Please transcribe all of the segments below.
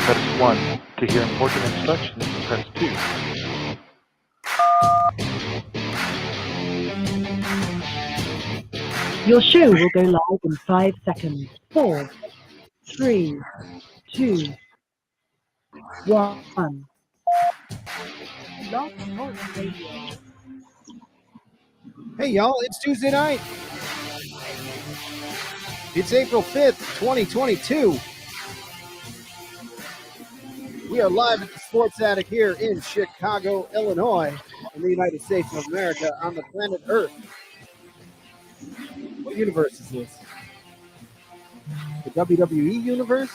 press 1. To hear important instructions, press 2. Your show will go live in 5 seconds. 4, 3, 2, 1. Blog Talk Radio. Hey, y'all, it's Tuesday night. It's April 5th, 2022. We are live at the Sports Attic here in Chicago, Illinois, in the United States of America, on the planet Earth. What universe is this? The WWE universe?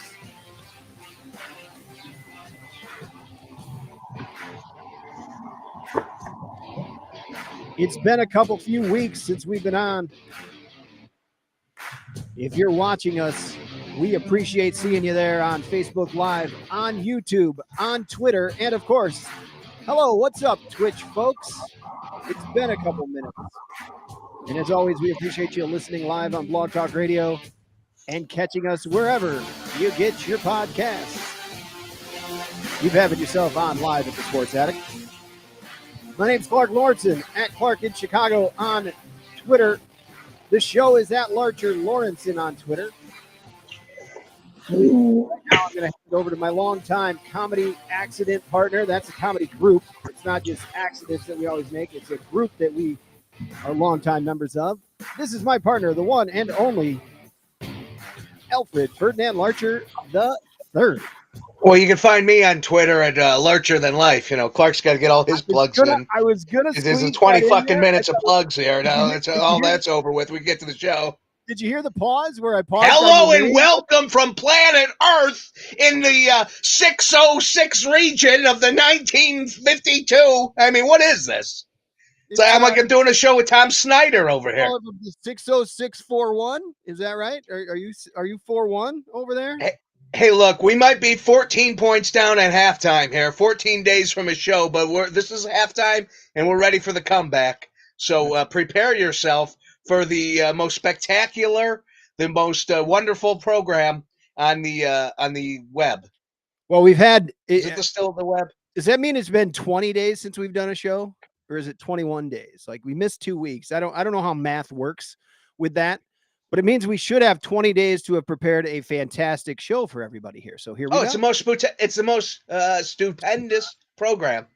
It's been a few weeks since we've been on. If you're watching us, we appreciate seeing you there on Facebook Live, on YouTube, on Twitter, and of course, hello, what's up, Twitch folks? It's been a couple minutes. And as always, we appreciate you listening live on Blog Talk Radio and catching us wherever you get your podcasts. You've had it yourself on live at the Sports Attic. My name's Clark Lawrenson, at Clark in Chicago on Twitter. The show is at Larcher Lawrenson on Twitter. Now I'm going to hand it over to my longtime comedy accident partner. That's a comedy group. It's not just accidents that we always make. It's a group that we are longtime members of. This is my partner, the one and only Alfred Ferdinand Larcher the Third. Well, you can find me on Twitter at Larcher Than Life. You know, Clark's got to get all his plugs in. I was gonna. There's 20 fucking minutes of plugs here. Now that's over with. We get to the show. Did you hear the pause where I paused? Hello and welcome from planet Earth in the 606 region of the 1952. I mean, what is this? So I'm like doing a show with Tom Snyder over here. 60641. Is that right? Are you 4-1 over there? Hey, look, we might be 14 points down at halftime here, 14 days from a show, but this is halftime, and we're ready for the comeback. So prepare yourself for the most spectacular, the most wonderful program on the web. Well, we've had. Is it still the web? Does that mean it's been 20 days since we've done a show, or is it 21 days? Like we missed 2 weeks. I don't know how math works with that. But it means we should have 20 days to have prepared a fantastic show for everybody here. So here we go. It's the most stupendous program.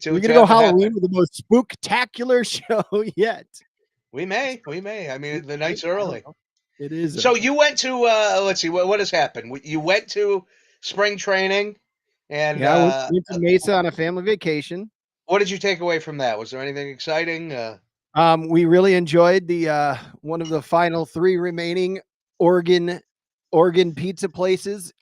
We're gonna go Halloween with the most spooktacular show yet. We may. I mean, the night's early. It is. So you went to let's see what has happened. You went to spring training, and I went to Mesa on a family vacation. What did you take away from that? Was there anything exciting? We really enjoyed the one of the final 3 remaining Oregon pizza places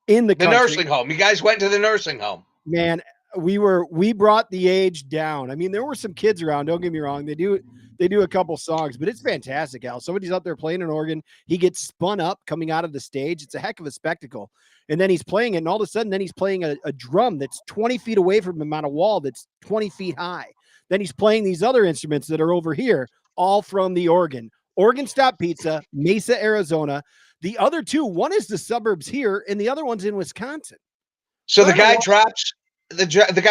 in the country. Nursing home. You guys went to the nursing home. Man, we brought the age down. I mean, there were some kids around. Don't get me wrong. They do a couple songs, but it's fantastic, Al. Somebody's out there playing an organ. He gets spun up coming out of the stage. It's a heck of a spectacle. And then he's playing it, and all of a sudden, then he's playing a drum that's 20 feet away from him on a wall that's 20 feet high. Then he's playing these other instruments that are over here, all from the Oregon Stop Pizza, Mesa, Arizona. The other 2, one is the suburbs here, and the other one's in Wisconsin. So the guy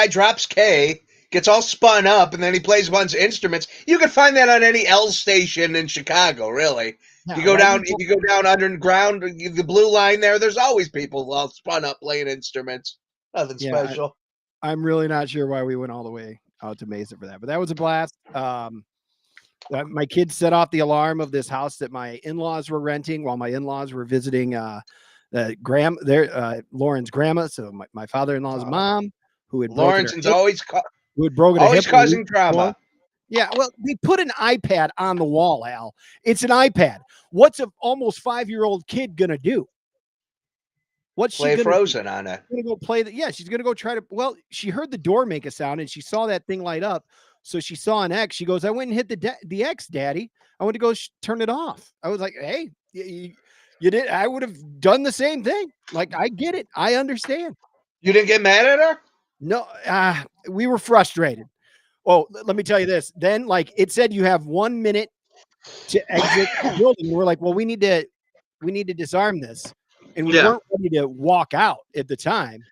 drops K, gets all spun up, and then he plays a bunch of instruments. You can find that on any L station in Chicago, really. Yeah, you go down underground, the blue line there. There's always people all spun up playing instruments. Nothing special. I'm really not sure why we went all the way out to Mesa for that, but that was a blast. My kids set off the alarm of this house that my in-laws were renting while my in-laws were visiting Lauren's grandma, so my father-in-law's mom, who had Lauren's always causing drama. Yeah, well, they put an iPad on the wall, Al. It's an iPad. What's an almost 5-year-old kid gonna do? What's play Frozen on it? She's gonna go play she's gonna go try to. Well, she heard the door make a sound and she saw that thing light up. So she saw an X. She goes, "I went and hit the X, Daddy. I went to go turn it off." I was like, "Hey, you did. I would have done the same thing. Like, I get it. I understand." You didn't get mad at her? No, we were frustrated. Oh, let me tell you this. Then, like, it said you have 1 minute to exit the building. We're like, well, we need to disarm this. and we weren't ready to walk out at the time.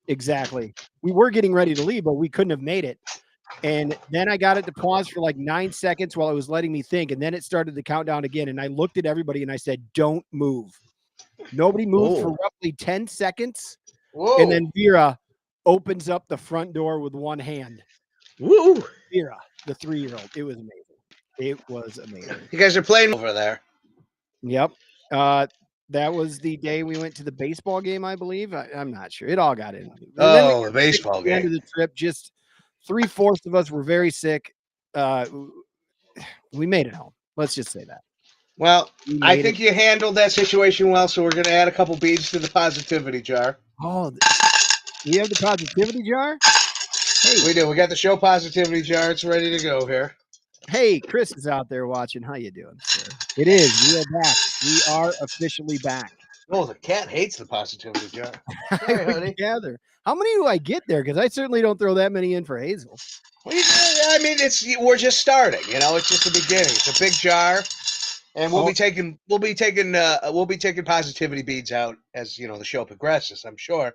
Exactly. We were getting ready to leave, but we couldn't have made it. And then I got it to pause for like 9 seconds while it was letting me think. And then it started to count down again. And I looked at everybody and I said, don't move. Nobody moved for roughly 10 seconds. Whoa. And then Vera opens up the front door with one hand. Woo. Vera, the 3-year-old. It was amazing. It was amazing. You guys are playing over there. Yep. That was the day we went to the baseball game, I believe. I'm not sure. It all got in. The baseball game. End of the trip, just 3/4 of us were very sick. We made it home. Let's just say that. Well, I think you handled that situation well, so we're going to add a couple beads to the positivity jar. Oh, we have the positivity jar? Hey, we do. We got the show positivity jar. It's ready to go here. Hey, Chris is out there watching. How you doing, sir? It is. We are back. We are officially back. Oh, the cat hates the positivity jar. Sorry, honey. Gather. How many do I get there? Because I certainly don't throw that many in for Hazel. Well, I mean, we're just starting. You know, it's just the beginning. It's a big jar, and we'll be taking positivity beads out as the show progresses. I'm sure.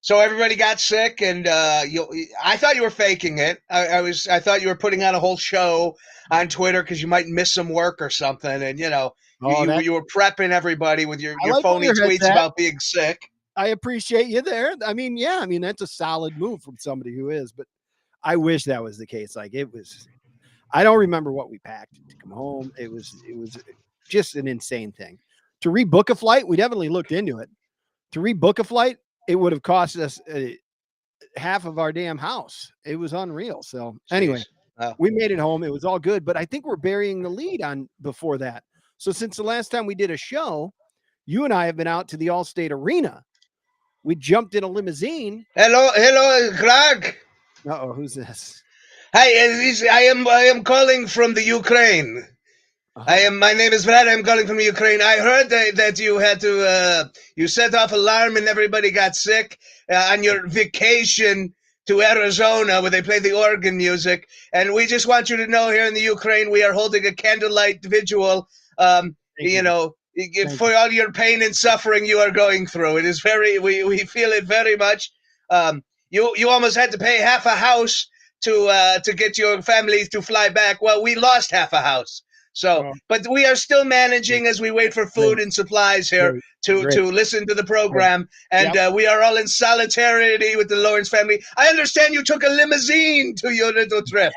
So everybody got sick, and I thought you were faking it. I thought you were putting on a whole show on Twitter because you might miss some work or something, and you were prepping everybody with your phony tweets about being sick. I appreciate you there. I mean, that's a solid move from somebody who is, but I wish that was the case. Like it was. I don't remember what we packed to come home. It was just an insane thing. To rebook a flight, we definitely looked into it. To rebook a flight, it would have cost us half of our damn house. It was unreal. So anyway, we made it home. It was all good, but I think we're burying the lead on before that. So since the last time we did a show, you and I have been out to the Allstate Arena. We jumped in a limousine. Hello, Greg. Uh-oh, who's this? Hi, I am calling from the Ukraine. My name is Brad. I'm calling from Ukraine. I heard that you had to you set off alarm and everybody got sick on your vacation to Arizona where they play the organ music. And we just want you to know here in the Ukraine we are holding a candlelight vigil. For all your pain and suffering you are going through. It is we feel it very much. You almost had to pay half a house to get your family to fly back. Well, we lost half a house. So, but we are still managing as we wait for food and supplies here to listen to the program. And we are all in solidarity with the Lawrence family. I understand you took a limousine to your little trip.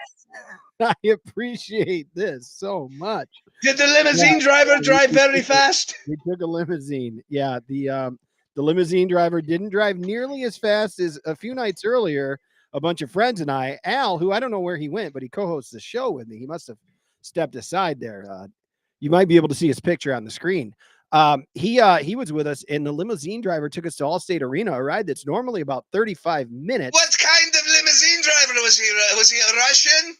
I appreciate this so much. Did the limousine driver drive very fast? We took a limousine. Yeah, the limousine driver didn't drive nearly as fast as a few nights earlier. A bunch of friends and I, Al, who I don't know where he went, but he co-hosts the show with me. He must have stepped aside there. You might be able to see his picture on the screen. He was with us, and the limousine driver took us to Allstate Arena, a ride that's normally about 35 minutes. What kind of limousine driver was he? Was he a Russian?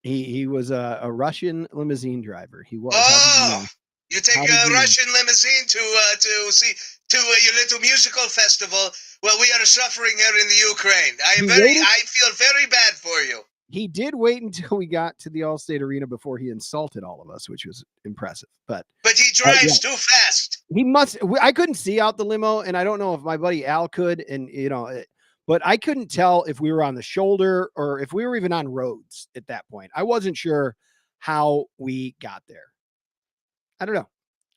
He was a Russian limousine driver. He was. Oh, you take a Russian limousine to your little musical festival. Well, we are suffering here in the Ukraine. I feel very bad for you. He did wait until we got to the Allstate Arena before he insulted all of us, which was impressive. But he drives too fast. He must. I couldn't see out the limo, and I don't know if my buddy Al could. And but I couldn't tell if we were on the shoulder or if we were even on roads at that point. I wasn't sure how we got there. I don't know.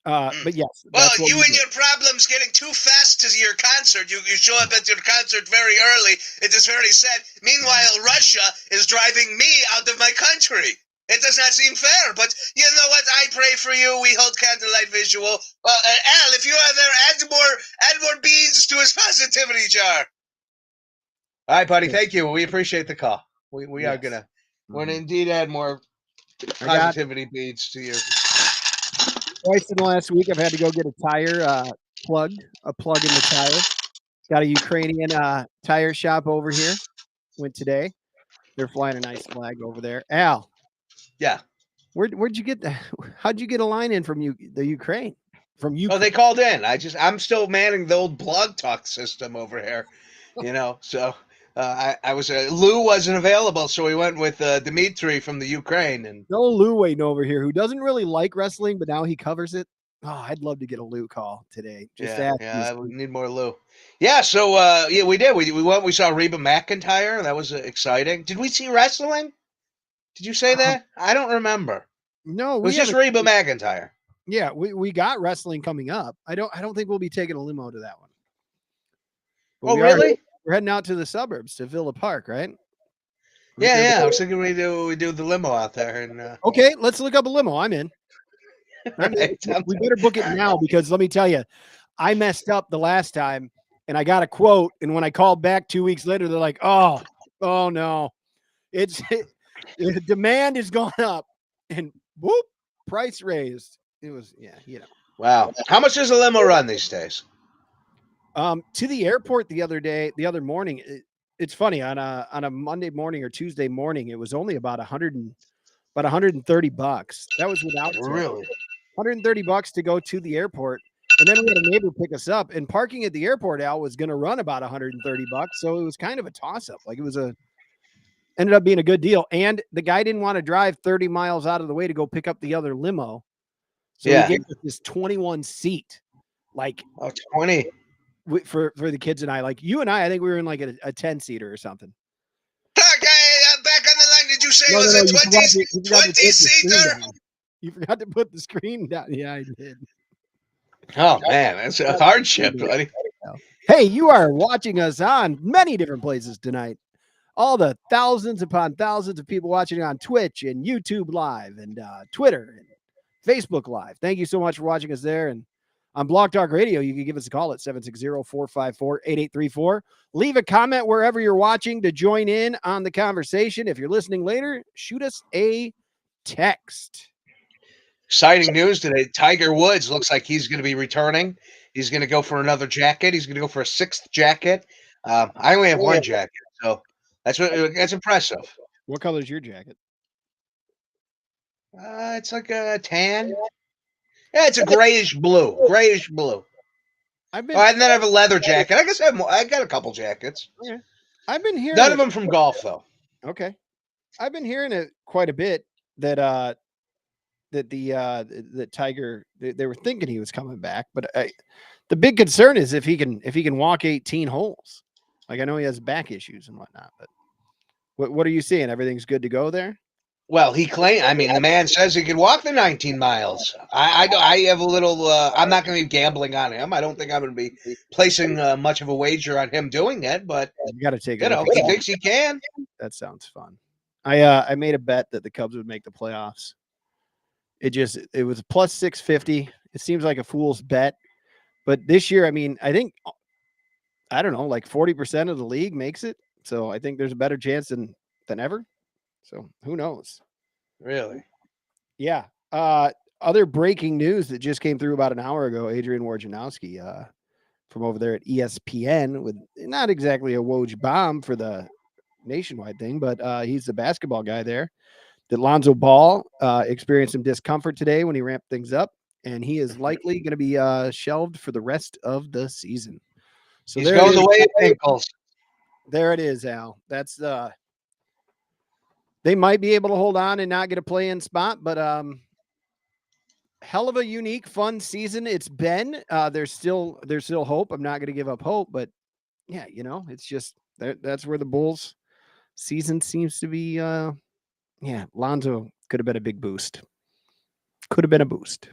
But yes. Well, you and your problems getting too fast to your concert. You show up at your concert very early. It is very sad. Meanwhile, Russia is driving me out of my country. It does not seem fair, but you know what? I pray for you. We hold candlelight visual. Al, if you are there, add more beads to his positivity jar. All right, buddy. Thank you. We appreciate the call. We are gonna indeed add more positivity beads to your. Twice in the last week, I've had to go get a tire plug in the tire. Got a Ukrainian tire shop over here. Went today. They're flying a nice flag over there. Al. Yeah. Where'd you get that? How'd you get a line in from the Ukraine? From you? Oh, they called in. I'm still manning the old blog talk system over here. So I was Lou wasn't available, so we went with Dmitry from the Ukraine. And no Lou waiting over here, who doesn't really like wrestling, but now he covers it. Oh, I'd love to get a Lou call today. Just we need more Lou. Yeah, so we did. We went. We saw Reba McEntire. That was exciting. Did we see wrestling? Did you say that? I don't remember. No, It was just Reba McEntire. Yeah, we got wrestling coming up. I don't think we'll be taking a limo to that one. But Really? We're heading out to the suburbs to Villa Park, right? Yeah. I was thinking we do the limo out there. And okay, let's look up a limo. I'm in. Right. We better book it now because let me tell you, I messed up the last time and I got a quote. And when I called back 2 weeks later, they're like, oh no, the demand has gone up and whoop, price raised. It was, Wow. How much does a limo run these days? To the airport the other morning, it's funny on a Monday morning or Tuesday morning, it was only about $130. That was without tip. Really? $130 to go to the airport. And then we had a neighbor pick us up, and parking at the airport, Al, was going to run about $130. So it was kind of a toss up. Like ended up being a good deal. And the guy didn't want to drive 30 miles out of the way to go pick up the other limo. So he gave us this 21 seat, like 20 for the kids and I, like you and I think we were in like a 10 seater or something. Okay, back on the line. Did you say it was a 20 seater? You forgot to put the screen down. Yeah, I did. Oh man, that's a hardship, buddy. Hey, you are watching us on many different places tonight. All the thousands upon thousands of people watching on Twitch and YouTube Live and Twitter and Facebook Live. Thank you so much for watching us there. And on Blog Talk Radio, you can give us a call at 760-454-8834. Leave a comment wherever you're watching to join in on the conversation. If you're listening later, shoot us a text. Exciting news today. Tiger Woods looks like he's going to be returning. He's going to go for another jacket. He's going to go for a 6th jacket. I only have 1 jacket, so that's impressive. What color is your jacket? It's like a tan. Yeah, it's a grayish blue. And then I have a leather jacket. I guess I got a couple jackets. Yeah. I've been hearing none of them from golf though. Okay, I've been hearing it quite a bit that the Tiger, they were thinking he was coming back, but the big concern is if he can walk 18 holes. Like I know he has back issues and whatnot, but what are you seeing? Everything's good to go there? Well, he claimed. I mean, the man says he can walk the 19 miles. I have a little. I'm not going to be gambling on him. I don't think I'm going to be placing much of a wager on him doing it. But you got to take it. He thinks he can. That sounds fun. I made a bet that the Cubs would make the playoffs. It was plus 650. It seems like a fool's bet, but this year, I mean, I think I don't know, like 40% of the league makes it. So I think there's a better chance than ever. So who knows? Really? Yeah. Other breaking news that just came through about an hour ago, Adrian Wojnarowski from over there at ESPN with not exactly a Woj bomb for the nationwide thing, but he's the basketball guy there. That Lonzo Ball experienced some discomfort today when he ramped things up, and he is likely going to be shelved for the rest of the season. So he's going the way of ankles. There it is, Al. That's they might be able to hold on and not get a play-in spot, but hell of a unique, fun season it's been. There's still hope. I'm not going to give up hope, but yeah, it's just that's where the Bulls season seems to be. Yeah, Lonzo could have been a big boost. Could have been a boost.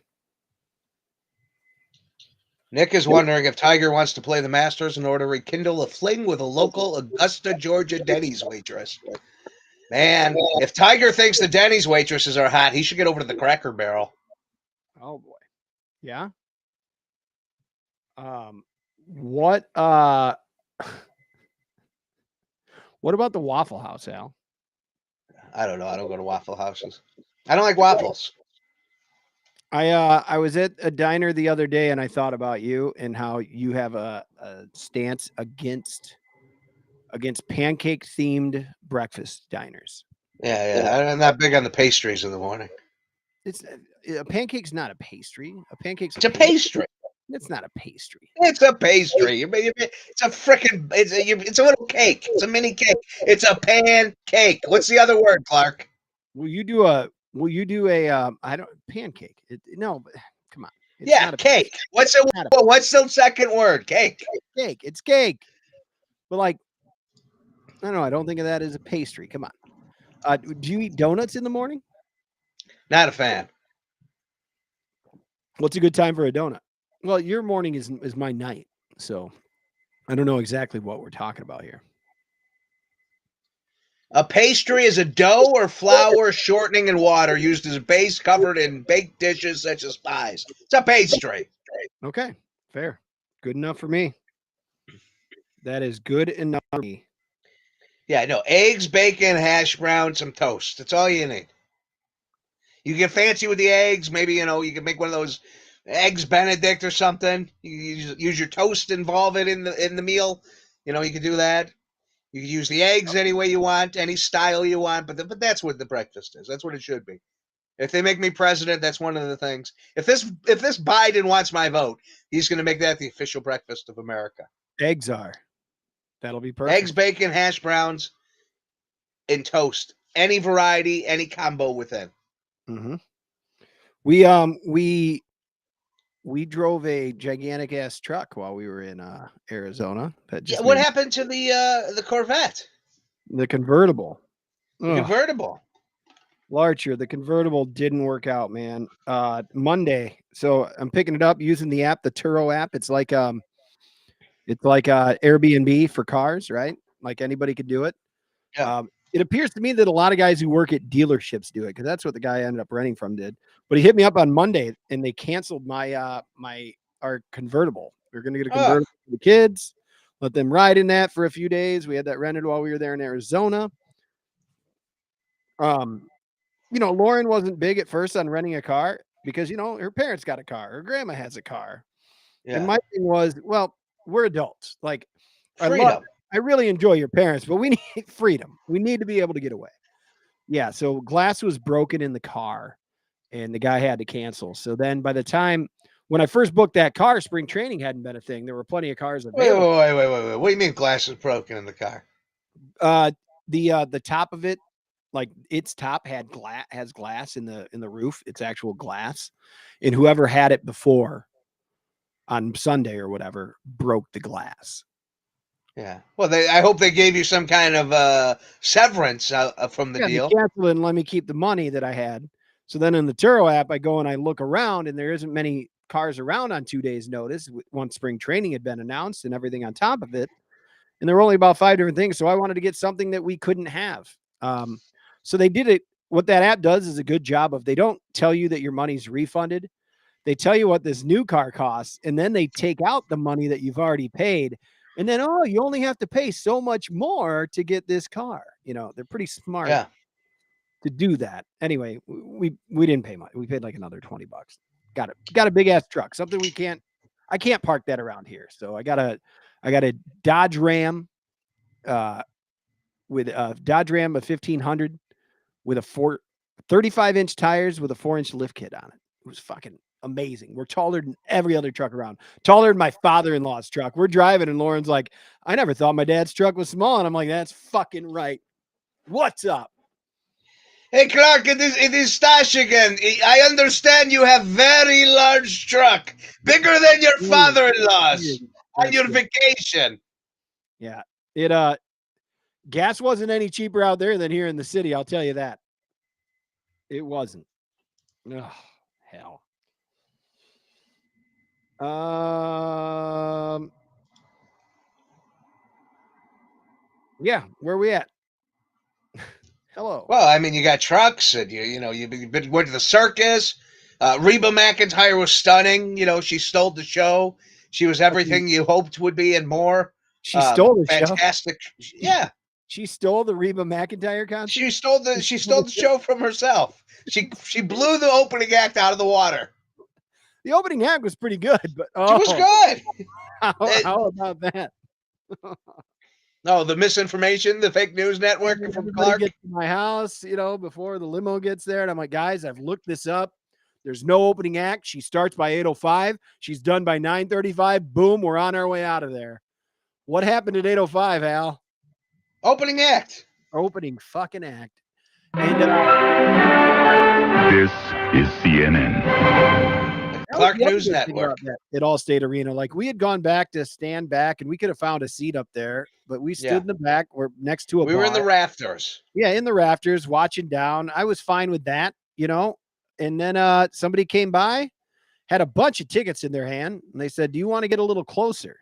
Nick is wondering if Tiger wants to play the Masters in order to rekindle a fling with a local Augusta, Georgia Denny's waitress. Man, if Tiger thinks the Denny's waitresses are hot, he should get over to the Cracker Barrel. Oh boy. Yeah. What about the Waffle House, Al? I don't know. I don't go to Waffle Houses. I don't like waffles. I was at a diner the other day and I thought about you and how you have a stance against pancake themed breakfast diners. Yeah. I'm not big on the pastries in the morning. It's a pancake's not a pastry. It's a pastry. It's not a pastry. It's a pastry. It's a freaking. It's a little cake. It's a mini cake. It's a pancake. What's the other word, Clark? Will you do a I don't pancake? No, but come on. It's cake. What's the second word? Cake. Cake. It's cake. But like, I don't know. I don't think of that as a pastry. Come on. Do you eat donuts in the morning? Not a fan. What's a good time for a donut? Well, your morning is my night, so I don't know exactly what we're talking about here. A pastry is a dough or flour shortening in water used as a base covered in baked dishes such as pies. It's a pastry. Okay, fair. Good enough for me. That is good enough for me. Yeah, no, eggs, bacon, hash brown, some toast. That's all you need. You get fancy with the eggs. Maybe, you can make one of those eggs Benedict or something. You use your toast, involve it in the meal. You can do that. You can use the eggs any way you want, any style you want, but that's what the breakfast is. That's what it should be. If they make me president, that's one of the things. If this Biden wants my vote, he's going to make that the official breakfast of America. Eggs are. That'll be perfect. Eggs, bacon, hash browns, and toast. Any variety, any combo within. Mm-hmm. We drove a gigantic ass truck while we were in Arizona. What happened to the Corvette? The convertible. The convertible. Larcher, the convertible didn't work out, man. Monday. So I'm picking it up using the app, the Turo app. It's like Airbnb for cars, right? Like anybody could do it. Yeah. It appears to me that a lot of guys who work at dealerships do it, because that's what the guy I ended up renting from did. But he hit me up on Monday and they canceled our convertible. We were going to get a convertible for the kids, let them ride in that for a few days. We had that rented while we were there in Arizona. Lauren wasn't big at first on renting a car because, her parents got a car. Her grandma has a car. Yeah. And my thing was, well, we're adults. Like, I really enjoy your parents, but we need freedom. We need to be able to get away. Yeah. So glass was broken in the car and the guy had to cancel. So then by the time when I first booked that car, spring training hadn't been a thing. There were plenty of cars available. Wait. What do you mean glass is broken in the car? The top of it, like its top has glass in the roof. It's actual glass. And whoever had it before on Sunday or whatever broke the glass. Yeah. Well, I hope they gave you some kind of severance from the deal. They canceled it and let me keep the money that I had. So then in the Turo app, I go and I look around, and there isn't many cars around on 2 days' notice. Once spring training had been announced and everything on top of it, and there were only about 5 different things. So I wanted to get something that we couldn't have. So they did it. What that app does is a good job of, they don't tell you that your money's refunded. They tell you what this new car costs, and then they take out the money that you've already paid. And then, you only have to pay so much more to get this car. They're pretty smart to do that. Anyway, we didn't pay much. We paid like another $20. Got a big ass truck, something I can't park that around here. So I got a Dodge Ram, with a Dodge Ram of 1500 with 35-inch tires with a 4-inch lift kit on it. It was fucking amazing. We're taller than every other truck around. Taller than my father-in-law's truck. We're driving and Lauren's like, I never thought my dad's truck was small. And I'm like, that's fucking right. What's up? Hey, Clark, it is Stash again. I understand you have very large truck. Bigger than your father-in-law's on your vacation. Yeah. Gas wasn't any cheaper out there than here in the city. I'll tell you that. It wasn't. Oh, hell. Yeah, where are we at? Hello. Well, I mean, you got trucks, and you've been went to the circus. Reba McEntire was stunning. She stole the show. She was everything you hoped would be and more. She stole the fantastic. Show. Yeah, she stole the Reba McEntire concert. She stole the show from herself. She blew the opening act out of the water. The opening act was pretty good, but it was good. How about that? No, the misinformation, the fake news network from Clark. Gets to my house, before the limo gets there, and I'm like, guys, I've looked this up. There's no opening act. She starts by 8:05. She's done by 9:35. Boom, we're on our way out of there. What happened at 8:05, Al? Opening act. Opening fucking act. And this is CNN. Clark the other News good thing Network. about that at Allstate Arena. Like we had gone back to stand back, and we could have found a seat up there, but we stood Yeah. in the back. We're next to a We bar. were in the rafters. Yeah, in the rafters, watching down. I was fine with that, And then somebody came by, had a bunch of tickets in their hand, and they said, "Do you want to get a little closer?"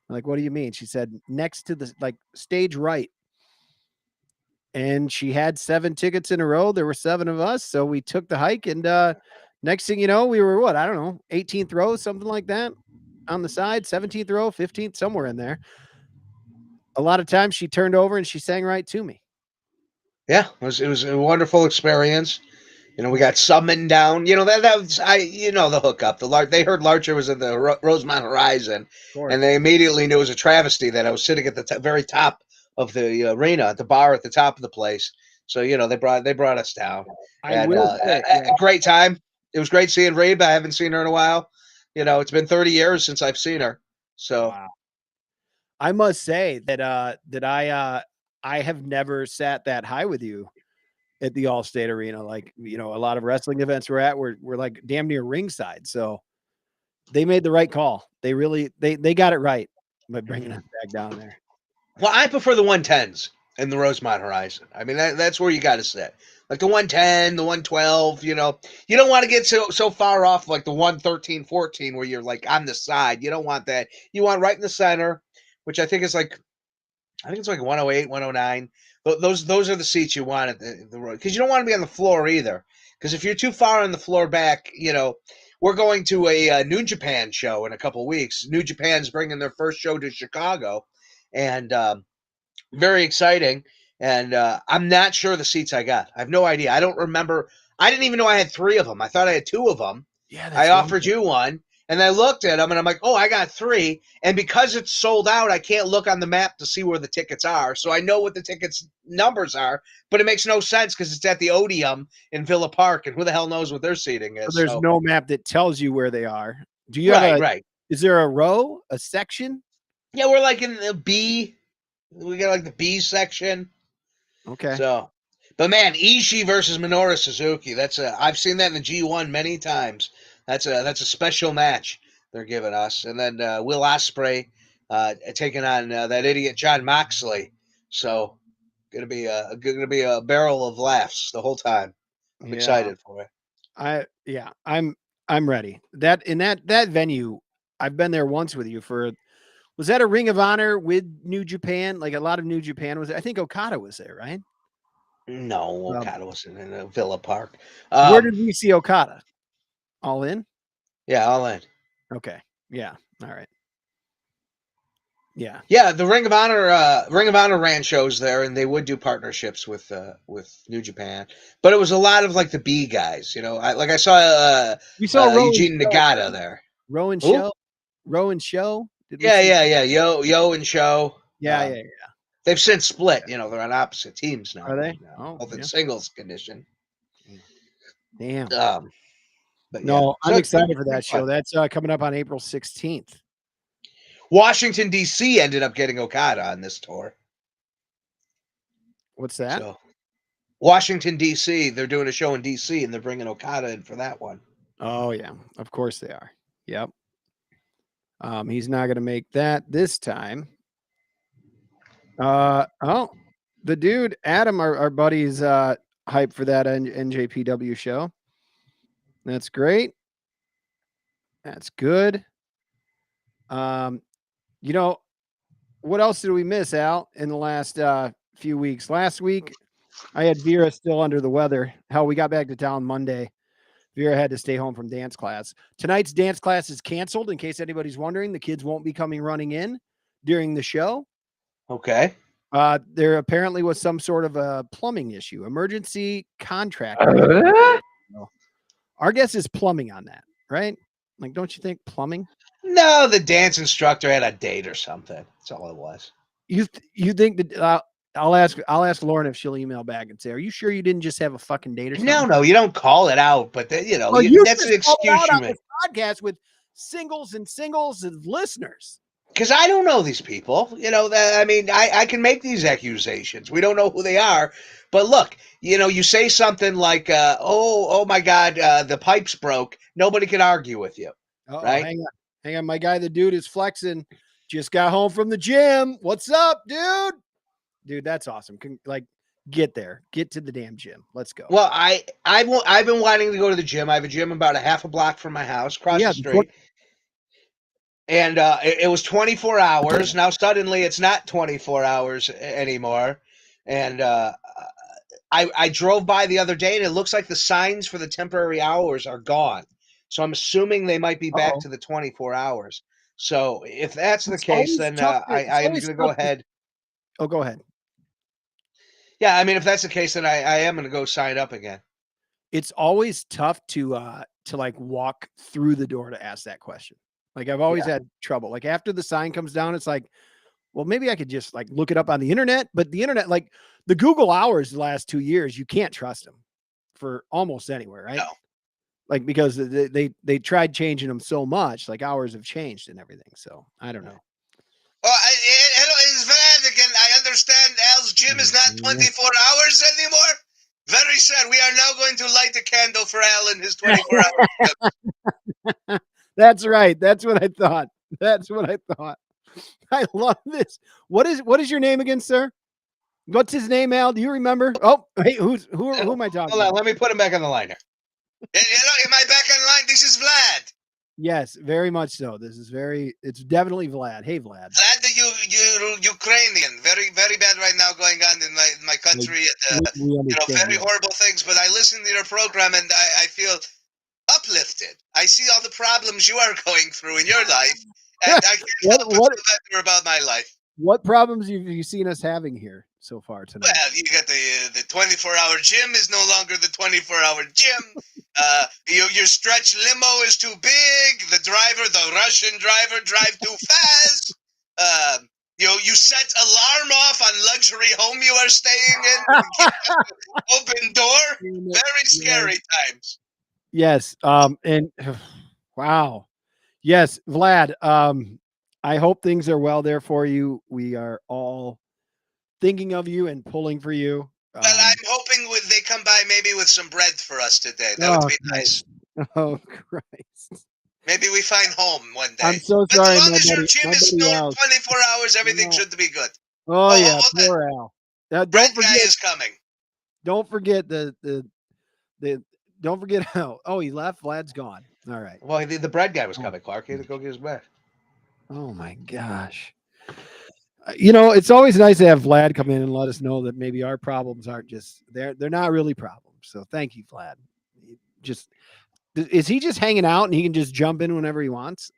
I'm like, what do you mean? She said, next to the stage right. And she had 7 tickets in a row. There were 7 of us, so we took the hike. And next thing you know, we were what? I don't know, 18th row, something like that, on the side, 17th row, 15th, somewhere in there. A lot of times she turned over and she sang right to me. Yeah, it was a wonderful experience. We got summoned down. That was the hookup. They heard Larcher was at the Rosemont Horizon, and they immediately knew it was a travesty that I was sitting at the very top of the arena, at the bar at the top of the place. So they brought us down. Great time. It was great seeing Reba. I haven't seen her in a while. It's been 30 years since I've seen her. So wow. I must say that I have never sat that high with you at the Allstate Arena. Like, a lot of wrestling events we're at, we're like damn near ringside. So they made the right call. They really, they got it right by bringing us back down there. Well, I prefer the 110s in the Rosemont Horizon. I mean, that's where you got to sit. Like the 110, the 112, you don't want to get so far off like the 113, 14 where you're like on the side. You don't want that. You want right in the center, which I think it's like 108, 109. Those are the seats you want at the road, because you don't want to be on the floor either. Because if you're too far on the floor back, we're going to a New Japan show in a couple weeks. New Japan's bringing their first show to Chicago, and very exciting. And I'm not sure the seats I got. I have no idea. I don't remember. I didn't even know I had 3 of them. I thought I had 2 of them. Yeah, I offered you one, and I looked at them, and I'm like, oh, I got 3. And because it's sold out, I can't look on the map to see where the tickets are. So I know what the tickets numbers are, but it makes no sense because it's at the Odeum in Villa Park, and who the hell knows what their seating is. So there's no map that tells you where they are. Do you right. Is there a row, a section? Yeah, we're like in the B. We got like the B section. Okay. So, but man, Ishii versus Minoru Suzuki. I've seen that in the G1 many times. That's a special match they're giving us. And then Will Ospreay taking on that idiot John Moxley. So gonna be a barrel of laughs the whole time. I'm excited for it. I'm ready. That venue, I've been there once with you for. Was that a Ring of Honor with New Japan? Like a lot of New Japan was there. I think Okada was there, right? No, Okada wasn't in Villa Park. Where did we see Okada? All In? Yeah, All In. Okay. Yeah. All right. Yeah. Yeah, the Ring of Honor ran shows there, and they would do partnerships with New Japan. But it was a lot of like the B guys, I saw Eugene Nagata there. Rowan Show. Yeah. Yo and Show. Yeah. They've since split. They're on opposite teams now. Are they? Both in singles condition. Damn. But no, I'm excited for that show. That's coming up on April 16th. Washington, D.C. ended up getting Okada on this tour. What's that? So, Washington, D.C., they're doing a show in D.C., and they're bringing Okada in for that one. Oh, yeah. Of course they are. Yep. He's not going to make that this time. The dude, Adam, our buddy's hyped for that NJPW show. That's great. That's good. What else did we miss, Al, in the last few weeks? Last week, I had Vera still under the weather. Hell, we got back to town Monday. Vera had to stay home from dance class. Tonight's dance class is canceled, in case anybody's wondering. The kids won't be coming running in during the show. Okay. There apparently was some sort of a plumbing issue, emergency contract. Our guess is plumbing on that, right? Like, don't you think plumbing? No, the dance instructor had a date or something. That's all it was. You think that? I'll ask Lauren if she'll email back and say, "Are you sure you didn't just have a fucking date or something?" No, you don't call it out, but that's an excuse you make. Podcast with singles and listeners. because I don't know these people. You know, I mean, I can make these accusations. We don't know who they are. But look, you know, you say something like, oh my God, the pipes broke. Nobody can argue with you, right? Hang on. My guy, the dude is flexing. Just got home from the gym. What's up, dude? Dude, that's awesome. Get there. Get to the damn gym. Let's go. Well, I've been wanting to go to the gym. I have a gym about a half a block from my house, across the street. And it was 24 hours. Now suddenly it's not 24 hours anymore. And I drove by the other day, and it looks like the signs for the temporary hours are gone. So I'm assuming they might be back to the 24 hours. So if that's the case, then I am going to go ahead. Oh, go ahead. Yeah, I mean, if that's the case, then I am going to go sign up again. It's always tough to like walk through the door to ask that question. Like I've always had trouble. Like after the sign comes down, it's like, well, maybe I could just like look it up on the internet. But the internet, like the Google hours the last 2 years, you can't trust them for almost anywhere, right? No. Like because they tried changing them so much, like hours have changed and everything. So I don't know. Oh, hello, it's Vlad again. I understand Al's gym is not 24 hours anymore. Very sad. We are now going to light a candle for Al in his 24 hours. That's right. That's what I thought. I love this. What is your name again, sir? What's his name, Al? Do you remember? Oh, hey, who am I talking Hold on, about? let me put him back on the line here. Hello, am I back on line? This is Vlad. Yes, very much so. It's definitely Vlad. Hey, Vlad. Vlad, the Ukrainian. Very, very bad right now going on in my country. Very horrible things. But I listen to your program and I feel uplifted. I see all the problems you are going through in your life, and I can't help but feel better about my life. What problems have you seen us having here so far tonight? Well, you got the 24-hour gym is no longer the 24-hour gym. Your stretch limo is too big. The Russian driver, drive too fast. You set alarm off on luxury home you are staying in. Open door. Very scary times. Yes. And wow. Yes, Vlad. I hope things are well there for you. We are all thinking of you and pulling for you. Well, I'm hoping they come by maybe with some bread for us today. That would be nice. Oh, Christ. Maybe we find home one day. I'm so but sorry. As long as your gym is still 24 hours, everything should be good. Oh yeah, poor Al. Bread guy is coming. Don't forget don't forget how. Oh, he left. Vlad's gone. All right. Well, the bread guy was coming, Clark. He had to go get his bread. Oh my gosh. It's always nice to have Vlad come in and let us know that maybe our problems aren't just they're not really problems. So thank you, Vlad. Is he just hanging out and he can just jump in whenever he wants?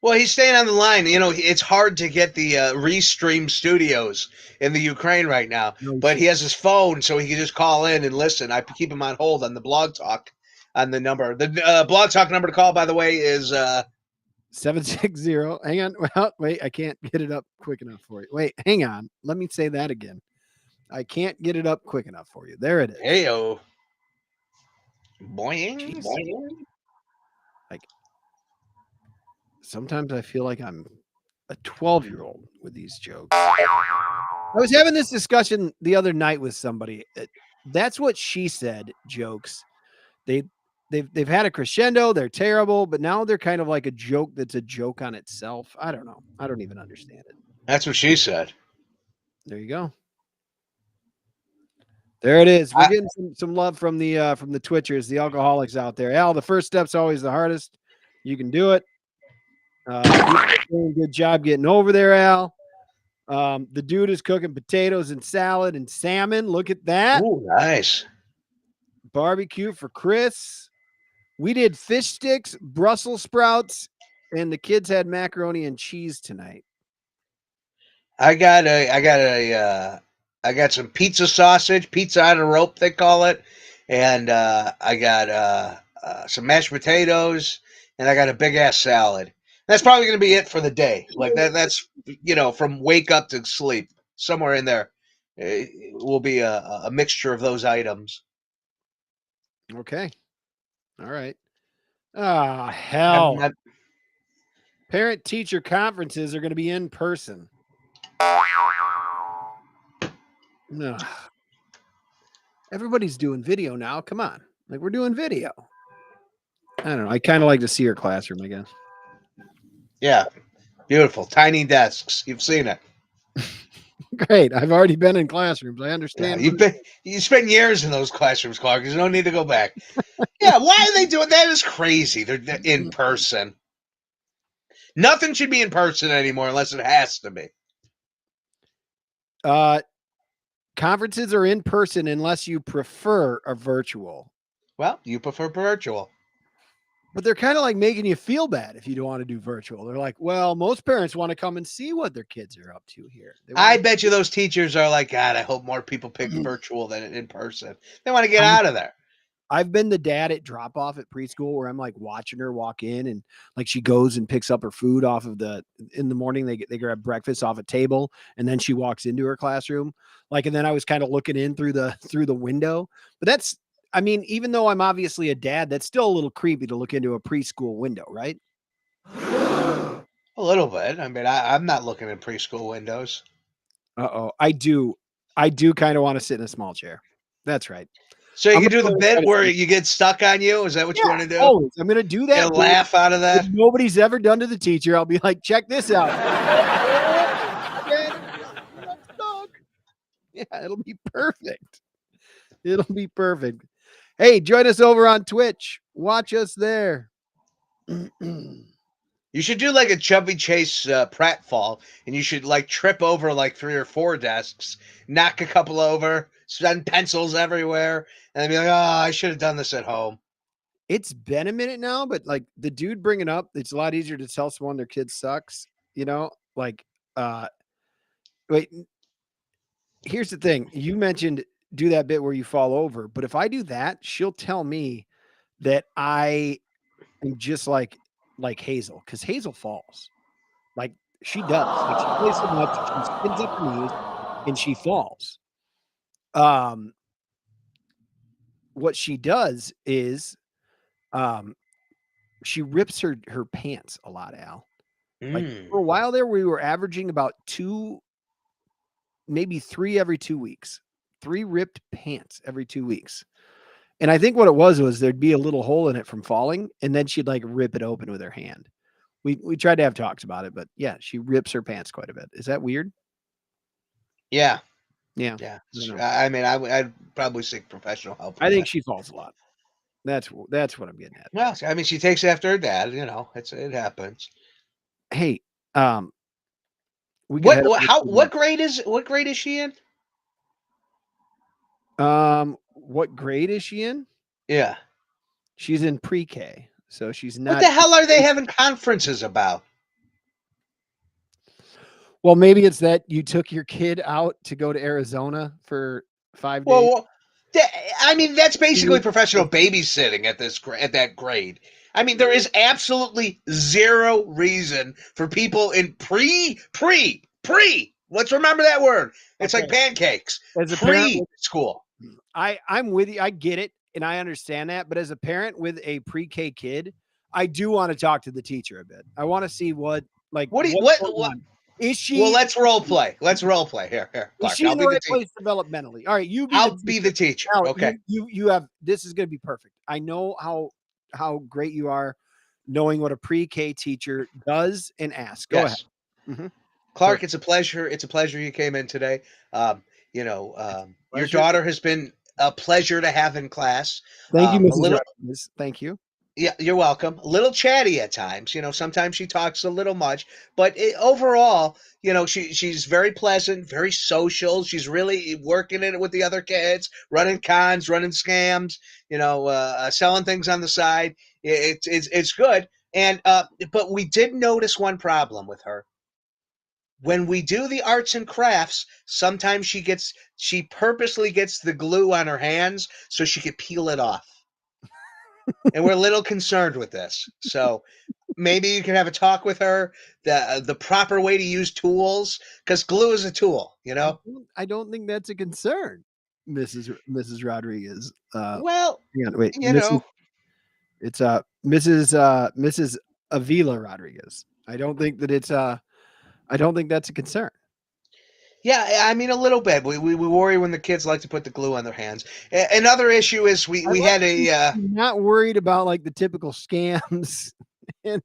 Well, he's staying on the line. It's hard to get the Restream studios in the Ukraine right now, but he has his phone, so he can just call in and listen. I keep him on hold on the Blog Talk on the number. The Blog Talk number to call, by the way, is 760. Hang on. Well, wait, I can't get it up quick enough for you. Wait, hang on. Let me say that again. I can't get it up quick enough for you. There it is. Heyo. Boing. Like sometimes I feel like I'm a 12-year-old with these jokes. I was having this discussion the other night with somebody. That's what she said. Jokes. They've had a crescendo. They're terrible, but now they're kind of like a joke that's a joke on itself. I don't know. I don't even understand it. That's what she said. There you go. There it is. We're getting some love from the Twitchers, the alcoholics out there. Al, the first step's always the hardest. You can do it. Doing a good job getting over there, Al. The dude is cooking potatoes and salad and salmon. Look at that. Oh, nice. Barbecue for Chris. We did fish sticks, Brussels sprouts, and the kids had macaroni and cheese tonight. I got some pizza sausage, pizza on a rope, they call it. And I got some mashed potatoes, and I got a big ass salad. That's probably going to be it for the day. Like that's from wake up to sleep, somewhere in there. It will be a mixture of those items. Okay. All right. Ah, hell. Parent-teacher conferences are going to be in person. No. Everybody's doing video now. Come on. Like, we're doing video. I don't know. I kind of like to see her classroom, I guess. Yeah. Beautiful. Tiny desks. You've seen it. Great. I've already been in classrooms. I understand. Yeah, you spent years in those classrooms, Clark. There's no need to go back. Yeah, why are they doing that? Is crazy. They're in person. Nothing should be in person anymore unless it has to be. Conferences are in person unless you prefer a virtual. Well, you prefer virtual. But they're kind of like making you feel bad if you don't want to do virtual. They're like, well, most parents want to come and see what their kids are up to here. I bet you those teachers are like, God, I hope more people pick virtual than in person. They want to get out of there. I've been the dad at drop off at preschool where I'm like watching her walk in and like she goes and picks up her food off of in the morning, they grab breakfast off a table and then she walks into her classroom. Like, and then I was kind of looking in through the window, but I mean, even though I'm obviously a dad, that's still a little creepy to look into a preschool window, right? A little bit. I mean, I'm not looking at preschool windows. Uh-oh. I do kind of want to sit in a small chair. That's right. So you can do the bit where you get stuck on you? Is that what you want to do? Always. I'm going to do that. Get a laugh out of that? If nobody's ever done to the teacher, I'll be like, check this out. Yeah, it'll be perfect. It'll be perfect. Hey, join us over on Twitch. Watch us there. You should do like a Chubby Chase pratfall, and you should like trip over like 3 or 4 desks, knock a couple over, send pencils everywhere, and then be like, oh, I should have done this at home. It's been a minute now, but like the dude bringing up, it's a lot easier to tell someone their kid sucks, you know? Like, wait, here's the thing. You mentioned do that bit where you fall over, but if I do that, she'll tell me that I am just like Hazel, because Hazel falls. Like she does. Like she plays so much, she spins up her knees and she falls. What she does is she rips her pants a lot, Al. Like for a while there, we were averaging about 2, maybe 3 every 2 weeks. 3 ripped pants every 2 weeks. And I think what it was there'd be a little hole in it from falling, and then she'd like rip it open with her hand. We tried to have talks about it, but yeah, she rips her pants quite a bit. Is that weird? Yeah. Yeah. I mean, I'd probably seek professional help. I think she falls a lot. That's what I'm getting at. Well, I mean, she takes after her dad. You know, it happens. Hey, what grade is she in? What grade is she in? Yeah, she's in pre-K, so she's not. What the hell are they having conferences about? Well, maybe it's that you took your kid out to go to Arizona for 5 days. Well, I mean, that's basically professional babysitting at that grade. I mean, there is absolutely zero reason for people in pre. Let's remember that word. It's like pancakes. As a preschool. I'm with you. I get it, and I understand that. But as a parent with a pre-K kid, I do want to talk to the teacher a bit. I want to see what is she? Well, let's role play. Here. Clark, she's in the right place developmentally. All right, I'll be the teacher. Now, okay. You have this is going to be perfect. I know how great you are, knowing what a pre-K teacher does and asks. Go ahead. Mm-hmm. Clark, it's a pleasure. It's a pleasure you came in today. Your daughter has been a pleasure to have in class. Thank you, Mrs. Rodriguez. Thank you. Yeah, you're welcome. A little chatty at times. You know, sometimes she talks a little much, but overall, you know, she's very pleasant, very social. She's really working in it with the other kids, running cons, running scams. You know, selling things on the side. It's good. And but we did notice one problem with her. When we do the arts and crafts, sometimes she purposely gets the glue on her hands so she could peel it off. And we're a little concerned with this. So maybe you can have a talk with her, the proper way to use tools, because glue is a tool, you know? I don't think that's a concern, Mrs. Rodriguez. Well, wait, it's Mrs. Avila Rodriguez. I don't think that it's I don't think that's a concern. Yeah, I mean a little bit. We worry when the kids like to put the glue on their hands. Another issue is we had a not worried about like the typical scams and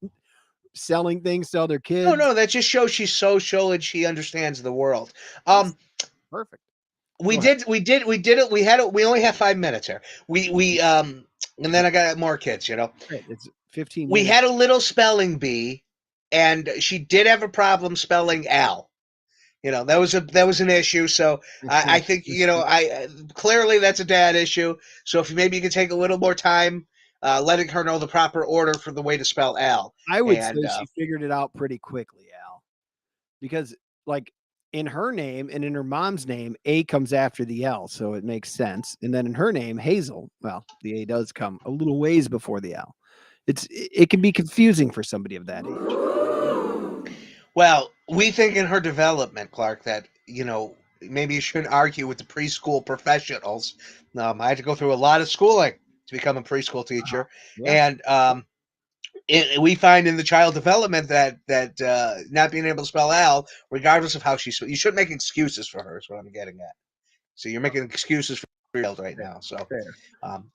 selling things to other kids. no, that just shows she's social and she understands the world. Perfect. We did it. We only have 5 minutes here. And then I got more kids, you know. Great. It's 15 We minutes. had a little spelling bee, and she did have a problem spelling Al. You know, that was an issue. So I think, you know, clearly that's a dad issue. So if maybe you could take a little more time letting her know the proper order for the way to spell Al. I would say she figured it out pretty quickly, Al, because like in her name and in her mom's name, A comes after the L, so it makes sense. And then in her name, Hazel, well, the A does come a little ways before the L. It can be confusing for somebody of that age. Well, we think in her development, Clark, that, you know, maybe you shouldn't argue with the preschool professionals. I had to go through a lot of schooling to become a preschool teacher. Yeah. And we find in the child development that not being able to spell Al, regardless of how you shouldn't make excuses for her, is what I'm getting at. So you're making excuses for your child right now. So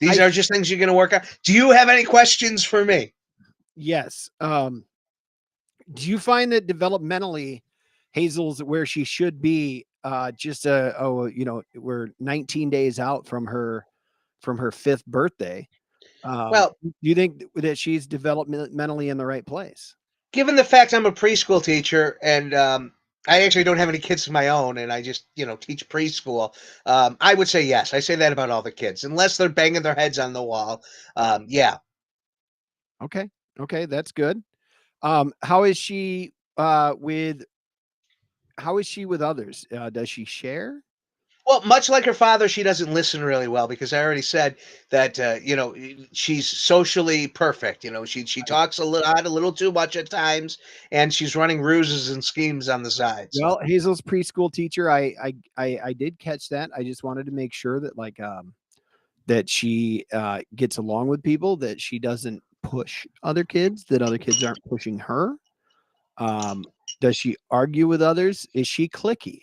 these are just things you're going to work on. Do you have any questions for me? Yes. Do you find that developmentally Hazel's where she should be we're 19 days out from her 5th birthday? Well, do you think that she's developmentally in the right place? Given the fact I'm a preschool teacher and I actually don't have any kids of my own and I just, you know, teach preschool, I would say yes. I say that about all the kids, unless they're banging their heads on the wall. Yeah. Okay, that's good. How is she with others? Does she share? Well, much like her father, she doesn't listen really well because I already said that you know, she's socially perfect. You know, she talks a little too much at times, and she's running ruses and schemes on the side. So. Well, Hazel's preschool teacher, I did catch that. I just wanted to make sure that that she gets along with people, that she doesn't push other kids, that other kids aren't pushing her. Does she argue with others? Is she cliquey?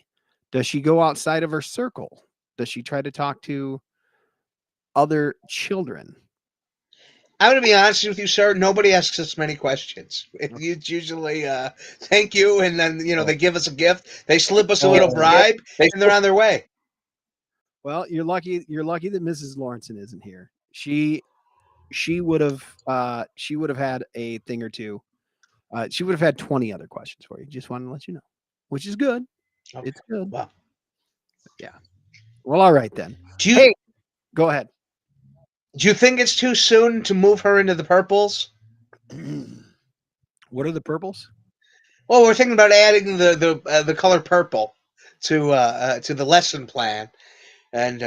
Does she go outside of her circle? Does she try to talk to other children? I'm going to be honest with you, sir. Nobody asks us many questions. It's usually thank you, and then, you know, they give us a gift, they slip us a little bribe, and they're on their way. Well, you're lucky that Mrs. Lawrenson isn't here. She would have had a thing or two. She would have had 20 other questions for you. Just wanted to let you know, which is good. Okay. It's good. Wow. Yeah. Well, all right then. Hey, go ahead. Do you think it's too soon to move her into the purples? What are the purples? Well, we're thinking about adding the color purple to the lesson plan, and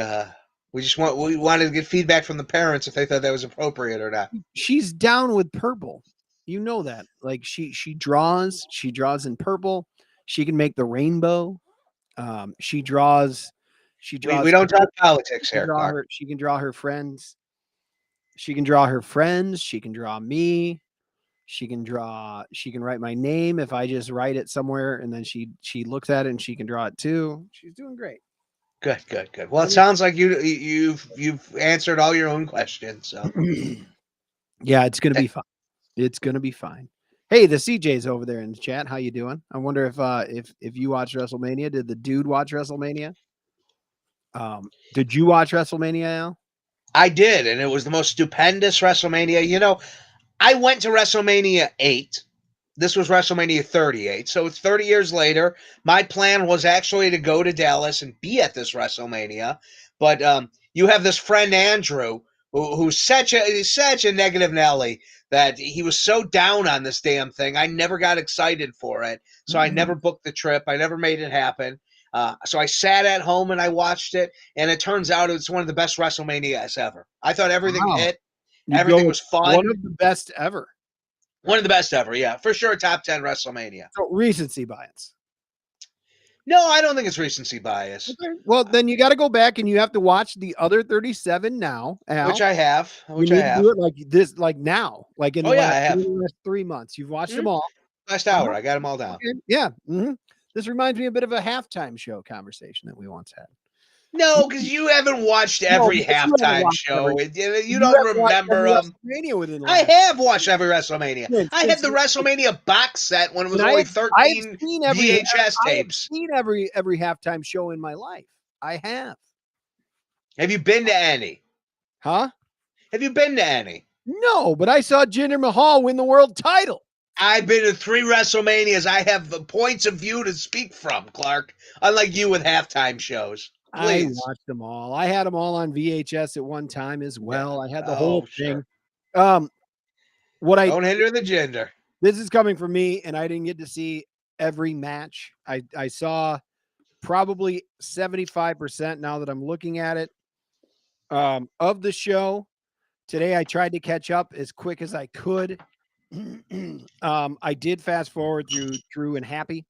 we wanted to get feedback from the parents if they thought that was appropriate or not. She's down with purple. You know that. Like she draws in purple. She can make the rainbow. She draws. We don't talk politics here. She can draw her friends. She can draw her friends. She can draw me. She can write my name if I just write it somewhere, and then she looks at it and she can draw it too. She's doing great. Good. Well, it sounds like you've answered all your own questions. So yeah, it's gonna be fine. It's gonna be fine. Hey, the CJ's over there in the chat. How you doing? I wonder if you watched WrestleMania. Did the dude watch WrestleMania? Did you watch WrestleMania, Al? I did, and it was the most stupendous WrestleMania. You know, I went to WrestleMania 8. This was WrestleMania 38. So it's 30 years later. My plan was actually to go to Dallas and be at this WrestleMania. But you have this friend, Andrew, who's such a negative Nelly that he was so down on this damn thing. I never got excited for it. So I never booked the trip. I never made it happen. So I sat at home and I watched it. And it turns out it's one of the best WrestleManias ever. I thought everything hit. Everything was fun. One of the best ever. One of the best ever, yeah. For sure, top 10 WrestleMania. So recency bias. No, I don't think it's recency bias. Okay. Well, then you got to go back and you have to watch the other 37 now, Al. Which I have. Do it like this, like now. Like in the last 3 months. You've watched them all. Last hour. I got them all down. Okay. Yeah. This reminds me a bit of a halftime show conversation that we once had. No, because you haven't watched every because you haven't halftime watched show. every- You don't haven't watched remember every them. WrestleMania within the I last- have watched every WrestleMania. Since- I had since the you- WrestleMania box set when it was And only I've 13 seen VHS I have tapes. seen every halftime show in my life. I have. Have you been to any? Huh? Have you been to any? No, but I saw Jinder Mahal win the world title. I've been to 3 WrestleManias. I have the points of view to speak from, Clark. Unlike you with halftime shows. Please. I watched them all. I had them all on VHS at one time as well. I had the whole thing. Sure. What I don't hinder the gender. This is coming from me, and I didn't get to see every match. I saw probably 75% now that I'm looking at it of the show. Today I tried to catch up as quick as I could. I did fast forward through Drew and Happy.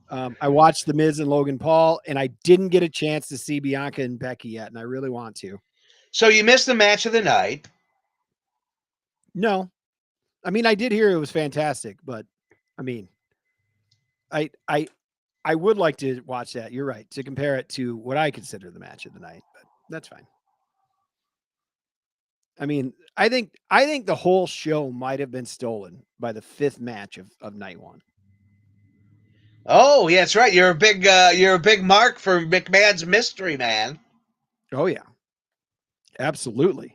I watched The Miz and Logan Paul, and I didn't get a chance to see Bianca and Becky yet, and I really want to. So you missed the match of the night. No. I mean, I did hear it was fantastic, but I mean, I would like to watch that. You're right, to compare it to what I consider the match of the night, but that's fine. I mean, I think the whole show might have been stolen by the 5th match of night 1. Oh, yeah, that's right. You're a big mark for McMahon's Mystery Man. Oh yeah, absolutely.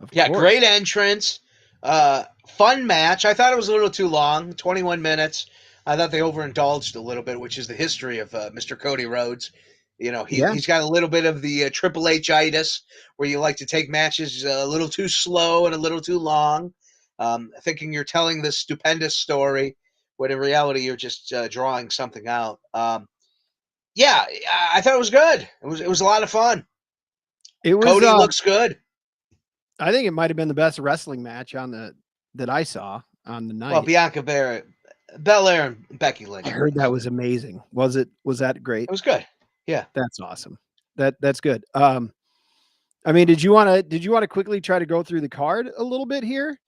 Of yeah, course. Great entrance, fun match. I thought it was a little too long, 21 minutes. I thought they overindulged a little bit, which is the history of Mr. Cody Rhodes. You know, he's got a little bit of the Triple H-itis, where you like to take matches a little too slow and a little too long, thinking you're telling this stupendous story, when in reality you're just drawing something out. Yeah, I thought it was good. It was a lot of fun. Cody looks good. I think it might have been the best wrestling match that I saw on the night. Well, Bianca Belair and Becky Lynch. I heard that was amazing. Was that great? It was good. Yeah, that's awesome. That's good. I mean, did you want to quickly try to go through the card a little bit here?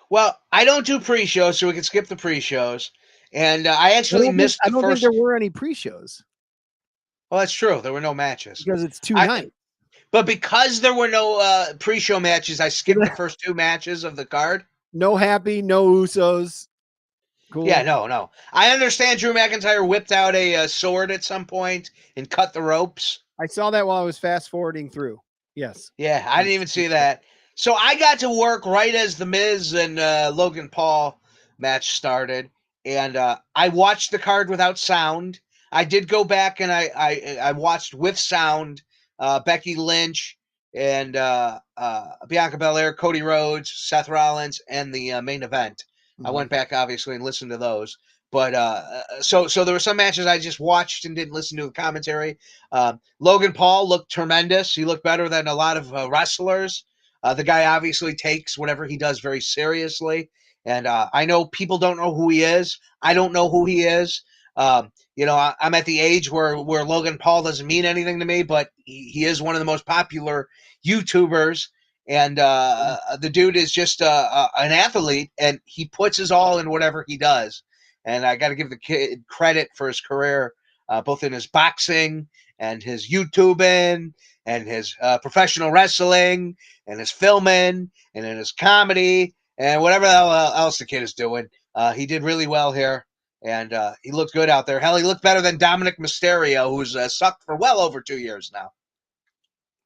Well, I don't do pre-shows, so we can skip the pre-shows. And I actually missed the first. I don't think there were any pre-shows. Well, that's true. There were no matches because it's 2 nights. But because there were no pre-show matches, I skipped the first 2 matches of the card. No Happy, no Usos. Cool. Yeah, no. I understand Drew McIntyre whipped out a sword at some point and cut the ropes. I saw that while I was fast forwarding through. Yes. Yeah, I didn't even see that. So I got to work right as the Miz and Logan Paul match started, and I watched the card without sound. I did go back and I watched with sound Becky Lynch and Bianca Belair, Cody Rhodes, Seth Rollins, and the main event. I went back, obviously, and listened to those. But so there were some matches I just watched and didn't listen to the commentary. Logan Paul looked tremendous. He looked better than a lot of wrestlers. The guy obviously takes whatever he does very seriously. And I know people don't know who he is. I don't know who he is. You know, I'm at the age where Logan Paul doesn't mean anything to me, but he is one of the most popular YouTubers. And the dude is just an athlete, and he puts his all in whatever he does. And I got to give the kid credit for his career, both in his boxing and his YouTubing and his professional wrestling and his filming and in his comedy and whatever else the kid is doing. He did really well here, and he looked good out there. Hell, he looked better than Dominic Mysterio, who's sucked for well over 2 years now.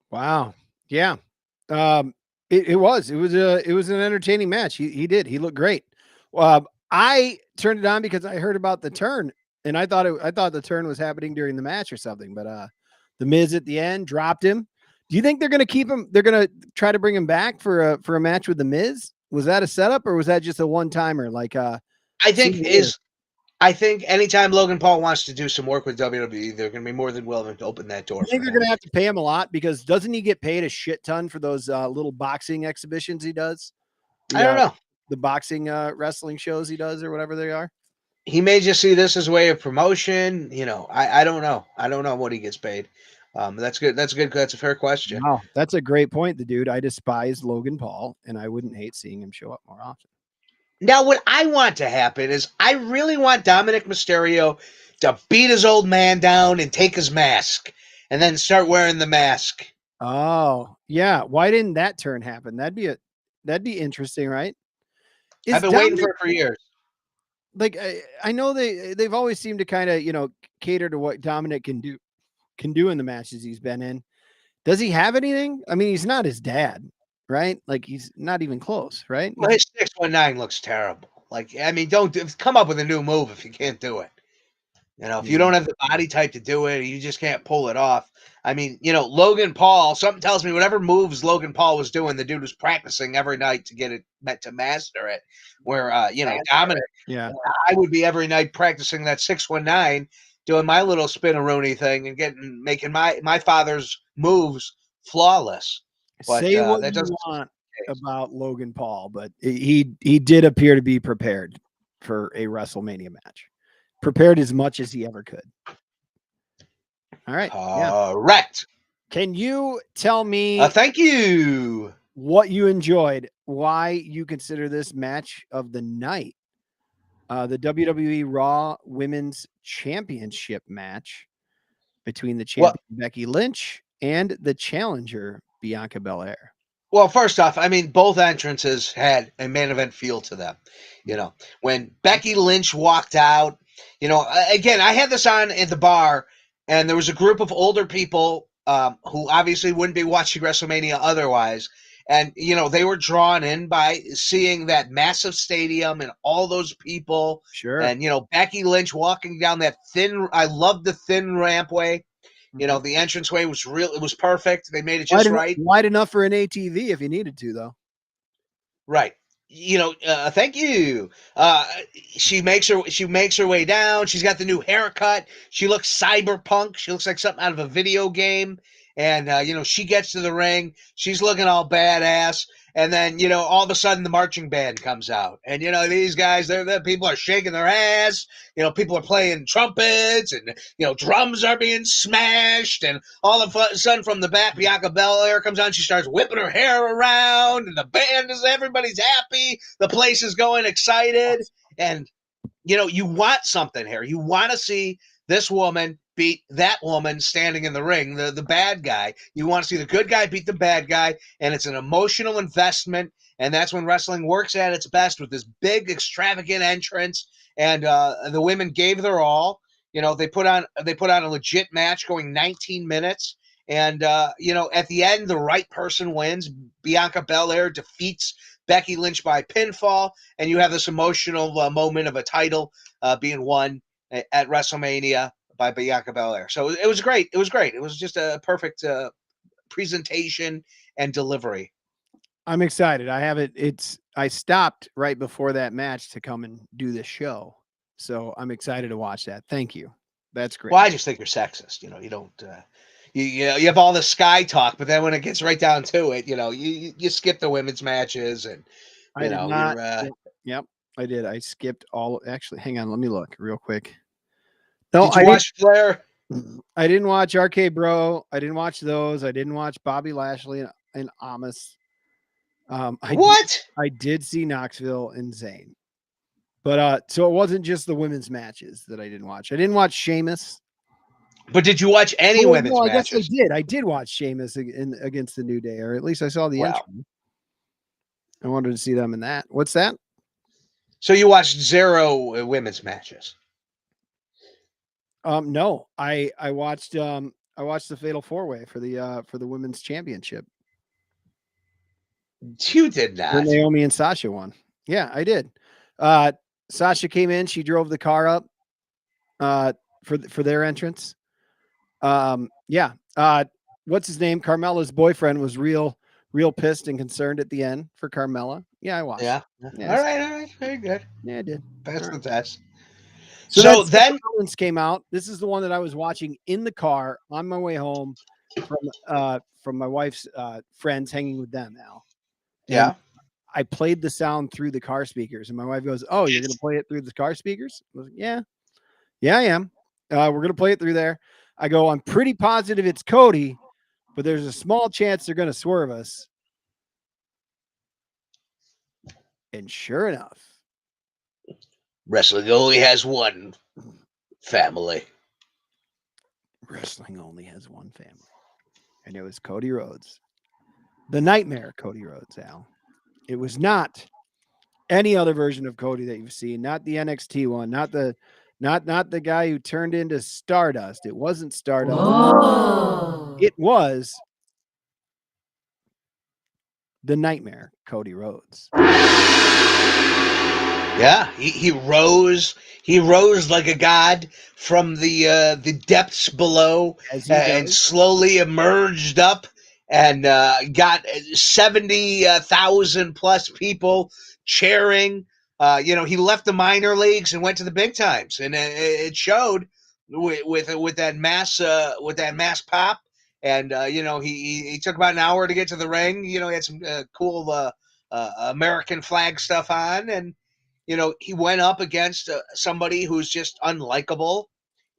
Wow. Yeah. It was an entertaining match. He looked great. I turned it on because I heard about the turn, and I thought the turn was happening during the match or something, but the Miz at the end dropped him. Do you think they're going to keep him? They're going to try to bring him back for a match with the Miz? Was that a setup, or was that just a one-timer? Like I think anytime Logan Paul wants to do some work with WWE, they're going to be more than willing to open that door. I think they're going to have to pay him a lot, because doesn't he get paid a shit ton for those little boxing exhibitions he does? I don't know. The boxing wrestling shows he does, or whatever they are. He may just see this as a way of promotion. You know, I don't know. I don't know what he gets paid. That's good. That's good. That's a fair question. Wow, that's a great point. The dude, I despise Logan Paul, and I wouldn't hate seeing him show up more often. Now, what I want to happen is I really want Dominic Mysterio to beat his old man down and take his mask and then start wearing the mask. Oh, yeah. Why didn't that turn happen? That'd be interesting, right? I've been waiting for it for years. Like I know they've always seemed to kind of cater to what Dominic can do in the matches he's been in. Does he have anything? I mean, he's not his dad, right? Like he's not even close, right? Well, his 619 looks terrible. Like, I mean, come up with a new move if you can't do it. If you don't have the body type to do it, you just can't pull it off. I mean, Logan Paul, something tells me whatever moves Logan Paul was doing, the dude was practicing every night to get it to master it. Where Dominic, I would be every night practicing that 619, doing my little spin-a-rooney thing and making my father's moves flawless. But say what that you doesn't want about Logan Paul, but he did appear to be prepared for a WrestleMania match. Prepared as much as he ever could. All right. Correct. Can you tell me thank you. What you enjoyed, why you consider this match of the night? The WWE Raw Women's Championship match between the champion Becky Lynch and the challenger Bianca Belair. Well, first off, I mean, both entrances had a main event feel to them. When Becky Lynch walked out, again, I had this on at the bar, and there was a group of older people who obviously wouldn't be watching WrestleMania otherwise. And, they were drawn in by seeing that massive stadium and all those people. Sure. And, Becky Lynch walking down that I love the thin rampway. The entranceway was it was perfect. They made it just right. Wide enough for an ATV if you needed to, though. Right. Thank you. She makes her way down. She's got the new haircut. She looks cyberpunk. She looks like something out of a video game. And, she gets to the ring. She's looking all badass. And then, all of a sudden the marching band comes out. And, these guys, the people are shaking their ass. People are playing trumpets and, drums are being smashed. And all of a sudden from the back, Bianca Belair comes on. She starts whipping her hair around. And the band everybody's happy. The place is going excited. And, you want something here. You want to see this woman beat that woman standing in the ring, the bad guy. You want to see the good guy beat the bad guy, and it's an emotional investment, and that's when wrestling works at its best, with this big, extravagant entrance, and the women gave their all. They put on a legit match going 19 minutes, and at the end, the right person wins. Bianca Belair defeats Becky Lynch by pinfall, and you have this emotional moment of a title being won at WrestleMania by Bianca Belair. So it was great. It was great. It was just a perfect presentation and delivery. I'm excited. I stopped right before that match to come and do this show. So I'm excited to watch that. Thank you. That's great. Well, I just think you're sexist. You don't, you have all the Sky talk, but then when it gets right down to it, you skip the women's matches and, yep, I did. I skipped actually, hang on. Let me look real quick. No, did you watch Flair? I didn't watch RK Bro. I didn't watch those. I didn't watch Bobby Lashley and Amos. I did see Knoxville and Zayn. But so it wasn't just the women's matches that I didn't watch. I didn't watch Sheamus. But did you watch any women's matches? I guess I did. I did watch Sheamus against the New Day, or at least I saw the entry. I wanted to see them in that. What's that? So you watched 0 women's matches? No, I watched the Fatal 4-Way for the women's championship. You did not. When Naomi and Sasha won. Yeah, I did. Sasha came in. She drove the car up for their entrance. What's his name? Carmella's boyfriend was real pissed and concerned at the end for Carmella. Yeah, I watched. Yeah. All right. Very good. Yeah, I did. That's the test. So then Rollins came out. This is the one that I was watching in the car on my way home from my wife's friends, hanging with them now. Yeah. I played the sound through the car speakers, and my wife goes, "Oh, you're gonna play it through the car speakers?" I was like, "Yeah, I am. We're gonna play it through there." I go, "I'm pretty positive it's Cody, but there's a small chance they're gonna swerve us." And sure enough, Wrestling only has one family. Wrestling only has one family, and it was Cody Rhodes, the Nightmare Cody Rhodes. Al, it was not any other version of Cody that you've seen, not the NXT one, not the guy who turned into Stardust. It wasn't Stardust. Oh. It was the Nightmare Cody Rhodes. Yeah, he rose. He rose like a god from the depths below, As he and does. slowly emerged up and got 70,000 plus people cheering. He left the minor leagues and went to the big times, and it showed with that mass pop. And he took about an hour to get to the ring. He had some cool American flag stuff on, and he went up against somebody who's just unlikable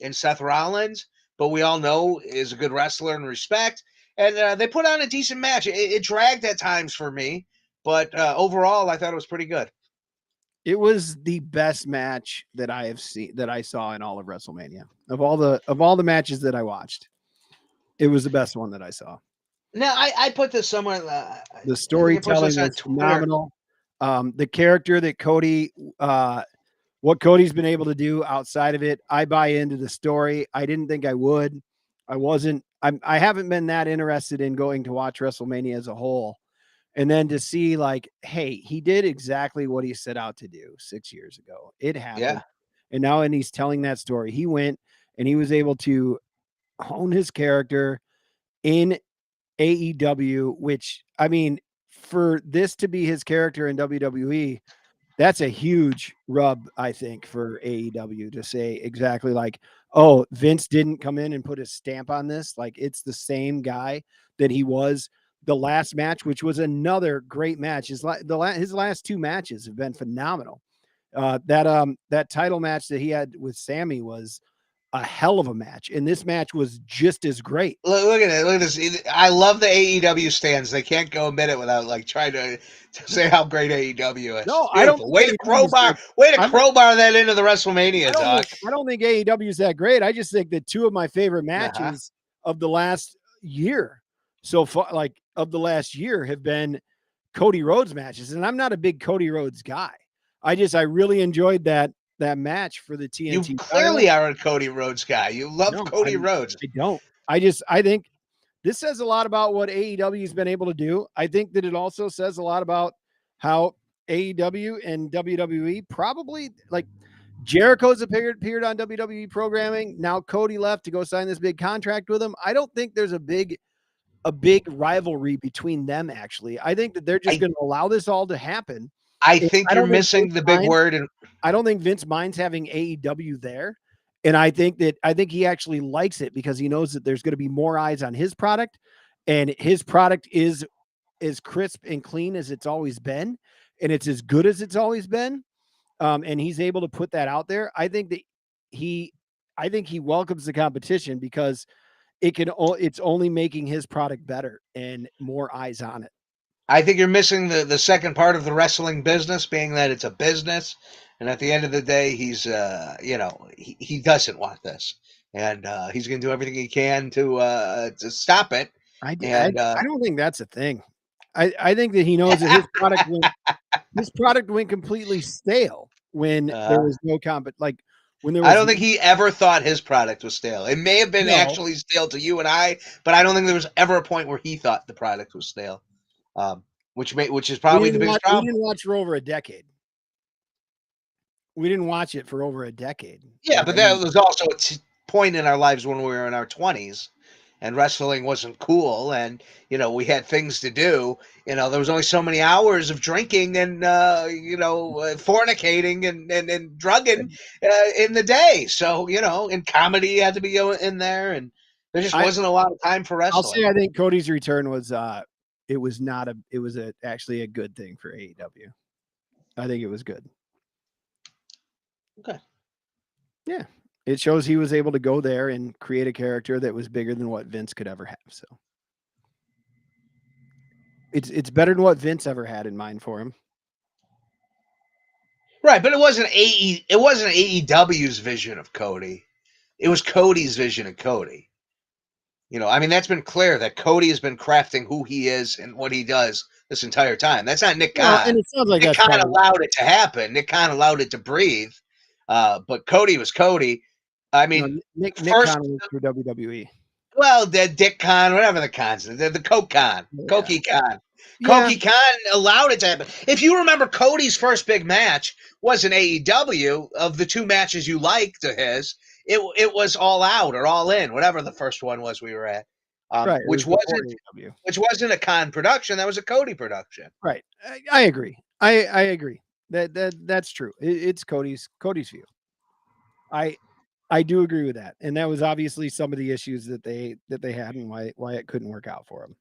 in Seth Rollins, but we all know is a good wrestler and respect. And they put on a decent match. It dragged at times for me, but overall, I thought it was pretty good. It was the best match that I have seen, that I saw in all of WrestleMania. Of all the matches that I watched, it was the best one that I saw. Now, I put this somewhere. The storytelling was phenomenal. The character that Cody, what Cody's been able to do outside of it, I buy into the story. I didn't think I would. I haven't been that interested in going to watch WrestleMania as a whole. And then to see like, hey, he did exactly what he set out to do 6 years ago. It happened. Yeah. And he's telling that story. He went and he was able to hone his character in AEW, which, I mean, for this to be his character in WWE, that's a huge rub, I think, for AEW to say exactly like, oh, Vince didn't come in and put his stamp on this. Like, it's the same guy that he was the last match, which was another great match. His last two matches have been phenomenal. That title match that he had with Sammy was a hell of a match, and this match was just as great. Look at it. Look at this. I love the AEW stands. They can't go a minute without like trying to say how great AEW is. No, Beautiful. I don't. Way to crowbar that into the WrestleMania, Doc. I don't think AEW is that great. I just think that two of my favorite matches of the last year, so far, like of the last year, have been Cody Rhodes matches, and I'm not a big Cody Rhodes guy. I really enjoyed that match for the TNT. You clearly are a Cody Rhodes guy. You love Cody Rhodes. I don't. I think this says a lot about what AEW has been able to do. I think that it also says a lot about how AEW and WWE probably, like, Jericho's appeared on WWE programming. Now Cody left to go sign this big contract with him. I don't think there's a big rivalry between them, actually. I think that they're just going to allow this all to happen. I think you're missing the big word. And I don't think Vince minds having AEW there. And I think he actually likes it because he knows that there's going to be more eyes on his product, and his product is as crisp and clean as it's always been, and it's as good as it's always been. And he's able to put that out there. I think he welcomes the competition because it's only making his product better and more eyes on it. I think you're missing the second part of the wrestling business, being that it's a business. And at the end of the day, he's, he doesn't want this. And he's going to do everything he can to stop it. I don't think that's a thing. I think that he knows that his product went completely stale when there was no I don't think he ever thought his product was stale. It may have been actually stale to you and I, but I don't think there was ever a point where he thought the product was stale. Which is probably the biggest problem. We didn't watch for over a decade. We didn't watch it for over a decade. Yeah, but there was also a point in our lives when we were in our 20s and wrestling wasn't cool, and we had things to do. There was only so many hours of drinking and fornicating and drugging in the day. So in comedy you had to be in there, and there just wasn't a lot of time for wrestling. I'll say I think Cody's return was actually a good thing for AEW. I think it was good. Okay. Yeah. It shows he was able to go there and create a character that was bigger than what Vince could ever have. So it's better than what Vince ever had in mind for him. Right, but it wasn't AEW's vision of Cody. It was Cody's vision of Cody. I mean, that's been clear that Cody has been crafting who he is and what he does this entire time. That's not Nick Well, and Khan. it sounds like Nick that's Khan probably allowed it to happen. Nick Khan allowed it to breathe. But Cody was Cody. I mean, Nick first, Khan works for WWE. well, the Dick Khan, whatever the Khan's, the Coke Khan, Yeah. Koki Khan. Yeah. Koki Khan allowed it to happen. If you remember, Cody's first big match was an AEW. Of the two matches you liked of his, it was All Out or All In, whatever the first one was we were at, Right. which wasn't a Khan production. That was a Cody production. Right. I agree. I agree. That's true. It's Cody's view. I do agree with that, and that was obviously some of the issues that they had and why it couldn't work out for them.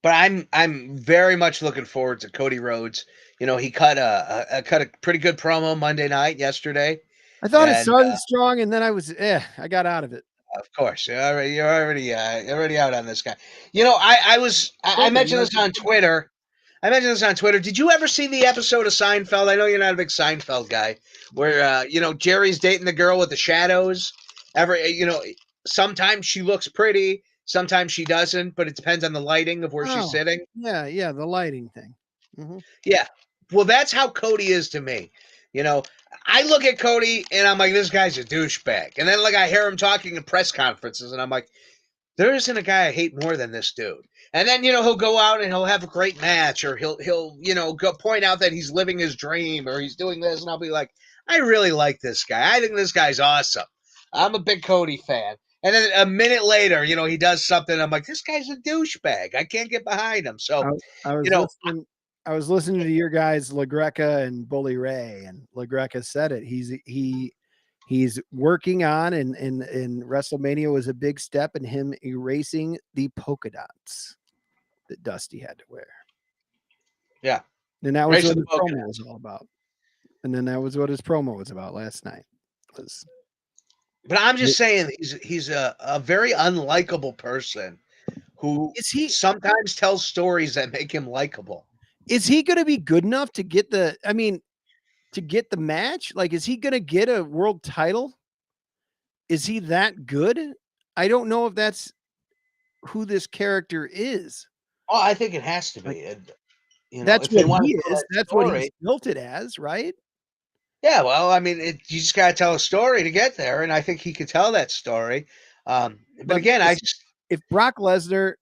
But I'm very much looking forward to Cody Rhodes. He cut a pretty good promo Monday night yesterday. I thought it started strong, and then I got out of it. Of course, you're already out on this guy. I mentioned this on Twitter. Did you ever see the episode of Seinfeld? I know you're not a big Seinfeld guy, where Jerry's dating the girl with the shadows. Sometimes she looks pretty, sometimes she doesn't, but it depends on the lighting of where she's sitting. Yeah, the lighting thing. Mm-hmm. Yeah, well, that's how Cody is to me. I look at Cody and I'm like, this guy's a douchebag, and then I hear him talking in press conferences, and I'm like, there isn't a guy I hate more than this dude. And then, he'll go out and he'll have a great match, or he'll go point out that he's living his dream, or he's doing this, and I'll be like, I really like this guy. I think this guy's awesome. I'm a big Cody fan. And then a minute later, he does something. I'm like, this guy's a douchebag. I can't get behind him. So, I was listening to your guys, LaGreca and Bully Ray, and LaGreca said it. He's working on, and WrestleMania was a big step in him erasing the polka dots that Dusty had to wear. Yeah. And that was what his promo was all about. And then that was what his promo was about last night. But I'm just saying, he's a very unlikable person who sometimes tells stories that make him likable. Is he going to be good enough to get the match? Is he going to get a world title? Is he that good? I don't know if that's who this character is. Oh, I think it has to be. That's what he is. That's what he's built it as, right? Yeah, well, I mean, you just got to tell a story to get there, and I think he could tell that story. But again, if Brock Lesnar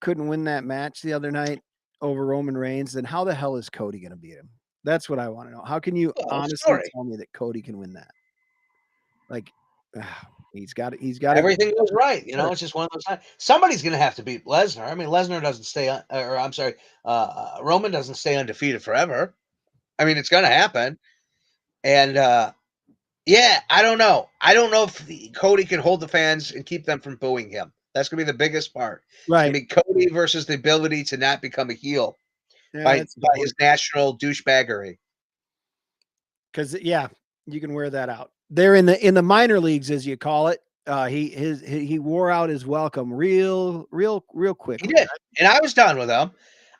couldn't win that match the other night over Roman Reigns, then how the hell is Cody going to beat him? That's what I want to know. How can you honestly tell me that Cody can win that? He's got everything goes right. It's just one of those times. Somebody's going to have to beat Lesnar. I mean, Lesnar doesn't stay on, or I'm sorry, Roman doesn't stay undefeated forever. I mean, it's going to happen. And I don't know. I don't know if Cody can hold the fans and keep them from booing him. That's going to be the biggest part. Right. It's going to be Cody versus the ability to not become a heel by his national douchebaggery. Because you can wear that out. They're in the minor leagues, as you call it. He wore out his welcome real quick. He did, and I was done with him.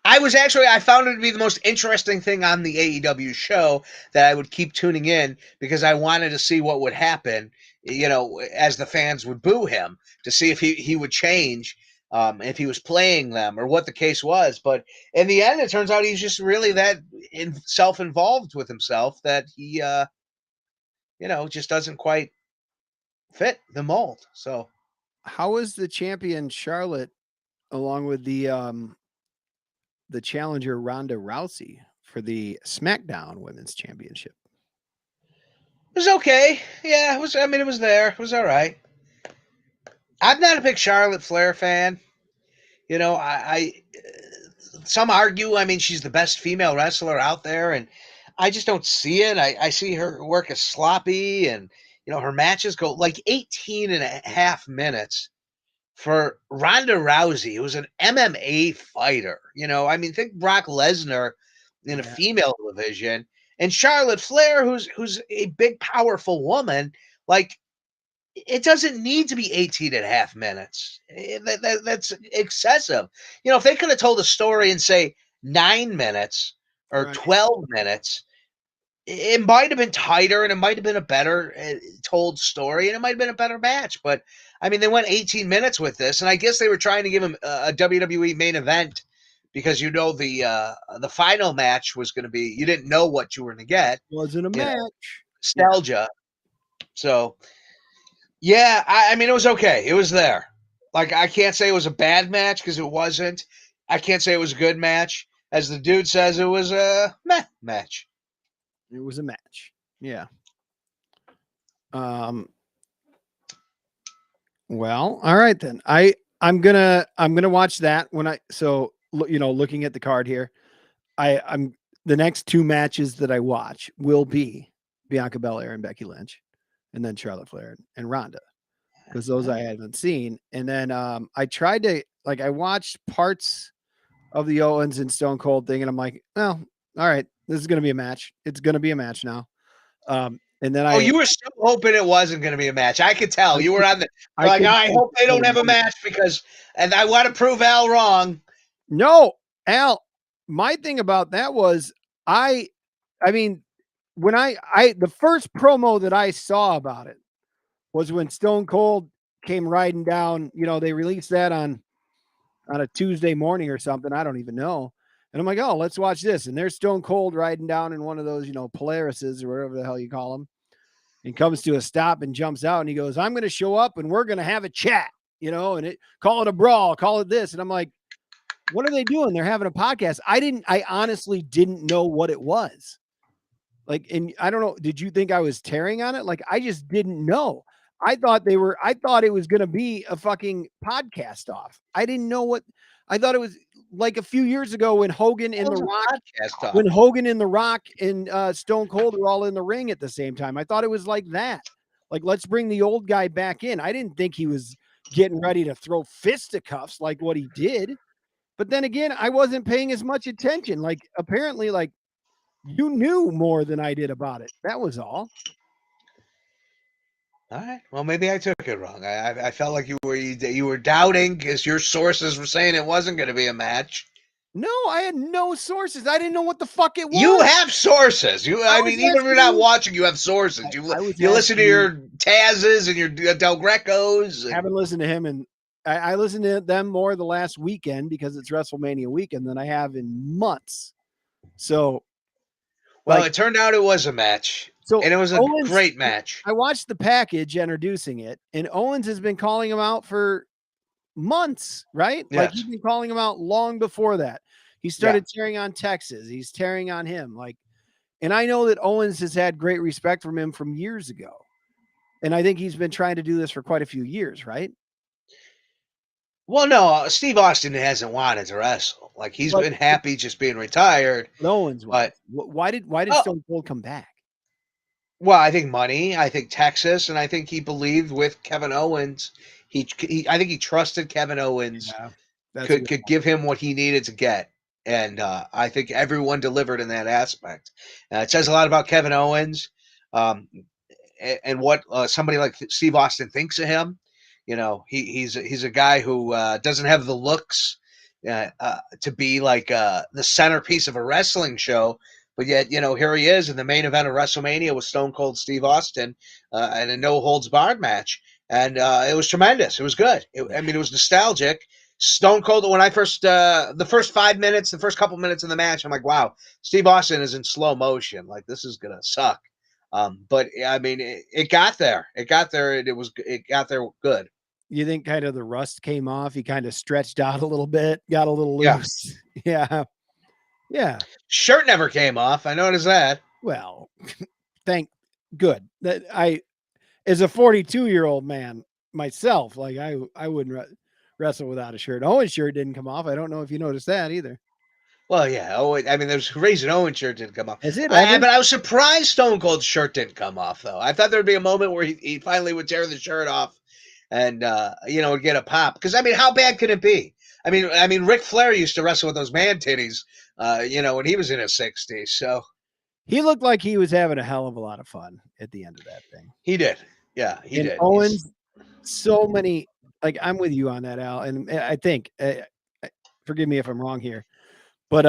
I found it to be the most interesting thing on the AEW show, that I would keep tuning in because I wanted to see what would happen, as the fans would boo him, to see if he would change, if he was playing them or what the case was. But in the end, it turns out he's just really that self-involved with himself that he, just doesn't quite fit the mold. So how is the champion Charlotte, along with the challenger Ronda Rousey, for the SmackDown Women's Championship? It was okay. Yeah, it was. I mean, it was there. It was all right. I'm not a big Charlotte Flair fan. Some argue, I mean, she's the best female wrestler out there, and I just don't see it. I see her work as sloppy, and her matches go 18 and a half minutes for Ronda Rousey, who's an MMA fighter. I mean, think Brock Lesnar in a female division, and Charlotte Flair, who's a big, powerful woman. It doesn't need to be 18 and a half minutes. That's excessive. If they could have told a story in, say, 9 minutes or 12 minutes, it might have been tighter and it might have been a better told story and it might have been a better match. But I mean, they went 18 minutes with this, and I guess they were trying to give him a WWE main event because the final match was going to be, you didn't know what you were going to get. Wasn't a match. Nostalgia. So, yeah, I mean, it was okay. It was there. Like, I can't say it was a bad match because it wasn't. I can't say it was a good match. As the dude says, it was a meh match. It was a match. Yeah. Well, all right then. I'm gonna watch that when looking at the card here. I'm the next two matches that I watch will be Bianca Belair and Becky Lynch, and then Charlotte Flair and Ronda, because those I haven't seen. And then I tried to I watched parts of the Owens and Stone Cold thing, and I'm like, well, all right, this is gonna be a match. It's gonna be a match now. And then you were so hoping it wasn't going to be a match. I could tell. You were on the I hope they don't have a match and I want to prove Al wrong. No, Al, my thing about that was I mean, when the first promo that I saw about it was when Stone Cold came riding down, they released that on a Tuesday morning or something. I don't even know. And I'm like, oh, let's watch this. And there's Stone Cold riding down in one of those, Polarises or whatever the hell you call them, and comes to a stop and jumps out. And he goes, I'm going to show up and we're going to have a chat, and call it a brawl, call it this. And I'm like, what are they doing? They're having a podcast. I honestly didn't know what it was. And I don't know. Did you think I was tearing on it? I just didn't know. I thought it was going to be a fucking podcast off. I didn't know what. I thought it was like a few years ago when Hogan and The Rock and Stone Cold were all in the ring at the same time. I thought it was like that. Let's bring the old guy back in. I didn't think he was getting ready to throw fisticuffs like what he did. But then again, I wasn't paying as much attention. Apparently, you knew more than I did about it. That was all. All right. Well, maybe I took it wrong. I felt like you were doubting because your sources were saying it wasn't going to be a match. No, I had no sources. I didn't know what the fuck it was. You have sources. I mean, even if you're not watching, you have sources. You listen to your Taz's and your Del Grecos. I haven't listened to him, and I listened to them more the last weekend because it's WrestleMania weekend than I have in months. So, well, it turned out it was a match. And it was a great match. I watched the package introducing it, and Owens has been calling him out for months, right? Yes. He's been calling him out long before that. He started tearing on Texas. He's tearing on him. And I know that Owens has had great respect from him from years ago. And I think he's been trying to do this for quite a few years, right? Well, no, Steve Austin hasn't wanted to wrestle. He's been happy just being retired. Owens, why did Stone Cold come back? Well, I think money. I think Texas, and I think he believed with Kevin Owens. I think he trusted Kevin Owens could give him what he needed to get, and I think everyone delivered in that aspect. It says a lot about Kevin Owens, and what somebody like Steve Austin thinks of him. He's a guy who doesn't have the looks to be the centerpiece of a wrestling show. But yet, here he is in the main event of WrestleMania with Stone Cold Steve Austin and a no-holds-barred match. And it was tremendous. It was good. It was nostalgic. Stone Cold, when I first, the first couple minutes of the match, I'm like, wow, Steve Austin is in slow motion. This is going to suck. But, it got there. It got there. It got there good. You think kind of the rust came off? He kind of stretched out a little bit, got a little loose. Yeah. Yeah. Shirt never came off. I noticed that. Well, good that as a 42-year-old man myself, I wouldn't wrestle without a shirt. Owen's shirt didn't come off. I don't know if you noticed that either. Well, yeah. There's a reason Owen's shirt didn't come off. Is it? But I was surprised Stone Cold's shirt didn't come off, though. I thought there'd be a moment where he finally would tear the shirt off and, would get a pop. Because, how bad could it be? Ric Flair used to wrestle with those man titties, when he was in his 60s. So he looked like he was having a hell of a lot of fun at the end of that thing. He did. Yeah, he did. Owens, so many, I'm with you on that, Al. And I think, forgive me if I'm wrong here, but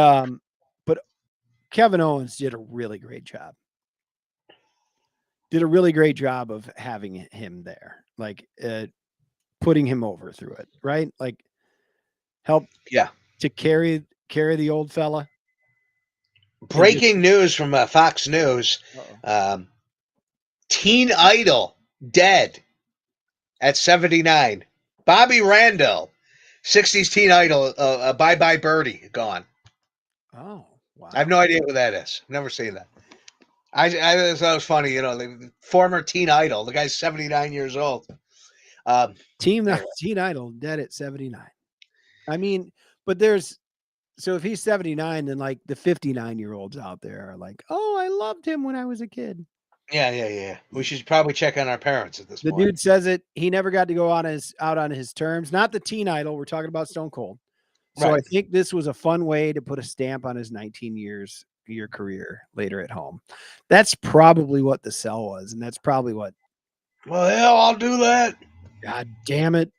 Kevin Owens did a really great job. did a really great job of having him there, like putting him over through it, right? Like help Yeah. to carry the old fella. Breaking news from Fox News. Teen Idol dead at 79. Bobby Randall, 60s Teen Idol, Bye Bye Birdie, gone. Oh, wow. I have no idea what that is. Never seen that. I thought it was funny, the former Teen Idol. The guy's 79 years old. Teen Idol dead at 79. I mean, but so if he's 79, then like the 59-year-olds out there are like, oh, I loved him when I was a kid. Yeah. We should probably check on our parents at this The point. dude says it. He never got to go out on his terms. Not the Teen Idol. We're talking about Stone Cold. So Right. I think this was a fun way to put a stamp on his 19-year career later at home. That's probably what the sell was, and that's probably what. Well, hell, I'll do that. God damn it!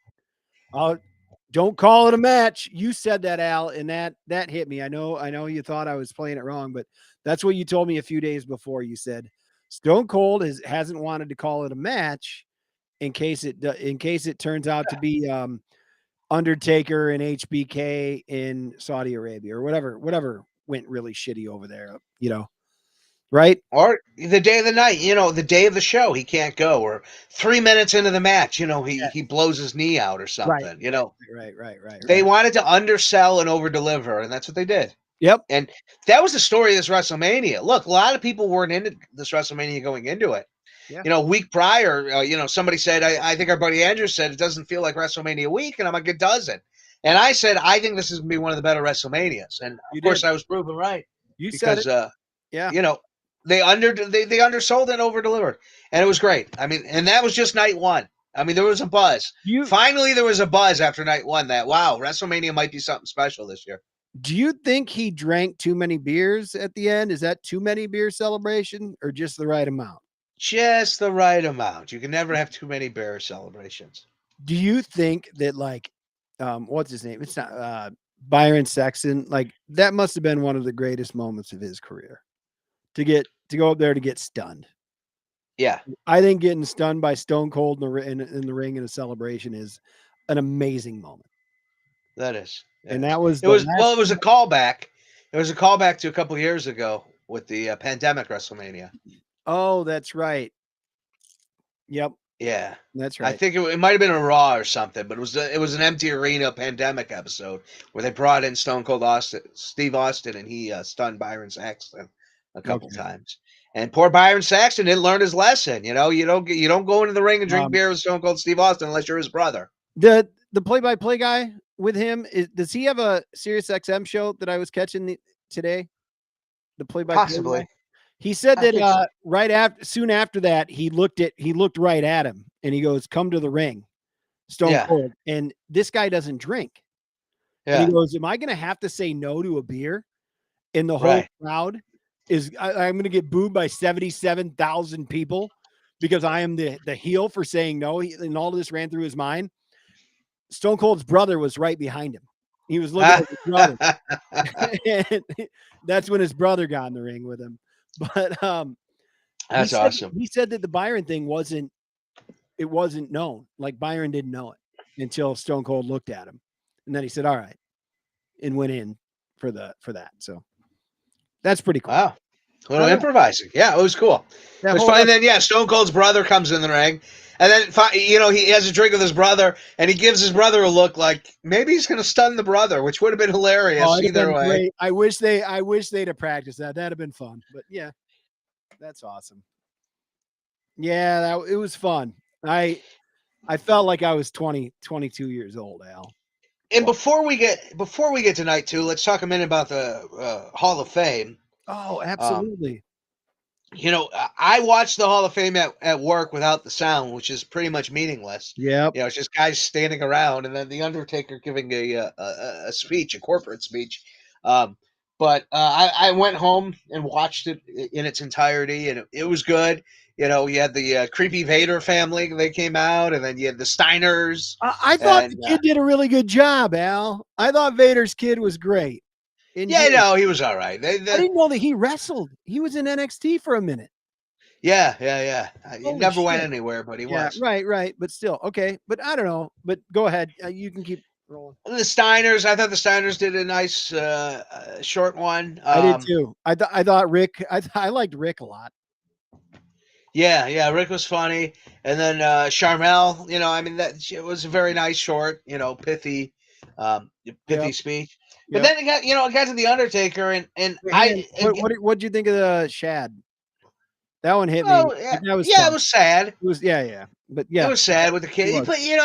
Don't call it a match. You said that, Al, and that hit me. I know you thought I was playing it wrong, but that's what you told me a few days before. You said Stone Cold hasn't wanted to call it a match in case it turns out to be Undertaker and HBK in Saudi Arabia or whatever went really shitty over there, right? Or the day of the night, the day of the show, he can't go. Or 3 minutes into the match, he blows his knee out or something. Right. They wanted to undersell and over-deliver, and that's what they did. Yep. And that was the story of this WrestleMania. Look, a lot of people weren't into this WrestleMania going into it. Yeah. A week prior, somebody said, I think our buddy Andrew said, it doesn't feel like WrestleMania week. And I'm like, it doesn't. And I said, I think this is going to be one of the better WrestleManias. And of course, I was proven right. You said it. Yeah. They undersold and over-delivered. And it was great. I mean, and that was just night one. I mean, there was a buzz. Finally, there was a buzz after night one that, wow, WrestleMania might be something special this year. Do you think he drank too many beers at the end? Is that too many beer celebration or just the right amount? Just the right amount. You can never have too many beer celebrations. Do you think that what's his name? It's not Byron Saxton. Like that must have been one of the greatest moments of his career to go up there to get stunned. Yeah. I think getting stunned by Stone Cold in the ring in a celebration is an amazing moment. That is. And that was it was a callback. It was a callback to a couple of years ago with the pandemic WrestleMania. Oh, that's right. Yep. Yeah, that's right. I think it might have been a Raw or something, but it was an empty arena pandemic episode where they brought in Stone Cold Steve Austin, and he stunned Byron Saxton a couple times. And poor Byron Saxton didn't learn his lesson. You don't go into the ring and drink beer with Stone Cold Steve Austin unless you're his brother. The play-by-play guy with him does he have a Sirius XM show that I was catching today? The play-by-play possibly. Guy? He said that soon after that he looked right at him and he goes, "Come to the ring, Stone Cold." And this guy doesn't drink. Yeah. And he goes, "Am I going to have to say no to a beer?" And the whole crowd is, I'm going to get booed by 77,000 people because I am the heel for saying no. And all of this ran through his mind. Stone Cold's brother was right behind him. He was looking at his brother. And that's when his brother got in the ring with him. But that's awesome. He said that the Byron thing wasn't known. Like Byron didn't know it until Stone Cold looked at him. And then he said, "All right," and went in for that. So that's pretty cool. Wow. A little improvising. Yeah, it was cool. It was funny. Then, Stone Cold's brother comes in the ring. And then, he has a drink with his brother, and he gives his brother a look like maybe he's going to stun the brother, which would have been hilarious either way. Great. I wish they'd have practiced that. That'd have been fun. But yeah, that's awesome. Yeah, it was fun. I felt like I was 22 years old, Al. And before we get to night two, let's talk a minute about the Hall of Fame. Oh, absolutely. I watched the Hall of Fame at work without the sound, which is pretty much meaningless. Yeah. It's just guys standing around and then the Undertaker giving a speech, a corporate speech. But I went home and watched it in its entirety, and it was good. You had the creepy Vader family. They came out, and then you had the Steiners. I thought the kid did a really good job, Al. I thought Vader's kid was great. He was all right. I didn't know that he wrestled. He was in NXT for a minute. Yeah. He Holy never went shit. anywhere, but he Yeah, was. right. But still, okay. But I don't know. But go ahead. You can keep rolling. And the Steiners, I thought the Steiners did a nice short one. I did too. I thought Rick. I liked Rick a lot. Yeah, Rick was funny, and then Charmel. I mean that it was a very nice short, pithy, pithy Yep. speech. But Yep. then it got to the Undertaker, and Wait, hang on. I, What'd you think of the Shad? That one hit me. oh yeah, That was yeah, it tough. was sad. It was yeah. But It yeah, was sad with the it kid, was. but You-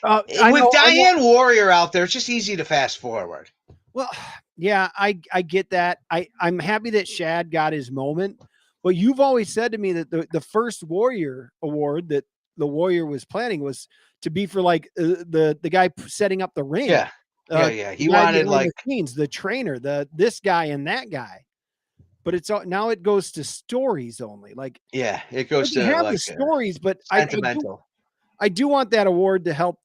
I with know. Diane Warrior out there, it's just easy to fast forward. Well, yeah, I get that. I'm happy that Shad got his moment, but you've always said to me that the first Warrior award that the Warrior was planning was to be for like the guy setting up the ring. Yeah, yeah. The He guy wanted behind like the scenes, the trainer, this guy and that guy. But it's all now it goes to stories only. Like it they goes can to have like the stories, but sentimental. I do want that award to help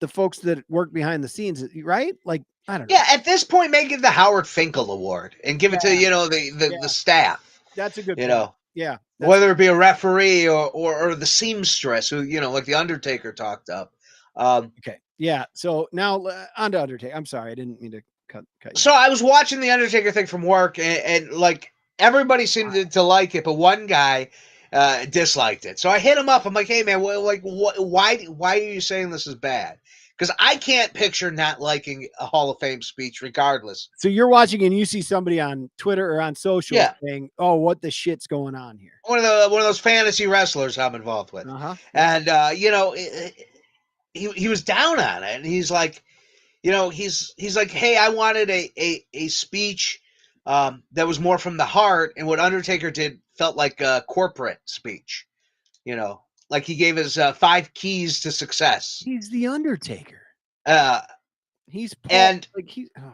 the folks that work behind the scenes, right? Like I don't know. Yeah, at this point, make it the Howard Finkel Award and give it to Yeah, the staff. that's a good You point. know, Yeah, whether it be a referee or the seamstress who like the Undertaker talked up. okay. Yeah. So now on to Undertaker. I'm sorry, I didn't mean to cut you. So I was watching the Undertaker thing from work, and like everybody seemed to like it, but one guy disliked it. So I hit him up. I'm like, hey man, why are you saying this is bad? Because I can't picture not liking a Hall of Fame speech, regardless. So you're watching and you see somebody on Twitter or on social Yeah. saying, "Oh, what the shit's going on here?" One of those fantasy wrestlers I'm involved with, and he was down on it, and he's like, he's like, hey, I wanted a speech that was more from the heart, and what Undertaker did felt like a corporate speech, like he gave his 5 keys to success. He's the Undertaker. Uh, He's Paul, and like he. Oh.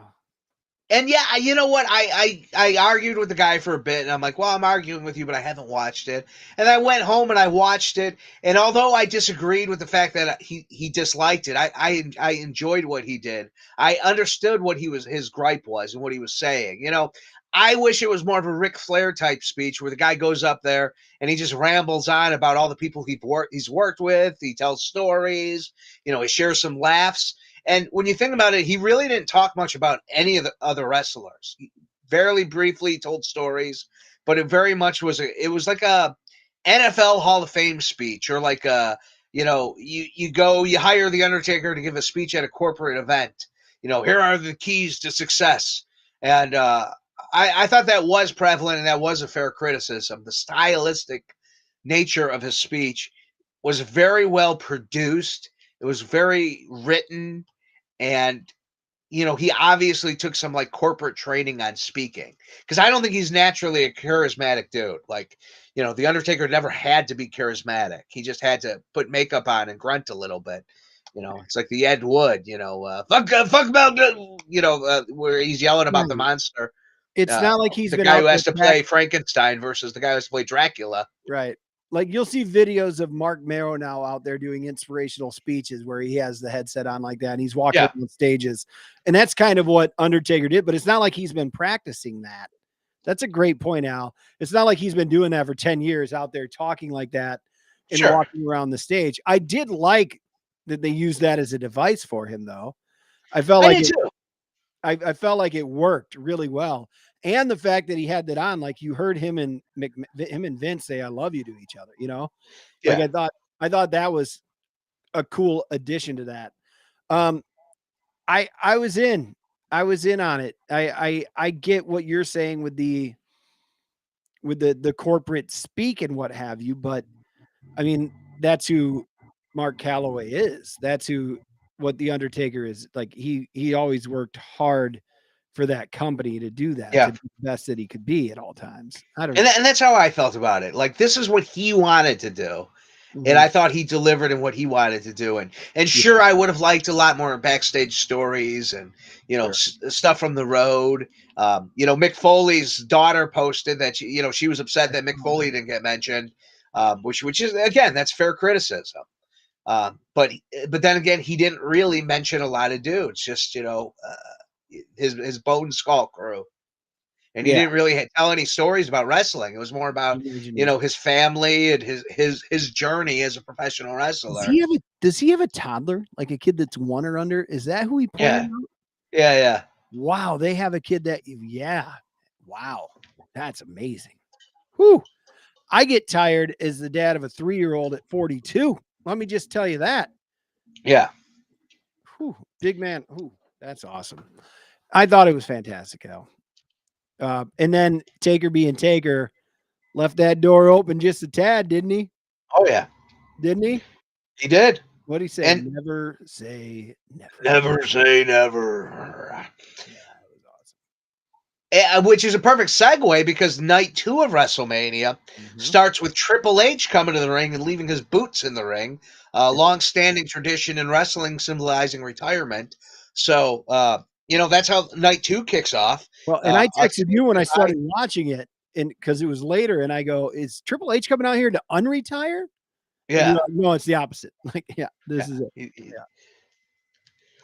And yeah, you know what? I argued with the guy for a bit, and I'm like, well, I'm arguing with you, but I haven't watched it. And I went home and I watched it, and although I disagreed with the fact that he disliked it, I enjoyed what he did. I understood what his gripe was and what he was saying. I wish it was more of a Ric Flair type speech where the guy goes up there and he just rambles on about all the people he's worked with. He tells stories, he shares some laughs. And when you think about it, he really didn't talk much about any of the other wrestlers. He very briefly told stories, but it very much was like a NFL Hall of Fame speech, or like you hire the Undertaker to give a speech at a corporate event. Here are the keys to success. And I thought that was prevalent, and that was a fair criticism. The stylistic nature of his speech was very well produced. It was very written. And he obviously took some like corporate training on speaking, because I don't think he's naturally a charismatic dude. Like, the Undertaker never had to be charismatic. He just had to put makeup on and grunt a little bit. It's like the Ed Wood, fuck about, where he's yelling about the monster. It's not like he's the been guy out who has to there play Frankenstein versus the guy who has to play Dracula. right. Like you'll see videos of Mark Marrow now out there doing inspirational speeches where he has the headset on like that and he's walking on stages. And that's kind of what Undertaker did, but it's not like he's been practicing that. That's a great point, Al. It's not like he's been doing that for 10 years out there talking like that and walking around the stage. I did like that they used that as a device for him, though. I felt like it worked really well. And the fact that he had that on, like you heard him and Vince say, "I love you" to each other, Like I thought that was a cool addition to that. I was in on it. I get what you're saying with the corporate speak and what have you, but I mean, that's who Mark Calloway is. That's what the Undertaker is. Like he always worked hard for that company to do that, to be the best that he could be at all times. I don't know. And that's how I felt about it. Like, this is what he wanted to do. Mm-hmm. And I thought he delivered in what he wanted to do. And sure, I would have liked a lot more backstage stories and, stuff from the road. Mick Foley's daughter posted that, she was upset that Mick Foley didn't get mentioned, which is, again, that's fair criticism. But then again, he didn't really mention a lot of dudes, just, his Bone Skull crew. And he didn't really tell any stories about wrestling. It was more about, his family and his journey as a professional wrestler. Does he have a toddler, like a kid that's 1 or under? Is that who he pointed out? Yeah. Wow, they have a kid that, wow, that's amazing. Whew. I get tired as the dad of a 3-year-old at 42. Let me just tell you that. Yeah. Whew, big man. Whew, that's awesome. I thought it was fantastic, Al. And then Taker being Taker left that door open just a tad, didn't he? Oh, yeah. Didn't he? He did. What did he say? And Never say never. Never say never. Yeah, that was awesome. Which is a perfect segue because night 2 of WrestleMania starts with Triple H coming to the ring and leaving his boots in the ring. Long-standing tradition in wrestling symbolizing retirement. So, that's how night 2 kicks off. Well, and I texted you when I started watching it, and because it was later, and I go, "Is Triple H coming out here to unretire?" Yeah. Like, no, it's the opposite. Like, this is it.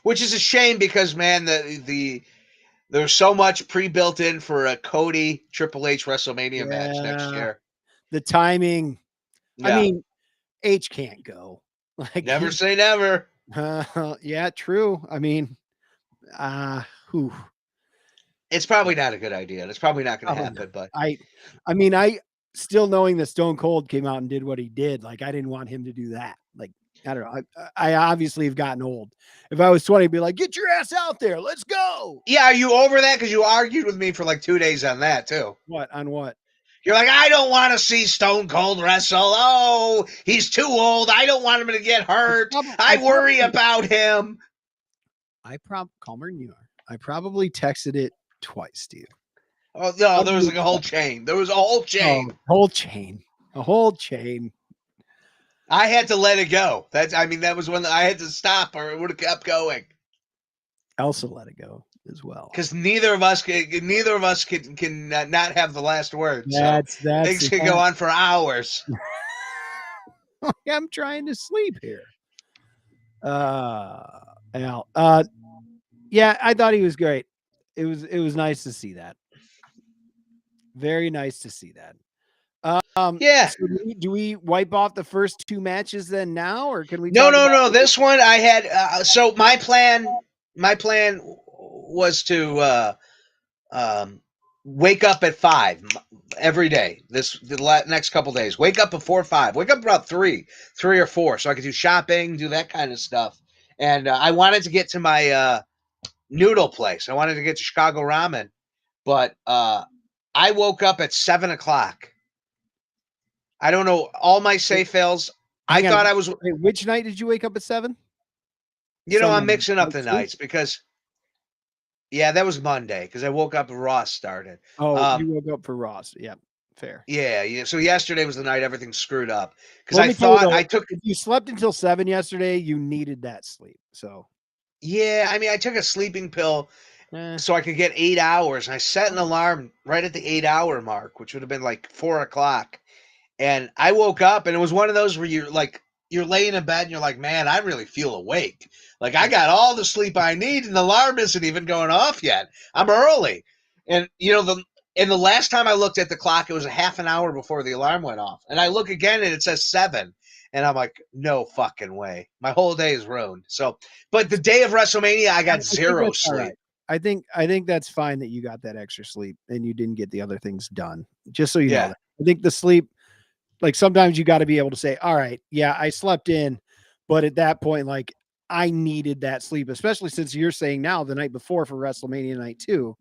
Which is a shame because, man, there's so much pre-built in for a Cody Triple H WrestleMania match next year. The timing. Yeah. I mean, H can't go. Like, never say never. Yeah, true. I mean, it's probably not a good idea. It's probably not going to happen. But I mean, still knowing that Stone Cold came out and did what he did, like I didn't want him to do that. Like, I don't know. I obviously have gotten old. If I was 20, I'd be like, get your ass out there. Let's go. Yeah. Are you over that? Because you argued with me for like 2 days on that too. What? On what? You're like, I don't want to see Stone Cold wrestle. Oh, he's too old. I don't want him to get hurt. I worry about him. Calmer than you are. I probably texted it twice, Steve. Oh, no, there was like a whole chain. There was a whole chain. A whole chain. I had to let it go. That was when I had to stop or it would have kept going. Elsa let it go as well. Because neither of us can not have the last word. That's things can go on for hours. I'm trying to sleep here. Al. Yeah, I thought he was great. It was nice to see that. Very nice to see that. Yeah. So do we wipe off the first 2 matches then now, or can we? No. This one I had. So my plan was to wake up at 5 every day. The next couple days. Wake up before 5. Wake up about 3 or 4, so I could do shopping, do that kind of stuff. And I wanted to get to my noodle place. I wanted to get to Chicago Ramen, but I woke up at 7 o'clock. I don't know. All my save fails. I thought I was. Wait, which night did you wake up at 7? I'm mixing up the nights because. Yeah, that was Monday because I woke up and Ross started. Oh, you woke up for Ross. Yeah, fair. Yeah. So yesterday was the night everything scred up because I thought I took. If you slept until 7 yesterday, you needed that sleep. So. Yeah, I took a sleeping pill so I could get 8 hours. And I set an alarm right at the 8-hour mark, which would have been like 4 o'clock. And I woke up and it was one of those where you're laying in bed and you're like, man, I really feel awake. Like I got all the sleep I need and the alarm isn't even going off yet. I'm early. And the last time I looked at the clock, it was a half an hour before the alarm went off. And I look again and it says 7. And I'm like, no fucking way. My whole day is ruined. So, but the day of WrestleMania, I got zero sleep. Right. I think that's fine that you got that extra sleep and you didn't get the other things done. Just so you know that. I think the sleep, like sometimes you got to be able to say, all right, yeah, I slept in, but at that point, like I needed that sleep, especially since you're saying now the night before for WrestleMania night 2.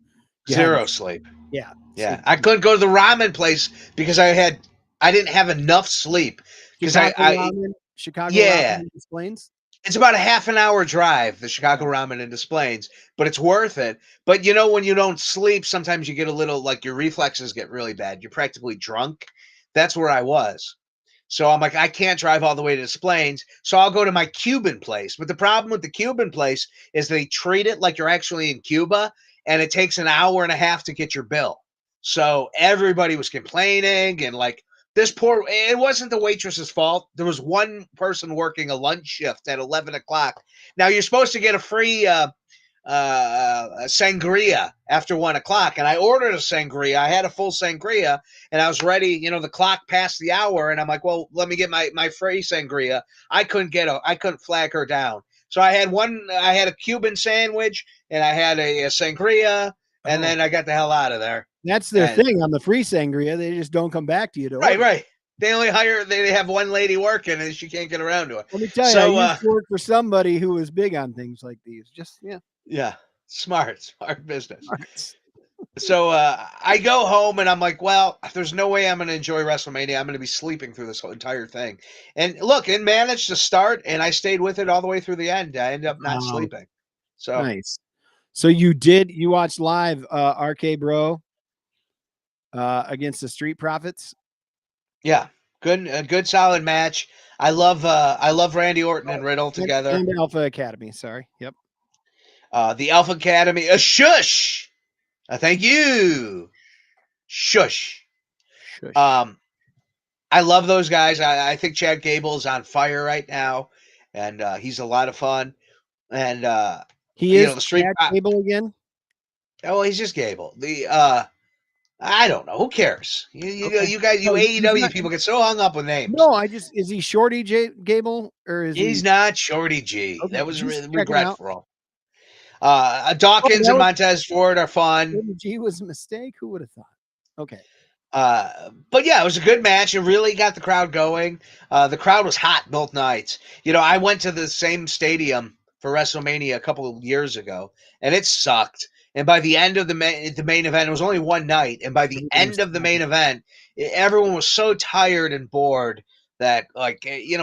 Zero sleep. Yeah. Yeah. I couldn't go to the ramen place because I didn't have enough sleep. Because Chicago Ramen in Des Plaines? It's about a half an hour drive, the Chicago Ramen in Des Plaines, but it's worth it. But when you don't sleep, sometimes you get a little, like your reflexes get really bad. You're practically drunk. That's where I was. So I'm like, I can't drive all the way to Des Plaines, so I'll go to my Cuban place. But the problem with the Cuban place is they treat it like you're actually in Cuba, and it takes an hour and a half to get your bill. So everybody was complaining, and like it wasn't the waitress's fault. There was one person working a lunch shift at 11 o'clock. Now you're supposed to get a free sangria after 1 o'clock, and I ordered a sangria. I had a full sangria, and I was ready. The clock passed the hour, and I'm like, well, let me get my free sangria. I couldn't flag her down. So I had a Cuban sandwich, and I had a sangria, and then I got the hell out of there. That's their thing on the free sangria. They just don't come back to you. Right. They only they have one lady working, and she can't get around to it. Let me tell you, I used to work for somebody who was big on things like these. Yeah, smart business. So I go home, and I'm like, well, there's no way I'm going to enjoy WrestleMania. I'm going to be sleeping through this whole entire thing. And look, it managed to start, and I stayed with it all the way through the end. I ended up not sleeping. So nice. So you watched live RK Bro against the Street Profits? Yeah, good solid match. I love Randy Orton and Riddle together. And Alpha Academy, sorry. Yep. The Alpha Academy, a shush. Thank you. Shush. I love those guys. I think Chad Gable is on fire right now, and he's a lot of fun. And he is the Street Gable again. Oh, he's just Gable. I don't know. Who cares? You guys, AEW people get so hung up with names. No, is he Shorty Gable or is he's not Shorty G? Okay, that was really regretful. Dawkins and Montez Ford are fun. Shorty G was a mistake. Who would have thought? Okay. But yeah, it was a good match. It really got the crowd going. The crowd was hot both nights. I went to the same stadium for WrestleMania a couple of years ago, and it sucked. And by the end of the main event, it was only one night. And by the end of the main event, everyone was so tired and bored that,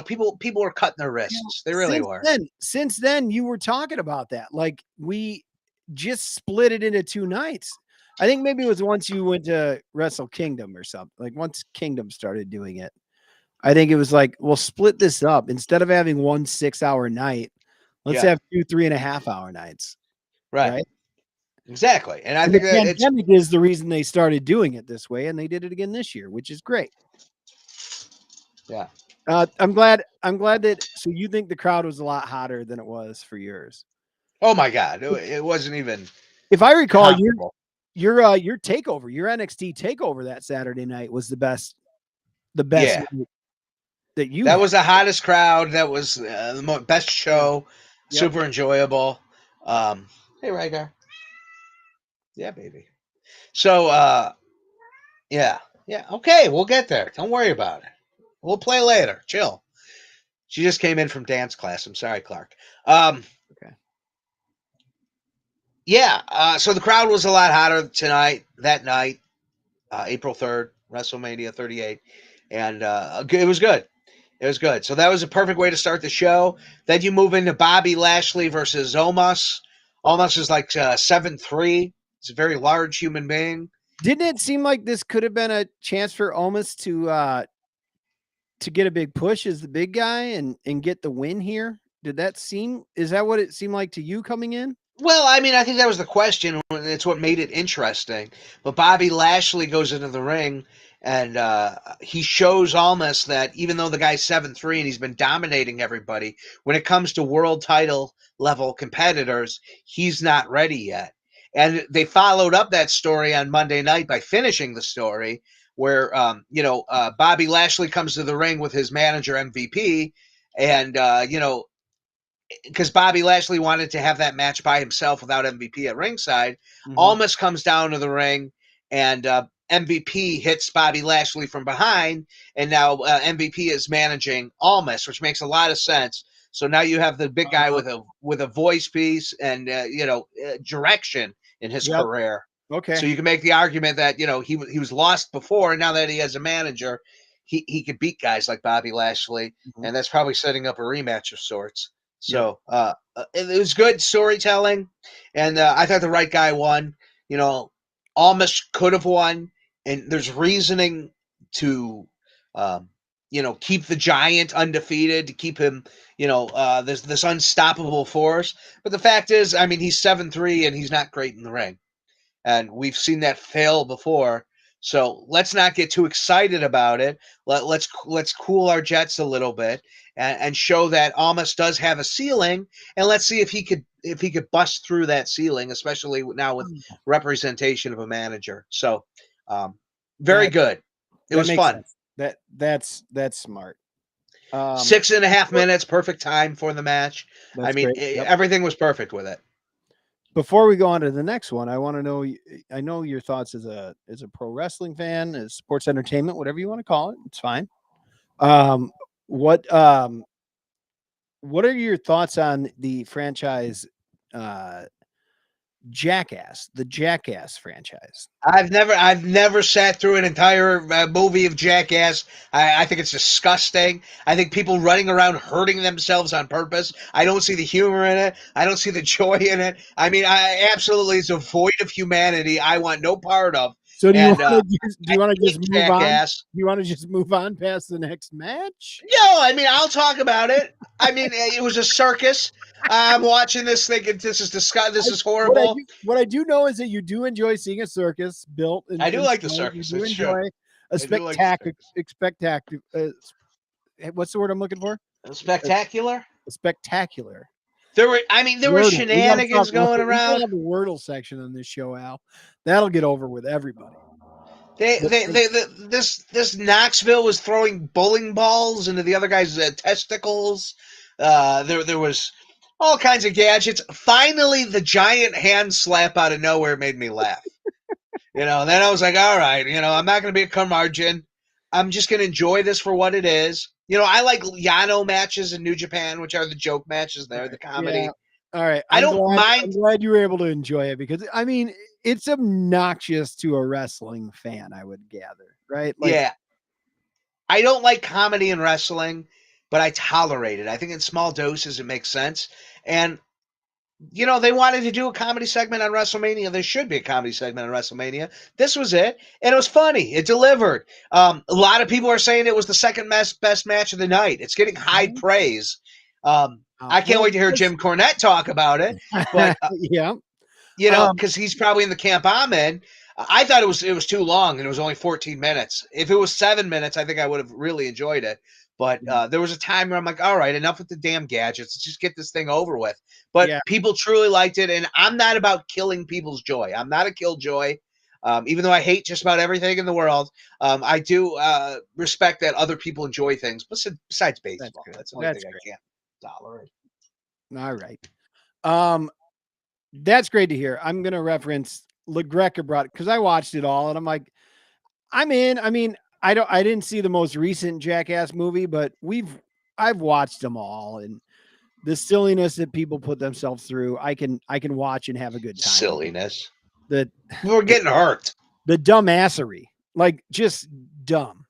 people were cutting their wrists. They really were. Since then, you were talking about that. Like, we just split it into 2 nights. I think maybe it was once you went to Wrestle Kingdom or something. Like, once Kingdom started doing it, I think it was like, we'll split this up. Instead of having 1 6-hour night, let's have 2 3.5-hour nights. Right? Exactly. And I think the pandemic is the reason they started doing it this way, and they did it again this year, which is great. Yeah. I'm glad that, so you think the crowd was a lot hotter than it was for yours? Oh my God. It wasn't even. If I recall, your takeover, your NXT takeover that Saturday night was the best that you had. Was the hottest crowd. That was the best show. Yep. Super enjoyable. Hey, Rygar. Yeah, baby. So, yeah. Okay, we'll get there. Don't worry about it. We'll play later. Chill. She just came in from dance class. I'm sorry, Clark. Okay. Yeah. So the crowd was a lot hotter that night, April 3rd, WrestleMania 38, and it was good. It was good. So that was a perfect way to start the show. Then you move into Bobby Lashley versus Omos. Omos is like 7'3". He's a very large human being. Didn't it seem like this could have been a chance for Omos to get a big push as the big guy and get the win here? Is that what it seemed like to you coming in? Well, I mean, I think that was the question. It's what made it interesting. But Bobby Lashley goes into the ring, and he shows Omos that even though the guy's 7'3" and he's been dominating everybody, when it comes to world title level competitors, he's not ready yet. And they followed up that story on Monday night by finishing the story where, Bobby Lashley comes to the ring with his manager MVP, and, because Bobby Lashley wanted to have that match by himself without MVP at ringside. Mm-hmm. Omos comes down to the ring, and MVP hits Bobby Lashley from behind, and now MVP is managing Omos, which makes a lot of sense. So now you have the big guy with a voice piece and direction in his career. Okay. So you can make the argument that he was lost before, and now that he has a manager, he could beat guys like Bobby Lashley, and that's probably setting up a rematch of sorts. So it was good storytelling, and I thought the right guy won. Omos could have won, and there's reasoning to keep the Giant undefeated, to keep him, this unstoppable force. But the fact is, I mean, he's 7'3" and he's not great in the ring. And we've seen that fail before. So let's not get too excited about it. Let's cool our jets a little bit and show that Omos does have a ceiling. And let's see if he could if he could bust through that ceiling, especially now with representation of a manager. So, very good. It was fun. Sense. That's smart. 6.5 minutes, perfect time for the match. That's great. Everything was perfect with it. Before we go on to the next one, I want to know. I know your thoughts as a pro wrestling fan, as sports entertainment, whatever you want to call it. It's fine. What are your thoughts on the franchise, Jackass, the Jackass franchise? I've never sat through an entire movie of Jackass. I think it's disgusting. I think people running around hurting themselves on purpose. I don't see the humor in it. I don't see the joy in it. I mean, absolutely, it's a void of humanity. I want no part of. So do you want to just move Jackass. on? Do you want to just move on past the next match? No, I mean, I'll talk about it. I mean, it was a circus. I'm watching this thinking this is disgusting. This is horrible. What I do know is that you do enjoy seeing a circus built. I do like the circus. You do enjoy a spectacular. What's the word I'm looking for? Spectacular. Spectacular. There were shenanigans going around. We have a Wordle section on this show, Al. That'll get over with everybody. This Knoxville was throwing bowling balls into the other guy's testicles. There was all kinds of gadgets. Finally, the giant hand slap out of nowhere made me laugh. Then I was like, all right, I'm not going to be a curmudgeon. I'm just going to enjoy this for what it is. I like Yano matches in New Japan, which are the joke matches there, the comedy. Yeah. All right. I don't mind. I'm glad you were able to enjoy it because, I mean, it's obnoxious to a wrestling fan, I would gather, right? Yeah. I don't like comedy in wrestling, but I tolerate it. I think in small doses it makes sense. And, they wanted to do a comedy segment on WrestleMania. There should be a comedy segment on WrestleMania. This was it. And it was funny. It delivered. A lot of people are saying it was the second best match of the night. It's getting high praise. I can't wait to hear Jim Cornette talk about it. But, yeah. Because he's probably in the camp I'm in. I thought it was too long, and it was only 14 minutes. If it was 7 minutes, I think I would have really enjoyed it. But there was a time where I'm like, all right, enough with the damn gadgets. Let's just get this thing over with. But people truly liked it, and I'm not about killing people's joy. I'm not a killjoy. Even though I hate just about everything in the world, I do respect that other people enjoy things. Besides baseball, that's the only thing I can't tolerate. All right. That's great to hear. I'm going to reference LaGreca brought it because I watched it all and I'm like, I'm in. I mean, I didn't see the most recent Jackass movie, but I've watched them all, and the silliness that people put themselves through, I can watch and have a good time. Silliness. We're getting hurt. The dumbassery, like just dumb.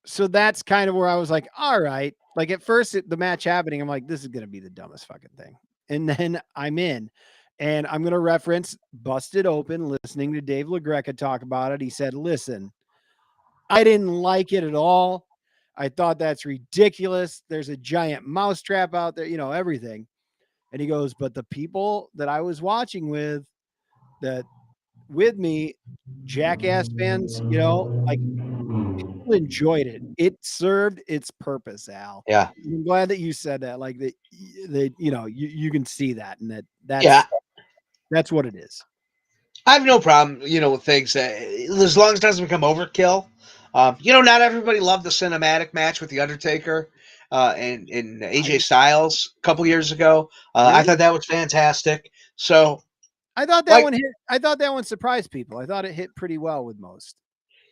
So that's kind of where I was like, all right. Like at first the match happening, I'm like, this is going to be the dumbest fucking thing. And then I'm in, and I'm going to reference Busted Open, listening to Dave LaGreca talk about it. He said, listen, I didn't like it at all. I thought that's ridiculous. There's a giant mousetrap out there, everything. And he goes, but the people that I was watching with me, Jackass fans, like, people enjoyed it. It served its purpose, Al. Yeah. I'm glad that you said that. Like you can see that, and that's what it is. I have no problem, with things that, as long as it doesn't become overkill. Not everybody loved the cinematic match with The Undertaker and AJ Styles a couple years ago. Really? I thought that was fantastic. So I thought that one hit. I thought that one surprised people. I thought it hit pretty well with most.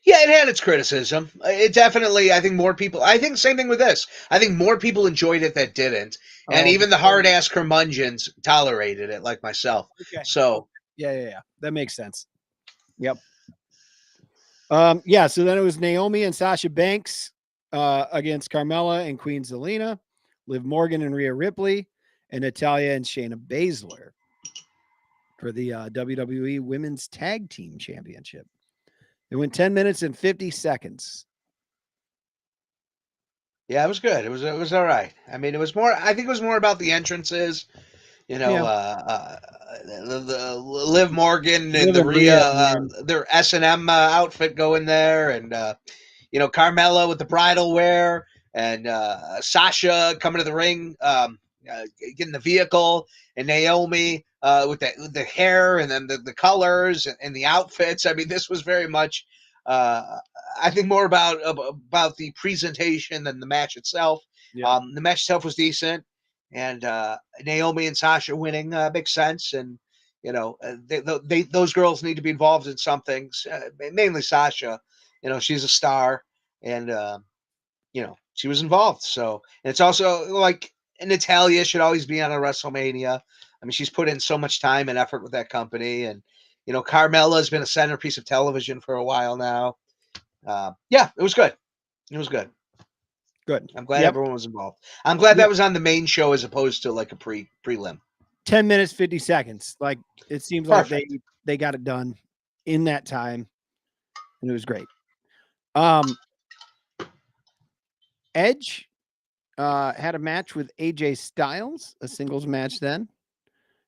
Yeah, it had its criticism. It definitely, I think same thing with this. I think more people enjoyed it that didn't. And even the hard-ass curmudgeons tolerated it, like myself. Okay. So yeah. That makes sense. Yep. So then it was Naomi and Sasha Banks against Carmella and Queen Zelina, Liv Morgan and Rhea Ripley, and Natalya and Shayna Baszler for the WWE Women's Tag Team Championship. It went 10 minutes and 50 seconds. Yeah, it was good. It was all right. I mean, I think it was more about the entrances, the Liv Morgan and the Rhea, their S&M outfit going there, and Carmella with the bridal wear, and Sasha coming to the ring. get in the vehicle, and Naomi with the hair and then the colors and the outfits. I mean, this was very much, I think, more about the presentation than the match itself. Yeah. The match itself was decent, and Naomi and Sasha winning makes sense. And those girls need to be involved in some things. Mainly Sasha, she's a star, and she was involved. So, and it's also like Natalia should always be on a WrestleMania. I mean, she's put in so much time and effort with that company, and Carmella has been a centerpiece of television for a while now. Yeah, it was good. It was good. Good. I'm glad everyone was involved. I'm glad that was on the main show as opposed to like a prelim. 10 minutes, 50 seconds. Like, it seems Perfect. like they got it done in that time, and it was great. Edge had a match with AJ Styles, a singles match then.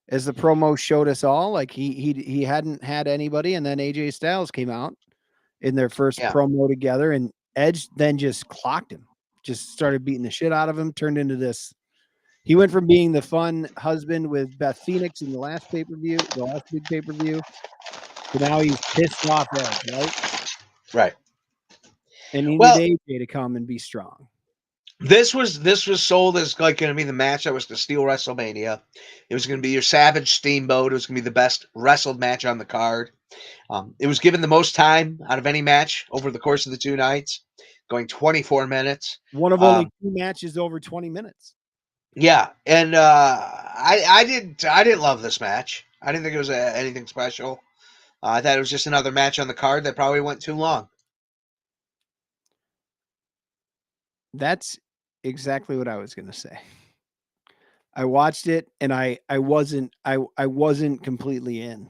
As the promo showed us all, like he hadn't had anybody, and then AJ Styles came out in their first promo together, and Edge then just clocked him, just started beating the shit out of him, turned into this. He went from being the fun husband with Beth Phoenix in the last pay-per-view, the last big pay-per-view, to now he's pissed off Edge, right? Right. And he needed AJ to come and be strong. This was sold as like going to be the match that was to steal WrestleMania. It was going to be your Savage Steamboat. It was going to be the best wrestled match on the card. It was given the most time out of any match over the course of the 2 nights, going 24 minutes. One of only 2 matches over 20 minutes. Yeah, and I didn't love this match. I didn't think it was anything special. I thought it was just another match on the card that probably went too long. That's exactly what I was going to say. I watched it, and I wasn't completely in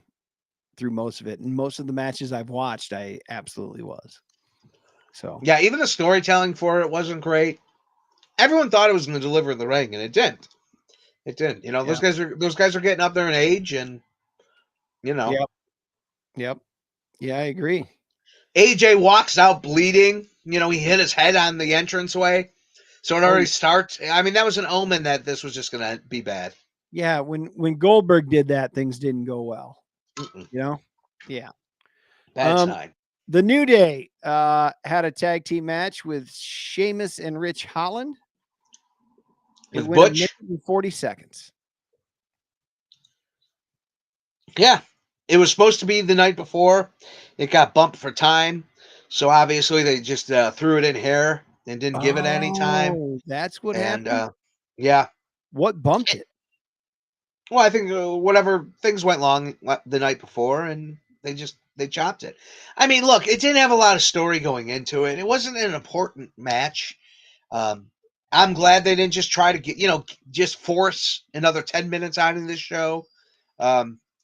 through most of it. And most of the matches I've watched, I absolutely was. So yeah, even the storytelling for it wasn't great. Everyone thought it was going to deliver in the ring, and it didn't. It didn't. Those guys are getting up there in age, and Yep. Yeah, I agree. AJ walks out bleeding. He hit his head on the entranceway. So it already starts. I mean, that was an omen that this was just going to be bad. Yeah, when Goldberg did that, things didn't go well. Yeah. Bad sign. The New Day had a tag team match with Sheamus and Rich Holland. With Butch. 1 minute and 40 seconds. Yeah. It was supposed to be the night before. It got bumped for time. So obviously they just threw it in here and didn't give it any time. That's what happened? Yeah. What bumped it? Well, I think whatever things went long the night before, and they chopped it. I mean, look, it didn't have a lot of story going into it. It wasn't an important match. I'm glad they didn't just try to just force another 10 minutes out of this show.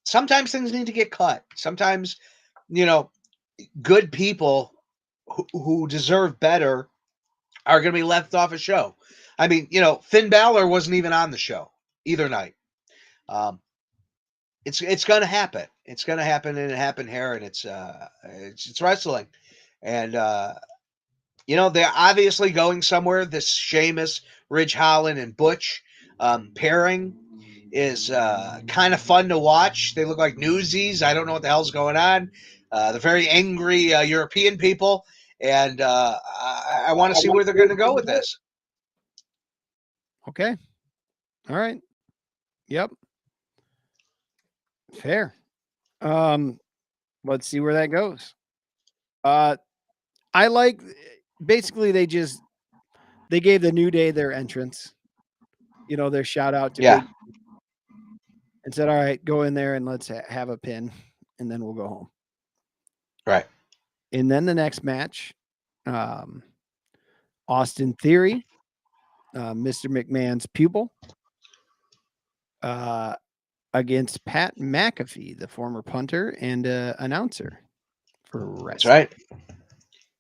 Sometimes things need to get cut. Sometimes, good people who deserve better are going to be left off a show. I mean, Finn Balor wasn't even on the show either night. It's going to happen. It's going to happen, and it happened here, and it's wrestling. And, they're obviously going somewhere. This Sheamus, Ridge Holland, and Butch pairing is kind of fun to watch. They look like newsies. I don't know what the hell's going on. They're very angry European people, and I want to see where they're going to go with this. Okay. All right. Yep. Fair. Let's see where that goes. I like, basically they gave the New Day their entrance, their shout out to Big, and said, all right, go in there and let's have a pin, and then we'll go home. Right. And then the next match, Austin Theory, Mr. McMahon's pupil, against Pat McAfee, the former punter and announcer for wrestling. That's right.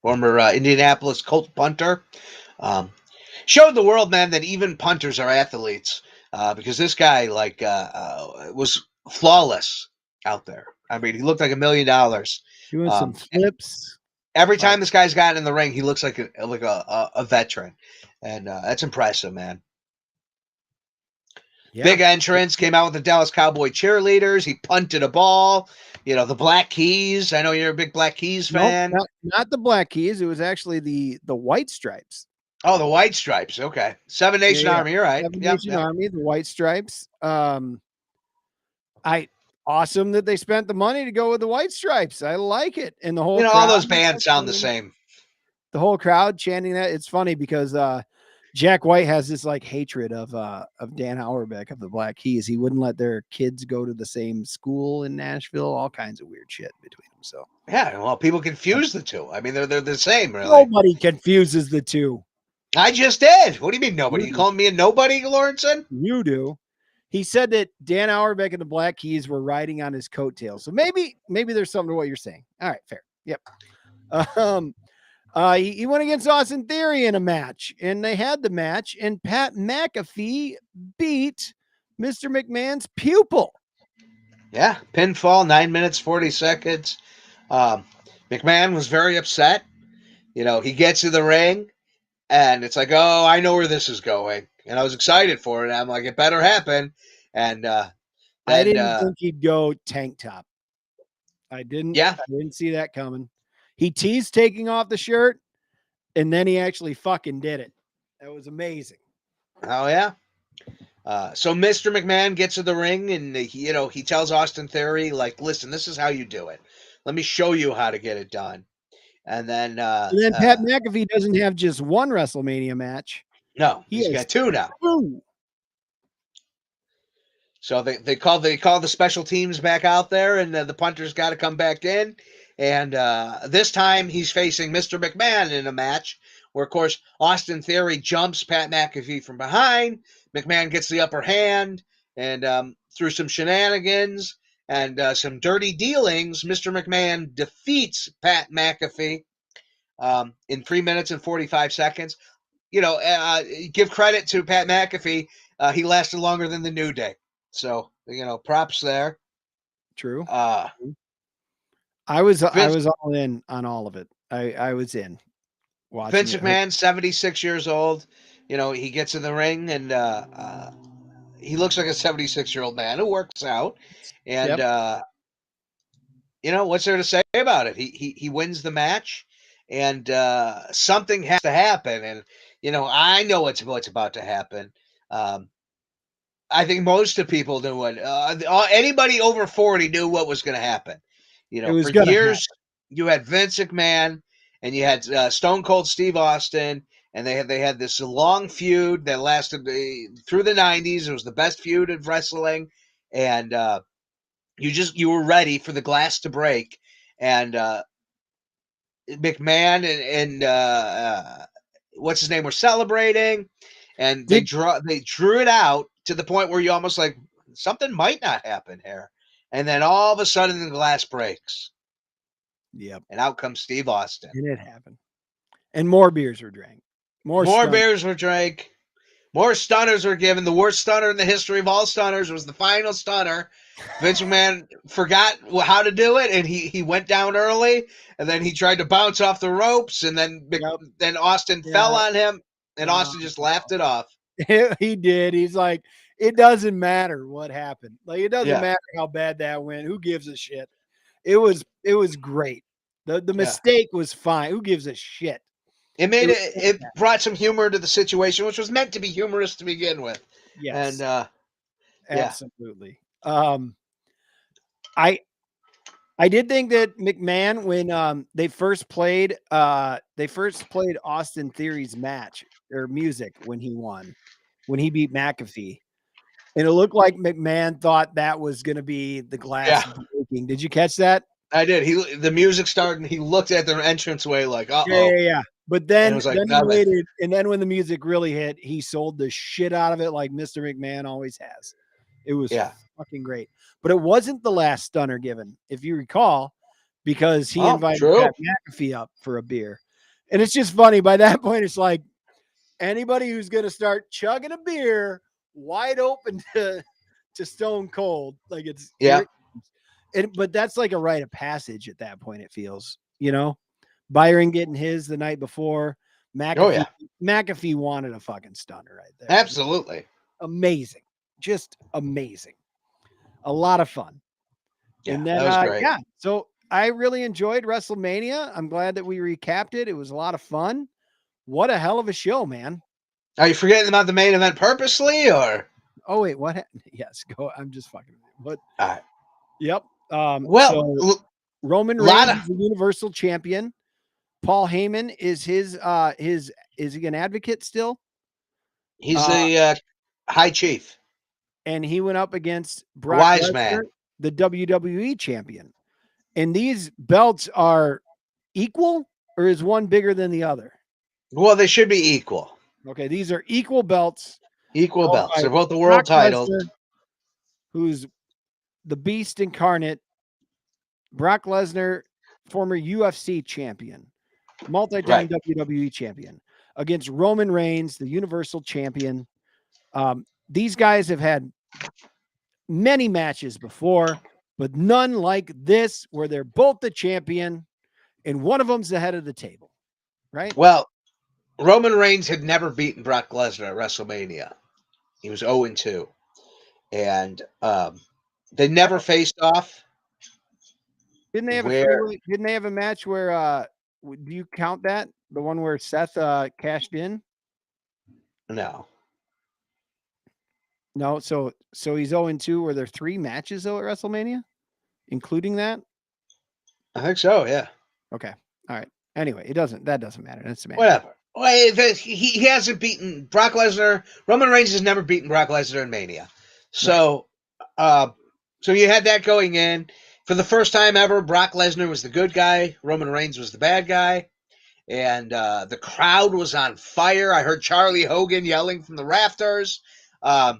Former Indianapolis Colts punter. Showed the world, man, that even punters are athletes, because this guy was flawless out there. I mean, he looked like $1 million. Doing some flips. Every time this guy's gotten in the ring, he looks like a veteran, and that's impressive, man. Big entrance, came out with the Dallas Cowboy cheerleaders. He punted a ball. The Black Keys. I know you're a big Black Keys fan. Nope, not the Black Keys. It was actually the White Stripes. Oh, the White Stripes. Okay. Seven Nation Army. You're right. Seven Nation Army, the White Stripes. Awesome that they spent the money to go with the White Stripes. I like it. And the whole crowd, all those bands sound the same. The whole crowd chanting that. It's funny because Jack White has this like hatred of Dan Auerbach of the Black Keys. He wouldn't let their kids go to the same school in Nashville, all kinds of weird shit between them. So yeah, well, people confuse the two. I mean, they're the same, really. Nobody confuses the two. I just did. What do you mean nobody? You calling me a nobody, Lawrenson? You do. He said that Dan Auerbach and the Black Keys were riding on his coattails. So maybe there's something to what you're saying. All right, fair. Yep. He went against Austin Theory in a match, and they had the match, and Pat McAfee beat Mr. McMahon's pupil. Yeah, pinfall, 9 minutes, 40 seconds. McMahon was very upset. He gets to the ring, and it's like, oh, I know where this is going. And I was excited for it. I'm like, it better happen. And I didn't think he'd go tank top. I didn't see that coming. He teased taking off the shirt, and then he actually fucking did it. That was amazing. Oh, yeah. So Mr. McMahon gets to the ring, and he tells Austin Theory, like, listen, this is how you do it. Let me show you how to get it done. And then Pat McAfee doesn't have just one WrestleMania match. No, he's got two now. So they call the special teams back out there, and the punter's got to come back in. And this time he's facing Mr. McMahon in a match where, of course, Austin Theory jumps Pat McAfee from behind. McMahon gets the upper hand, and through some shenanigans and some dirty dealings, Mr. McMahon defeats Pat McAfee in 3 minutes and 45 seconds. Give credit to Pat McAfee. He lasted longer than the New Day. So, props there. True. I was all in on all of it. I was in. Vince McMahon, 76 years old. He gets in the ring, and he looks like a 76-year-old man. It works out. And, what's there to say about it? He wins the match, and something has to happen. And, I know what's about to happen. I think most of people knew what. Anybody over 40 knew what was going to happen. For years, you had Vince McMahon, and you had Stone Cold Steve Austin, and they had this long feud that lasted through the 90s. It was the best feud of wrestling, and you were ready for the glass to break. And McMahon and what's his name were celebrating, and they drew it out to the point where you almost like something might not happen here. And then all of a sudden the glass breaks. Yep. And out comes Steve Austin. And it happened. And more beers were drank. More beers were drank. More stunners were given. The worst stunner in the history of all stunners was the final stunner. Vince McMahon forgot how to do it, and he went down early, and then he tried to bounce off the ropes, and then Austin fell on him, and Austin just laughed it off. He did. He's like, it doesn't matter what happened. Like, it doesn't matter how bad that went. Who gives a shit? It was great. The mistake was fine. Who gives a shit? It brought some humor to the situation, which was meant to be humorous to begin with. Yes. And absolutely. I did think that McMahon, when they first played Austin Theory's match or music when he beat McAfee. And it looked like McMahon thought that was going to be the glass breaking. Did you catch that? I did. The music started, and he looked at their entranceway like, uh-oh. Yeah. But then, and like, he waited, and then when the music really hit, he sold the shit out of it like Mr. McMahon always has. It was fucking great. But it wasn't the last stunner given, if you recall, because he invited Pat McAfee up for a beer. And it's just funny. By that point, it's like anybody who's going to start chugging a beer wide open to Stone Cold, like it's but that's like a rite of passage at that point. It feels, Byron getting his the night before. McAfee wanted a fucking stunner right there. Absolutely amazing. just amazing. A lot of fun. Yeah, And then, that was great. yeah, so I really enjoyed WrestleMania. I'm glad that we recapped it. It was a lot of fun. What a hell of a show, man. Are you forgetting about the main event purposely, or? Oh, wait, what? Yes, go. I'm just fucking. What? All right. Yep. Well, So Roman lot Reigns of- is the Universal Champion. Paul Heyman is his is he an advocate still? he's the high chief, And he went up against a Brock wise Lesnar, man. the WWE champion. And these belts are equal, or is one bigger than the other? Well, they should be equal. Okay, these are equal belts. Equal held belts. by They're both the Brock world titles. Lesnar, who's the beast incarnate. Brock Lesnar, former UFC champion, multi-time WWE champion, against Roman Reigns, the Universal champion. These guys have had many matches before, but none like this, where they're both the champion and one of them's the head of the table, right? Well, Roman Reigns had never beaten Brock Lesnar at WrestleMania. He was 0-2. And they never faced off. Didn't they have didn't they have a match where do you count that? The one where Seth cashed in? No. No, so he's 0-2. Were there 3 matches though at WrestleMania, including that? I think so, yeah. Okay. All right. Anyway, that doesn't matter. That's a match. Whatever. Well, he hasn't beaten Brock Lesnar. Roman Reigns has never beaten Brock Lesnar in Mania. So so you had that going in. For the first time ever, Brock Lesnar was the good guy. Roman Reigns was the bad guy. And the crowd was on fire. I heard Charlie Hogan yelling from the rafters. I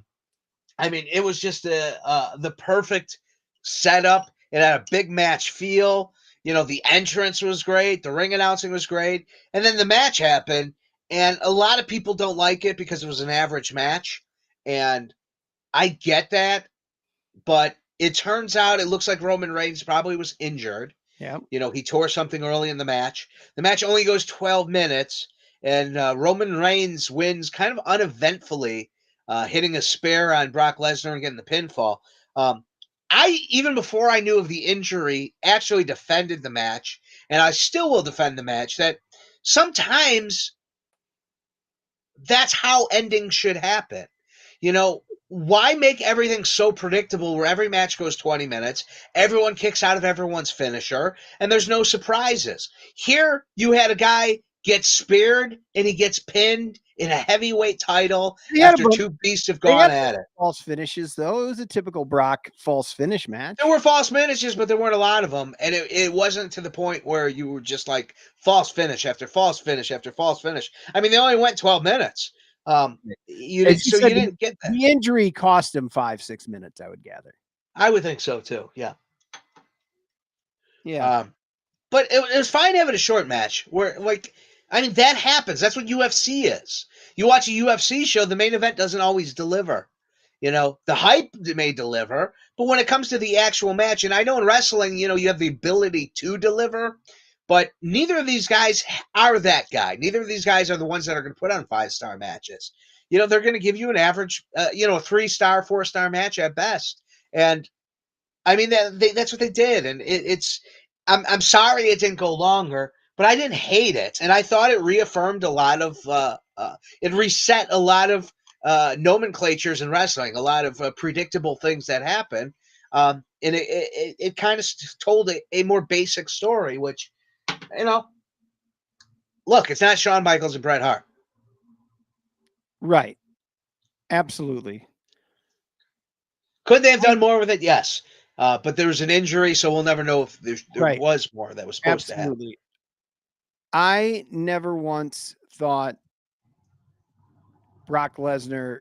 mean, it was just the perfect setup. It had a big match feel. You know, the entrance was great. The ring announcing was great. And then the match happened. And a lot of people don't like it because it was an average match. And I get that. But it turns out it looks like Roman Reigns probably was injured. Yeah. You know, he tore something early in the match. The match only goes 12 minutes. And Roman Reigns wins kind of uneventfully, hitting a spear on Brock Lesnar and getting the pinfall. I, even before I knew of the injury, actually defended the match, and I still will defend the match, that sometimes that's how endings should happen. You know, why make everything so predictable where every match goes 20 minutes, everyone kicks out of everyone's finisher, and there's no surprises? Here, you had a guy get speared, and he gets pinned in a heavyweight title after 2 beasts have gone at it. False finishes, though. It was a typical Brock false finish match. There were false finishes, but there weren't a lot of them, and it wasn't to the point where you were just like false finish after false finish after false finish. I mean, they only went 12 minutes. You didn't get that. The injury cost him 5-6 minutes, I would gather. I would think so too. Yeah. Yeah. But it was fine having a short match where, like, I mean, that happens. That's what UFC is. You watch a UFC show, the main event doesn't always deliver. You know, the hype may deliver, but when it comes to the actual match, and I know in wrestling, you know, you have the ability to deliver, but neither of these guys are that guy. Neither of these guys are the ones that are going to put on 5-star matches. You know, they're going to give you an average, a 3-star, 4-star match at best. And I mean, that's what they did. And I'm sorry it didn't go longer, but I didn't hate it. And I thought it reaffirmed a lot of, it reset a lot of nomenclatures in wrestling, a lot of predictable things that happen. And it kind of told a more basic story, which, you know, look, it's not Shawn Michaels and Bret Hart. Right. Absolutely. Could they have done more with it? Yes. But there was an injury, so we'll never know if there was more that was supposed to happen. I never once thought Brock Lesnar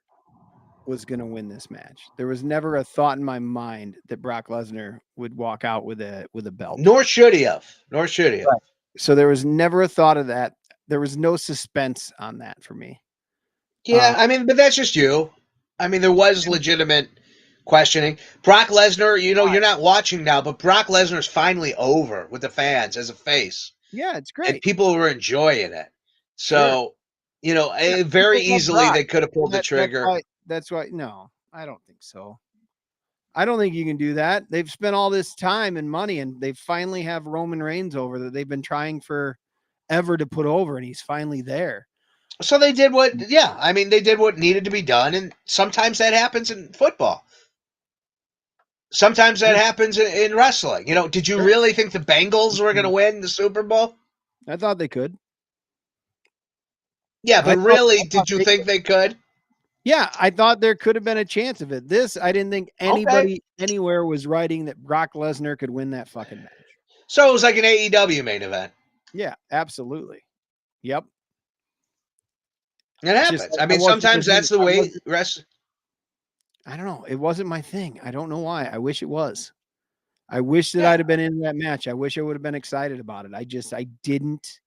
was going to win this match. There was never a thought in my mind that Brock Lesnar would walk out with a belt. Nor should he have. Right. So there was never a thought of that. There was no suspense on that for me. Yeah, I mean, but that's just you. I mean, there was legitimate questioning. Brock Lesnar, you know, you're not watching now, but Brock Lesnar's finally over with the fans as a face. Yeah, it's great. And people were enjoying it. So, you know, very easily they could have pulled the trigger. That's why no. I don't think so. I don't think you can do that. They've spent all this time and money, and they finally have Roman Reigns over that they've been trying for ever to put over, and he's finally there. So they did they did what needed to be done, and sometimes that happens in football. Sometimes that happens in wrestling. Did you really think the Bengals were going to win the Super Bowl? I thought they could. Yeah, but really, did you think they could? Yeah, I thought there could have been a chance of it. I didn't think anybody anywhere was writing that Brock Lesnar could win that fucking match. So it was like an AEW main event. Yeah, absolutely. Yep. It happens. Sometimes that's the way I don't know. It wasn't my thing. I don't know why. I wish it was. I wish that I'd have been in that match. I wish I would have been excited about it. I didn't.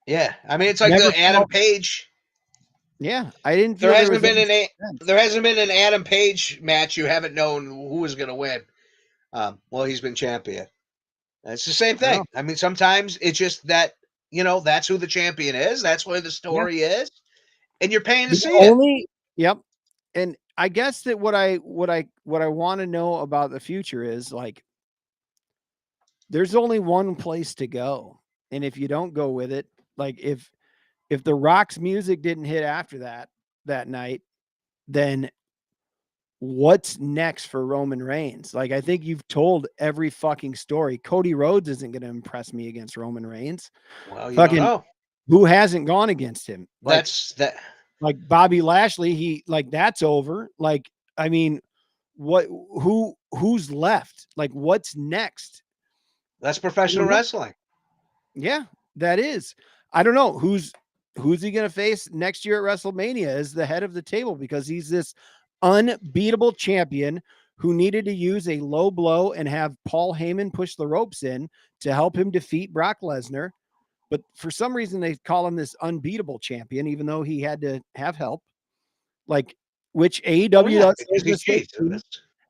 Yeah. It's like the Adam Page. Yeah, I didn't. There hasn't been an Adam Page match you haven't known who was going to win. Well, he's been champion. It's the same thing. Sometimes it's just that that's who the champion is. That's where the story is, and you're paying to see it. Yep. And I guess that what I want to know about the future is like, there's only one place to go, and if you don't go with it, like if the Rock's music didn't hit after that night, then what's next for Roman Reigns? Like, I think you've told every fucking story. Cody Rhodes isn't going to impress me against Roman Reigns. Well, you don't know. Who hasn't gone against him? Like Bobby Lashley, that's over. Like, I mean, who's left? Like, what's next? That's professional wrestling. Yeah, that is. I don't know who's he going to face next year at WrestleMania as the head of the table, because he's this unbeatable champion who needed to use a low blow and have Paul Heyman push the ropes in to help him defeat Brock Lesnar. But for some reason they call him this unbeatable champion, even though he had to have help, like, which AEW does.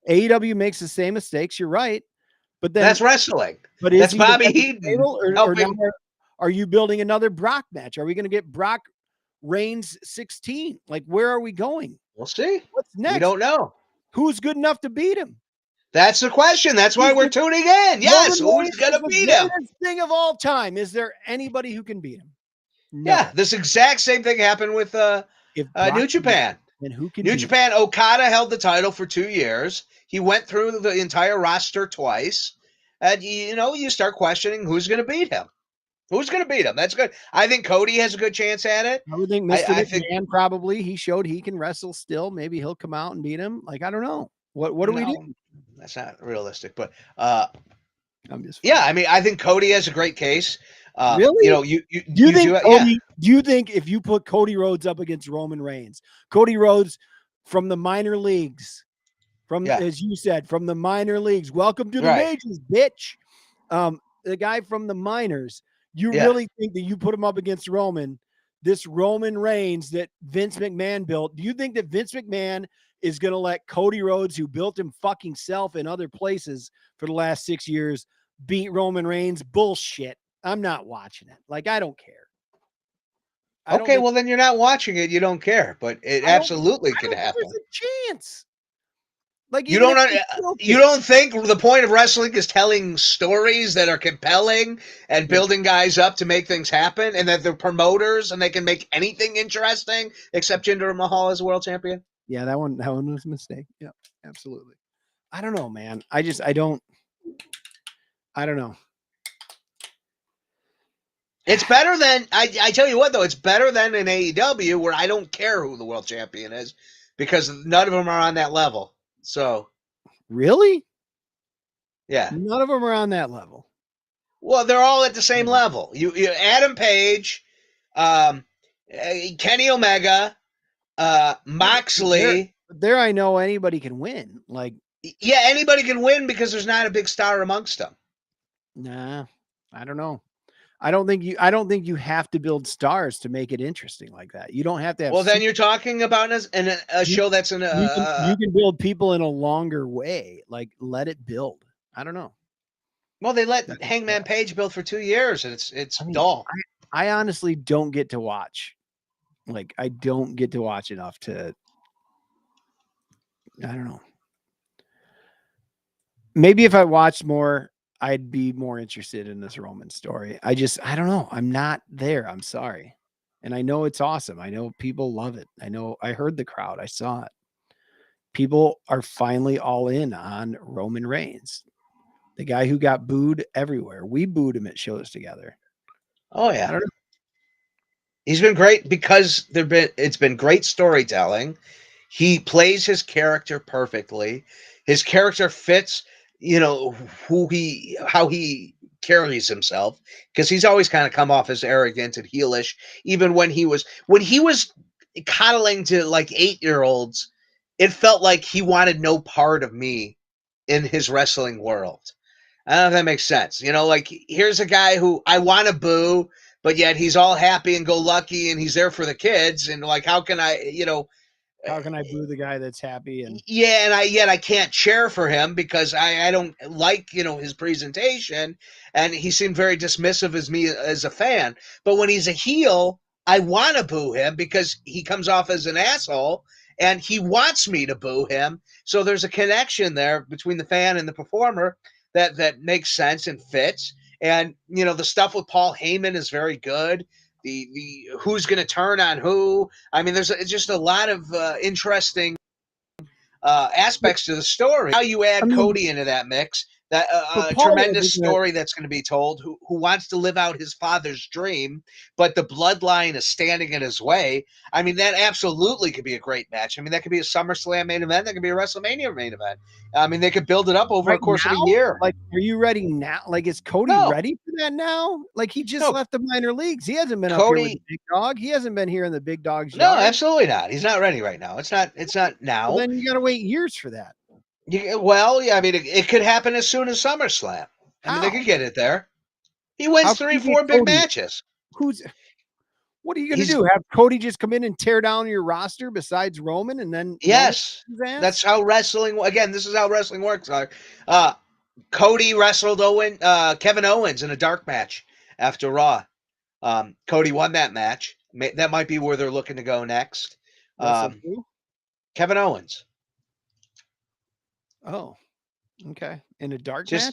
AEW makes the same mistakes. You're right. But then that's wrestling. But that's Bobby Heenan. Or now are you building another Brock match? Are we going to get Brock Reigns 16? Like, where are we going? We'll see. What's next? We don't know. Who's good enough to beat him? That's the question. That's why we're tuning in. Yes, who's going to beat him? The thing of all time. Is there anybody who can beat him? No. Yeah, this exact same thing happened with New Japan. And who can New Japan? Okada held the title for 2 years. He went through the entire roster twice. And, you start questioning who's going to beat him. Who's going to beat him? That's good. I think Cody has a good chance at it. I would think Mr. McMahon probably. He showed he can wrestle still. Maybe he'll come out and beat him. Like, I don't know. What do we do? That's not realistic. But I'm just. Yeah, I think Cody has a great case. Really? Do you think if you put Cody Rhodes up against Roman Reigns, Cody Rhodes from the minor leagues, as you said, from the minor leagues, welcome to the majors, bitch. The guy from the minors. You really think that you put him up against this Roman Reigns that Vince McMahon built? Do you think that Vince McMahon is going to let Cody Rhodes, who built him fucking self in other places for the last 6 years, beat Roman Reigns? Bullshit. I'm not watching it. Like, I don't care. Well, then you're not watching it. You don't care, but it absolutely could happen. There's a chance. Like, you don't think the point of wrestling is telling stories that are compelling and building guys up to make things happen, and that they're promoters and they can make anything interesting except Jinder Mahal as a world champion? Yeah, that one was a mistake. Yeah, absolutely. I don't know, man. I don't know. It's better than I tell you what, though, it's better than in AEW, where I don't care who the world champion is, because none of them are on that level. So, really? Yeah. None of them are on that level. Well, they're all at the same level. You Adam Page, Kenny Omega, Moxley. There I know anybody can win. Like, yeah, anybody can win because there's not a big star amongst them. Nah, I don't know. I don't think you have to build stars to make it interesting like that. You don't have to have. Well, then you're talking about a show that's in a. You can build people in a longer way. Like, let it build. I don't know. Well, they let Hangman Page build for 2 years, and it's dull. I honestly don't get to watch. Like, I don't get to watch enough to I don't know. Maybe if I watched more, I'd be more interested in this Roman story. I don't know. I'm not there. I'm sorry. And I know it's awesome. I know people love it. I heard the crowd. I saw it. People are finally all in on Roman Reigns, the guy who got booed everywhere. We booed him at shows together. Oh I yeah, don't know. he's been great because it's been great storytelling. He plays his character perfectly. His character fits, how he carries himself, because he's always kind of come off as arrogant and heelish. Even when he was coddling to like 8-year-olds, it felt like he wanted no part of me in his wrestling world. I don't know if that makes sense. Like, here's a guy who I want to boo, but yet he's all happy and go lucky, and he's there for the kids. And like, how can How can I boo the guy that's happy? And yeah, and I can't cheer for him because I don't like his presentation, and he seemed very dismissive as me as a fan. But when he's a heel, I want to boo him because he comes off as an asshole, and he wants me to boo him. So there's a connection there between the fan and the performer that makes sense and fits. And the stuff with Paul Heyman is very good. The who's going to turn on who. I mean, there's just a lot of interesting aspects to the story. Now you add Cody into that mix, that tremendous story that's going to be told, who wants to live out his father's dream, but the bloodline is standing in his way. I mean, that absolutely could be a great match. I mean, that could be a SummerSlam main event. That could be a WrestleMania main event. I mean, they could build it up over a course of a year. Like, are you ready now? Like, is Cody ready for that now? Like, he just left the minor leagues. He hasn't been up here with the big dog. He hasn't been here in the big dog's yard. No, absolutely not. He's not ready right now. It's not now. Well, then you got to wait years for that. Yeah, I mean, it could happen as soon as SummerSlam. I mean, they could get it there. He wins 3-4 big matches. What are you going to do? Have Cody just come in and tear down your roster besides Roman, and then yes, that's how wrestling. Again, this is how wrestling works. Cody wrestled Kevin Owens in a dark match after Raw. Cody won that match. That might be where they're looking to go next. Kevin Owens. Oh, okay. In a dark match?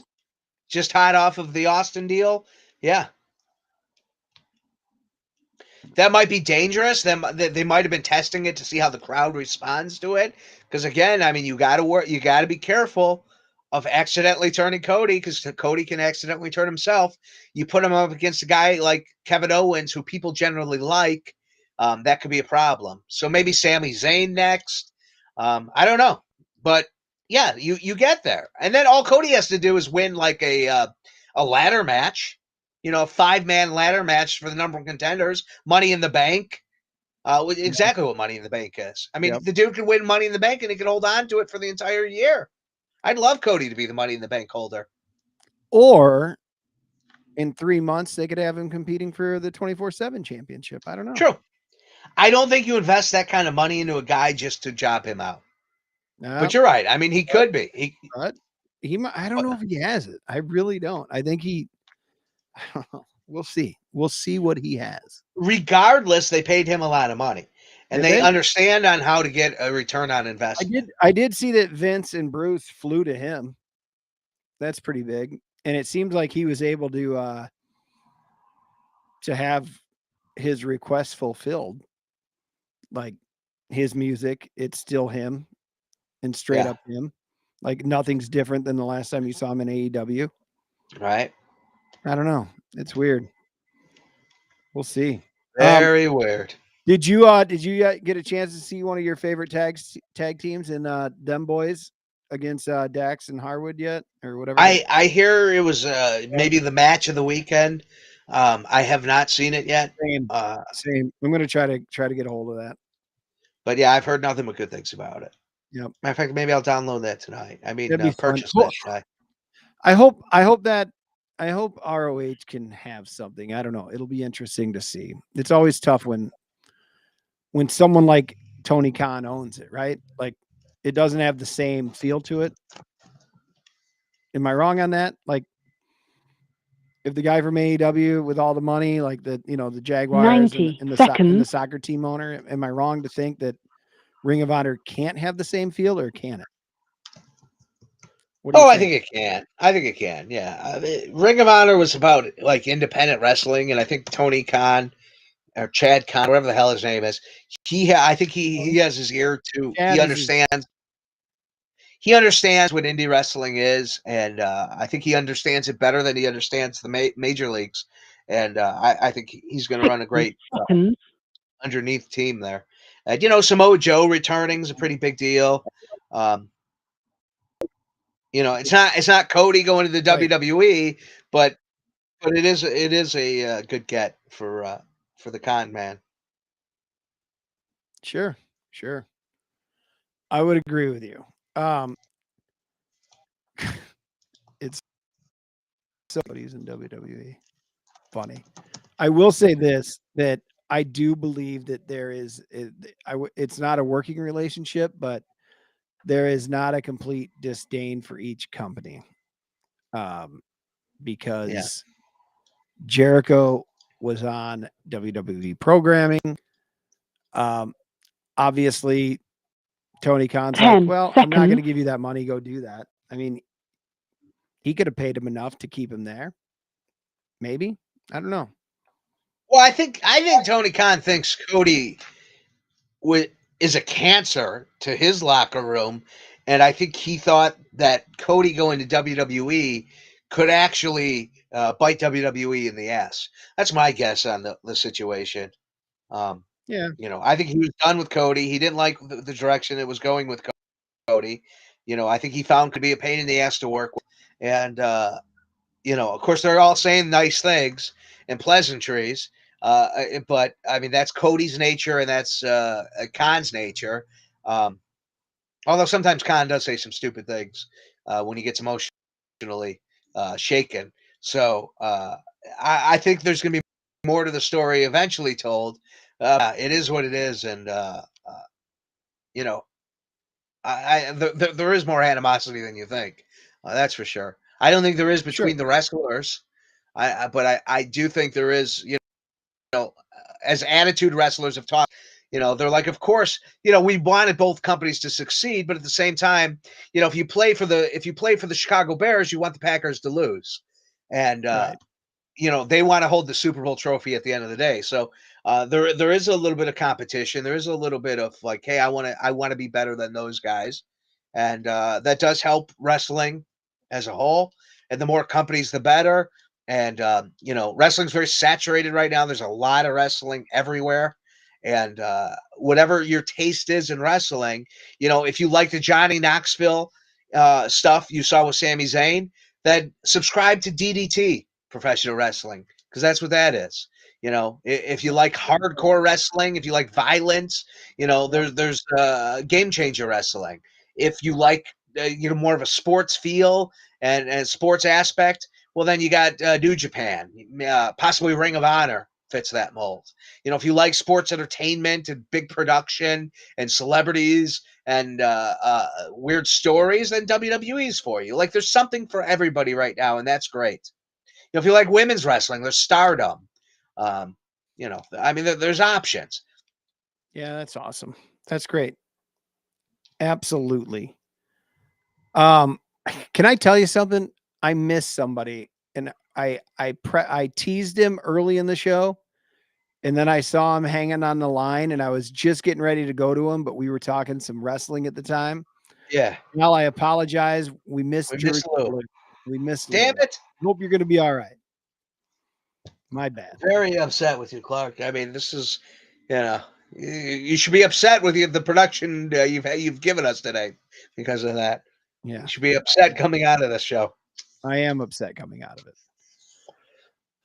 Just hot off of the Austin deal. Yeah. That might be dangerous. They might have been testing it to see how the crowd responds to it. Because again, I mean, you got to be careful of accidentally turning Cody, because Cody can accidentally turn himself. You put him up against a guy like Kevin Owens, who people generally like, that could be a problem. So maybe Sami Zayn next. I don't know, but yeah, you get there, and then all Cody has to do is win like a ladder match, a 5-man ladder match for the number one contenders, Money in the Bank. Exactly what Money in the Bank is. I mean, the dude can win Money in the Bank and he can hold on to it for the entire year. I'd love Cody to be the Money in the Bank holder. Or in 3 months, they could have him competing for the 24/7 championship. I don't know. True. I don't think you invest that kind of money into a guy just to job him out. But you're right. I mean, he could be. I don't know if he has it. I really don't. I think I don't know. We'll see. We'll see what he has. Regardless, they paid him a lot of money, and they understand on how to get a return on investment. I did see that Vince and Bruce flew to him. That's pretty big, and it seems like he was able to have his requests fulfilled. Like his music, it's still him, and straight up him. Like nothing's different than the last time you saw him in AEW. Right. I don't know. It's weird. We'll see. Very weird. Did you get a chance to see one of your favorite tag teams in them boys against Dax and Harwood yet, or whatever? I hear it was maybe the match of the weekend. I have not seen it yet. Same. I'm going to try to get a hold of that. But yeah, I've heard nothing but good things about it. Yep. Matter of fact, maybe I'll download that tonight. I mean, purchase that tonight. I hope ROH can have something. I don't know. It'll be interesting to see. It's always tough when someone like Tony Khan owns it, right? Like it doesn't have the same feel to it. Am I wrong on that? Like if the guy from AEW with all the money, like the Jaguars and the soccer team owner, am I wrong to think that Ring of Honor can't have the same feel, or can it? What do you I think it can. I think it can. Yeah, Ring of Honor was about like independent wrestling, and I think Tony Khan or Chad Khan, whatever the hell his name is, I think he has his ear to. Chad is He understands what indie wrestling is, and I think he understands it better than he understands the major leagues. And I think he's going to run a great seconds. underneath team there. And you know, Samoa Joe returning is a pretty big deal. You know, it's not Cody going to the WWE, but it is a good get for the con man. Sure. I would agree with you. It's somebody's in WWE. Funny. I will say this, that I do believe that there is, it's not a working relationship, but there is not a complete disdain for each company. Because Jericho was on WWE programming. Obviously, Tony Khan's like, well, I'm not going to give you that money. Go do that. I mean, he could have paid him enough to keep him there. Maybe. I don't know. Well, I think Tony Khan thinks Cody is a cancer to his locker room, and I think he thought that Cody going to WWE could actually bite WWE in the ass. That's my guess on the situation. Yeah. You know, I think he was done with Cody. He didn't like the direction it was going with Cody. You know, I think he found could be a pain in the ass to work with. And, you know, of course, they're all saying nice things and pleasantries. But, I mean, that's Cody's nature and that's Khan's nature. Although sometimes Khan does say some stupid things when he gets emotionally shaken. So I think there's going to be more to the story eventually told. It is what it is, and you know, there is more animosity than you think. That's for sure. I don't think there is between the wrestlers. But I do think there is. You know, as attitude wrestlers have talked. You know, they're like, of course, you know, we wanted both companies to succeed, but at the same time, you know, if you play for the Chicago Bears, you want the Packers to lose, and you know, they want to hold the Super Bowl trophy at the end of the day. So there is a little bit of competition. There is a little bit of like, hey, I want to be better than those guys, and that does help wrestling as a whole. And the more companies, the better. And you know, wrestling's very saturated right now. There's a lot of wrestling everywhere. And whatever your taste is in wrestling, you know, if you like the Johnny Knoxville stuff you saw with Sami Zayn, then subscribe to DDT Professional Wrestling, because that's what that is. You know, if you like hardcore wrestling, if you like violence, you know, there's Game Changer Wrestling. If you like you know, more of a sports feel and sports aspect, well, then you got New Japan, possibly Ring of Honor fits that mold. You know, if you like sports entertainment and big production and celebrities and weird stories, then WWE's for you. Like, there's something for everybody right now, and that's great. You know, if you like women's wrestling, there's Stardom. You know, I mean, there's options. Yeah, that's awesome. That's great. Absolutely. Can I tell you something? I miss somebody, and I teased him early in the show, and then I saw him hanging on the line, and I was just getting ready to go to him, but we were talking some wrestling at the time. Yeah. Well, I apologize. We missed We missed Lou. We missed Damn Lou. it. Hope you're going to be all right. My bad. Very upset with you, Clark. I mean, this is, you know, you should be upset with the production you've given us today because of that. Yeah. You should be upset coming out of this show. I am upset coming out of it.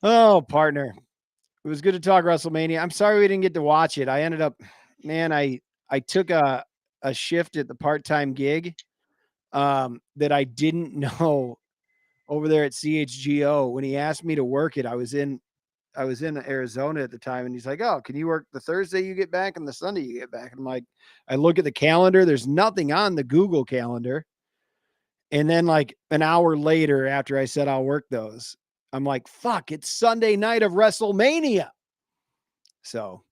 Oh, partner. It was good to talk WrestleMania. I'm sorry we didn't get to watch it. I ended up, man, I took a shift at the part-time gig that I didn't know over there at CHGO. When he asked me to work it, I was in Arizona at the time, and he's like, "Oh, can you work the Thursday you get back and the Sunday you get back?" And I'm like, I look at the calendar, there's nothing on the Google calendar. And then like an hour later, after I said I'll work those, I'm like, fuck, it's Sunday night of WrestleMania. So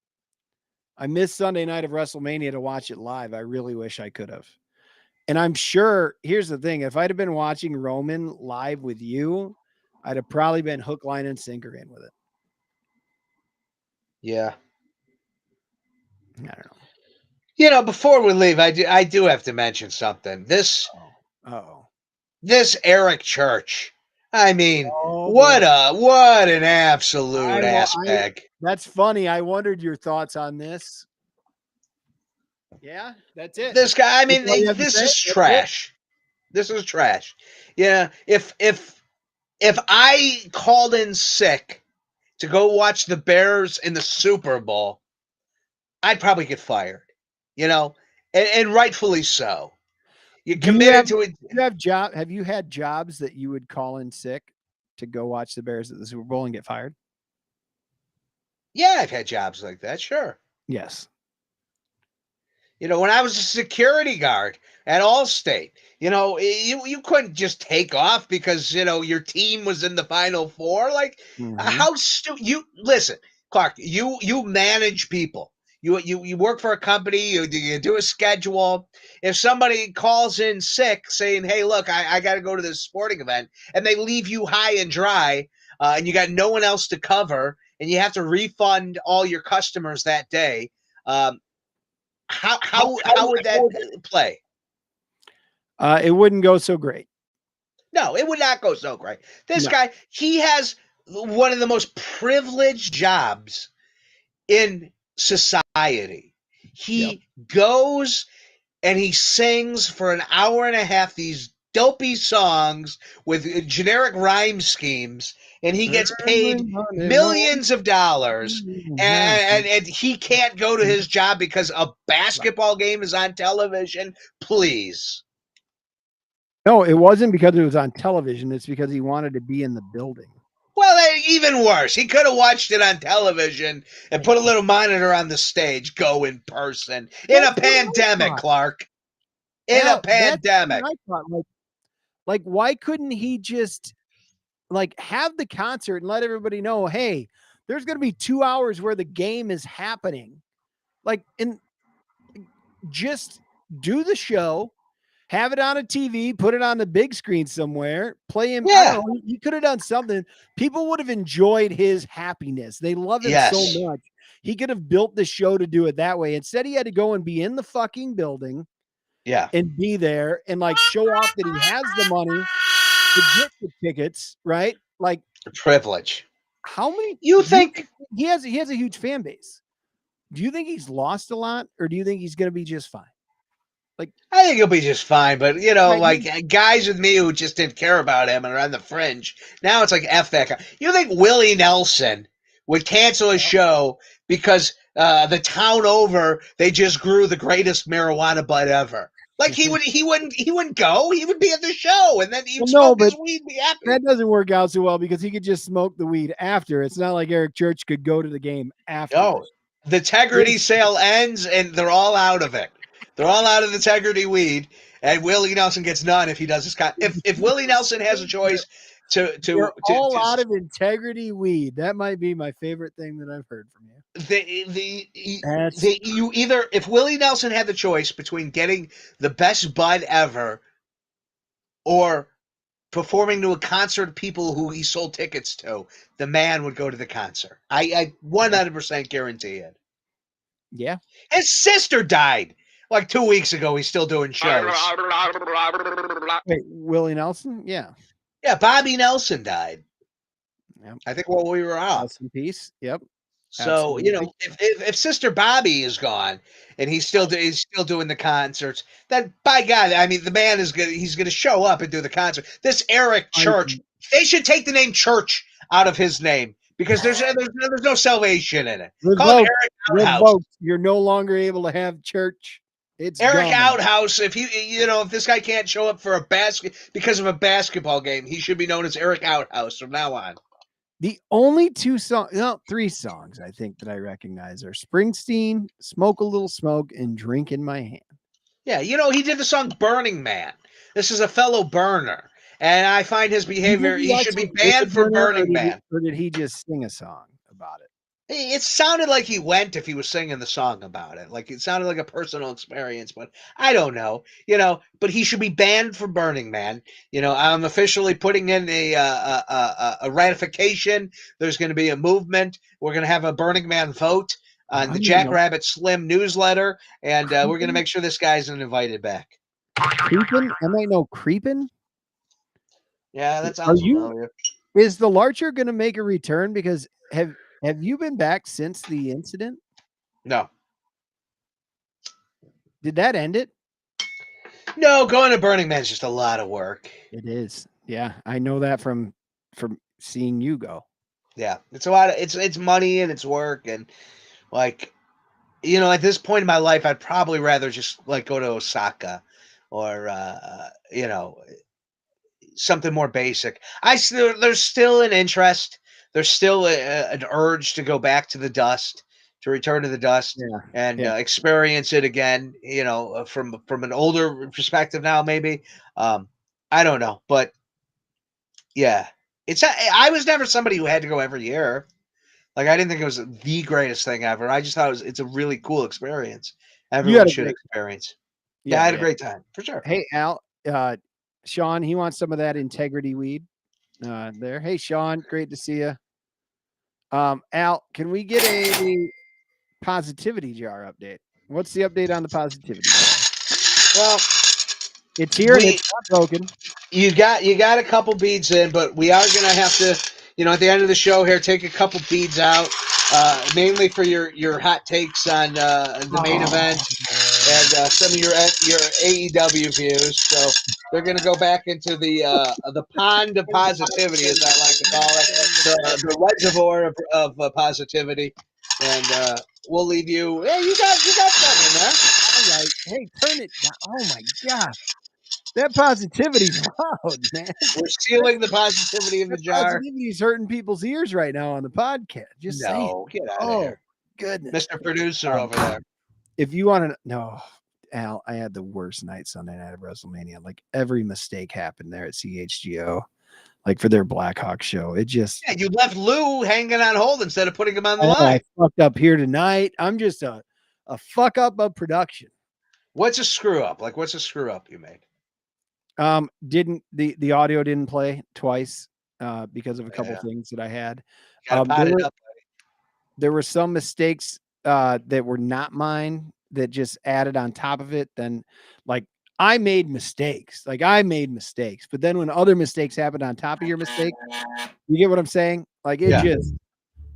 I missed Sunday night of WrestleMania to watch it live. I really wish I could have. And I'm sure, here's the thing, if I'd have been watching Roman live with you, I'd have probably been hook, line, and sinker in with it. Yeah. I don't know. You know, before we leave, I do have to mention something. This Eric Church. I mean, what an absolute ass bag. That's funny. I wondered your thoughts on this. Yeah, that's it. This guy, I mean, this is trash. This is trash. Yeah, if I called in sick to go watch the Bears in the Super Bowl, I'd probably get fired. You know, and rightfully so. You committed to it. Have you had jobs that you would call in sick to go watch the Bears at the Super Bowl and get fired? Yeah, I've had jobs like that. Sure. Yes. You know, when I was a security guard at Allstate, you know, you couldn't just take off because, you know, your team was in the Final Four. Like, how stupid. You listen, Clark, you manage people. You work for a company, you do a schedule. If somebody calls in sick saying, hey, look, I got to go to this sporting event, and they leave you high and dry, and you got no one else to cover, and you have to refund all your customers that day, how would that play? It wouldn't go so great. No, it would not go so great. This guy, he has one of the most privileged jobs in society. He goes and he sings for an hour and a half these dopey songs with generic rhyme schemes, and he gets paid millions of dollars, and he can't go to his job because a basketball game is on television. Please. No, it wasn't because it was on television. It's because he wanted to be in the building. Well, even worse. He could have watched it on television and put a little monitor on the stage. Go in person. In a pandemic, Clark. In a pandemic. Like, why couldn't he just have the concert and let everybody know, hey, there's going to be 2 hours where the game is happening. And just do the show, have it on a TV, put it on the big screen somewhere, play him. Yeah. He could have done something. People would have enjoyed his happiness. They love him so much. He could have built the show to do it that way. Instead, he had to go and be in the fucking building. Yeah. And be there and show off that he has the money to get the tickets, right? Privilege. How many you think he has a huge fan base? Do you think he's lost a lot, or do you think he's gonna be just fine? I think he'll be just fine, but you know, guys with me who just didn't care about him and are on the fringe. Now it's F that guy. You think Willie Nelson would cancel a show because the town over they just grew the greatest marijuana bud ever? He wouldn't go. He would be at the show, and then he'd smoke his weed. Be happy. That doesn't work out so well because he could just smoke the weed after. It's not like Eric Church could go to the game after. No, the Tegrity sale ends, and they're all out of it. They're all out of the Tegrity weed, and Willie Nelson gets none if he does his if Willie Nelson has a choice to out of integrity weed. That might be my favorite thing that I've heard from you. If Willie Nelson had the choice between getting the best bud ever or performing to a concert of people who he sold tickets to, the man would go to the concert. I 100% guarantee it. Yeah. His sister died 2 weeks ago. He's still doing shows. Wait, Willie Nelson? Yeah. Yeah, Bobby Nelson died. Yep. I think while we were out. Rest in peace. Yep. So absolutely. If Sister Bobby is gone and he's still doing the concerts, then by God, I mean the man is good. He's going to show up and do the concert. This Eric Church, they should take the name Church out of his name because there's no salvation in it. Call him Eric Outhouse. You're no longer able to have church. It's Eric Outhouse. If if this guy can't show up for because of a basketball game, he should be known as Eric Outhouse from now on. The only 3 songs I think that I recognize are Springsteen, Smoke a Little Smoke, and Drink in My Hand. Yeah, he did the song Burning Man. This is a fellow burner. And I find his behavior, he should be banned for Burning Man. Or did he just sing a song about it? It sounded like he went if he was singing the song about it. Like it sounded like a personal experience, but I don't know. But he should be banned from Burning Man. I'm officially putting in a ratification. There's going to be a movement. We're going to have a Burning Man vote on the Jackrabbit Slim newsletter, and we're going to make sure this guy's invited back. Creepin'? Am I no creepin'? Yeah, that sounds familiar. Is the Larcher going to make a return? Because have you been back since the incident? No. Did that end it? No, going to Burning Man is just a lot of work. It is. Yeah, I know that from seeing you go. Yeah, it's a lot of it's money and it's work, and like at this point in my life, I'd probably rather just like go to Osaka or something more basic. There's still an interest. There's still an urge to go back to the dust, to return to the dust, and experience it again. From an older perspective now, maybe. I don't know, but yeah, I was never somebody who had to go every year. Like I didn't think it was the greatest thing ever. I just thought it's a really cool experience. Everyone should experience. Yeah, I had a great time for sure. Hey Al, Sean, he wants some of that integrity weed. There. Hey Sean, great to see you. Al, can we get a positivity jar update? What's the update on the positivity jar? Well, it's here and it's not broken. You got a couple beads in, but we are gonna have to, at the end of the show here, take a couple beads out, mainly for your hot takes on the main event and some of your AEW views. So they're gonna go back into the pond of positivity, as I like to call it, the reservoir of positivity, and we'll leave you. Hey, you got something in there. All right. Hey, turn it down. Oh my gosh. That positivity's loud, man. We're stealing the positivity in the jar. Positivity's hurting people's ears right now on the podcast. Just get out of here. Goodness. Mr. Producer over there. If you want to know, Al, I had the worst night Sunday night of WrestleMania. Like every mistake happened there at CHGO. Like for their Blackhawk show. It just you left Lou hanging on hold instead of putting him on the line. I fucked up here tonight. I'm just a fuck up of production. What's a screw up? Like what's a screw up you made? Didn't the audio didn't play twice because of a couple things that I had. There were some mistakes that were not mine that just added on top of it. Then like I made mistakes, but then when other mistakes happened on top of your mistake, you get what I'm saying? Like it just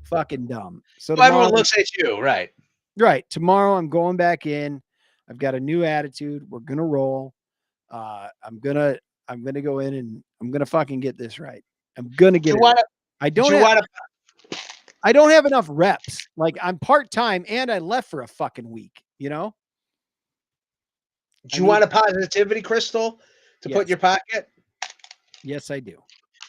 fucking dumb. So everyone looks at you, right? Right. Tomorrow I'm going back in. I've got a new attitude. We're gonna roll. I'm gonna go in and I'm gonna fucking get this right. I'm gonna get it. I don't have enough reps. Like I'm part-time and I left for a fucking week, Do you want a positivity crystal to put in your pocket? Yes, I do.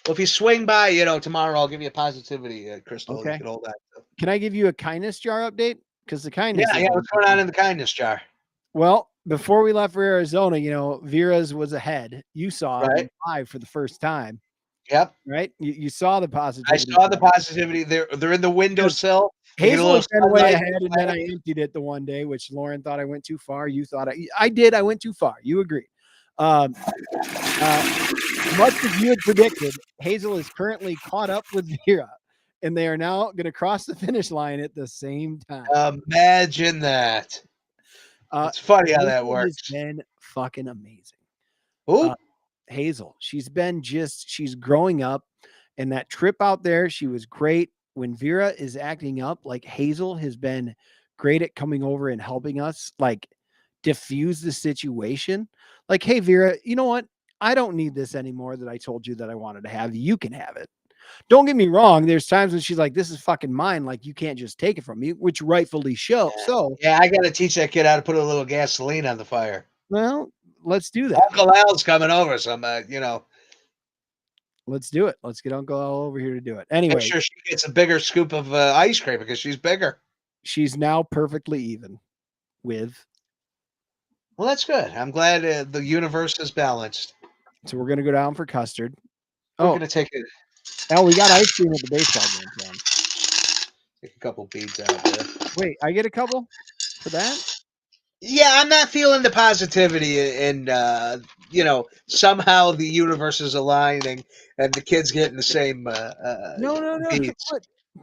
Well, if you swing by, tomorrow, I'll give you a positivity crystal. Okay. You can hold that. Can I give you a kindness jar update? Because the kindness. Yeah. What's going on in the kindness jar? Well, before we left for Arizona, Vera's was ahead. You saw it live for the first time. Yep. Right. You saw the positivity. I saw the positivity. They're in the windowsill. Hazel was way ahead, and then I emptied it the one day, which Lauren thought I went too far. You thought I did. I went too far. You agree. Much as you had predicted, Hazel is currently caught up with Vera, and they are now going to cross the finish line at the same time. Imagine that. It's funny how that works. It's been fucking amazing. Who? Hazel. She's growing up, and that trip out there, she was great. When Vera is acting up, like Hazel has been great at coming over and helping us, like diffuse the situation. Like, hey, Vera, you know what? I don't need this anymore that I told you that I wanted to have. You can have it. Don't get me wrong. There's times when she's like, this is fucking mine. Like, you can't just take it from me, which rightfully so. Yeah, I got to teach that kid how to put a little gasoline on the fire. Well, let's do that. Uncle Al's coming over. So, let's do it. Let's get Uncle Al over here to do it. Anyway. Make sure she gets a bigger scoop of ice cream because she's bigger. She's now perfectly even with. Well, that's good. I'm glad the universe is balanced. So we're going to go down for custard. We're going to take it. Al, we got ice cream at the baseball game, Sam. Take a couple beads out there. Wait, I get a couple for that? Yeah, I'm not feeling the positivity and somehow the universe is aligning and the kids getting the same No. beats.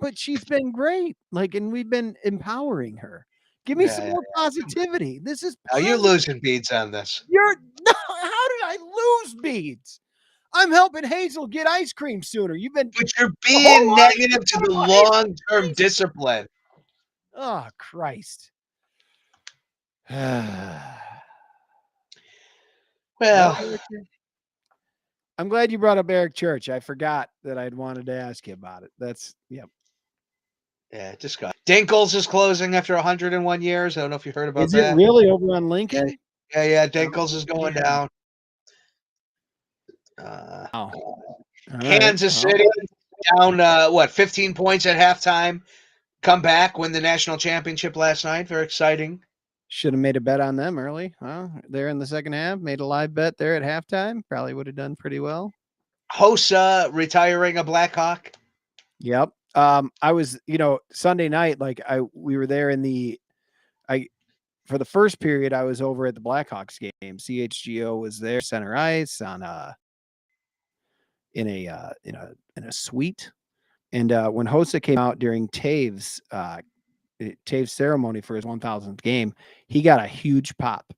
But she's been great. Like, and we've been empowering her. Give me some more positivity. This is Are you positive. losing beads on this? How did I lose beads? I'm helping Hazel get ice cream sooner. You've been But you're being negative to the long-term discipline. Oh, Christ. Well, I'm glad you brought up Eric Church. I forgot that I'd wanted to ask you about it. yeah, just got Dinkles is closing after 101 years. I don't know if you heard about Is that. it really over on Lincoln? Yeah. Dinkles is going down. Kansas City down 15 points at halftime. Come back, win the national championship last night. Very exciting. Should have made a bet on them early. They're in the second half. Made a live bet there at halftime. Probably would have done pretty well. Hossa retiring a Blackhawk. Yep. I was, Sunday night, we were there for the first period, I was over at the Blackhawks game. CHGO was there, center ice on in a suite. And when Hossa came out during Taves ceremony for his 1000th game, he got a huge pop.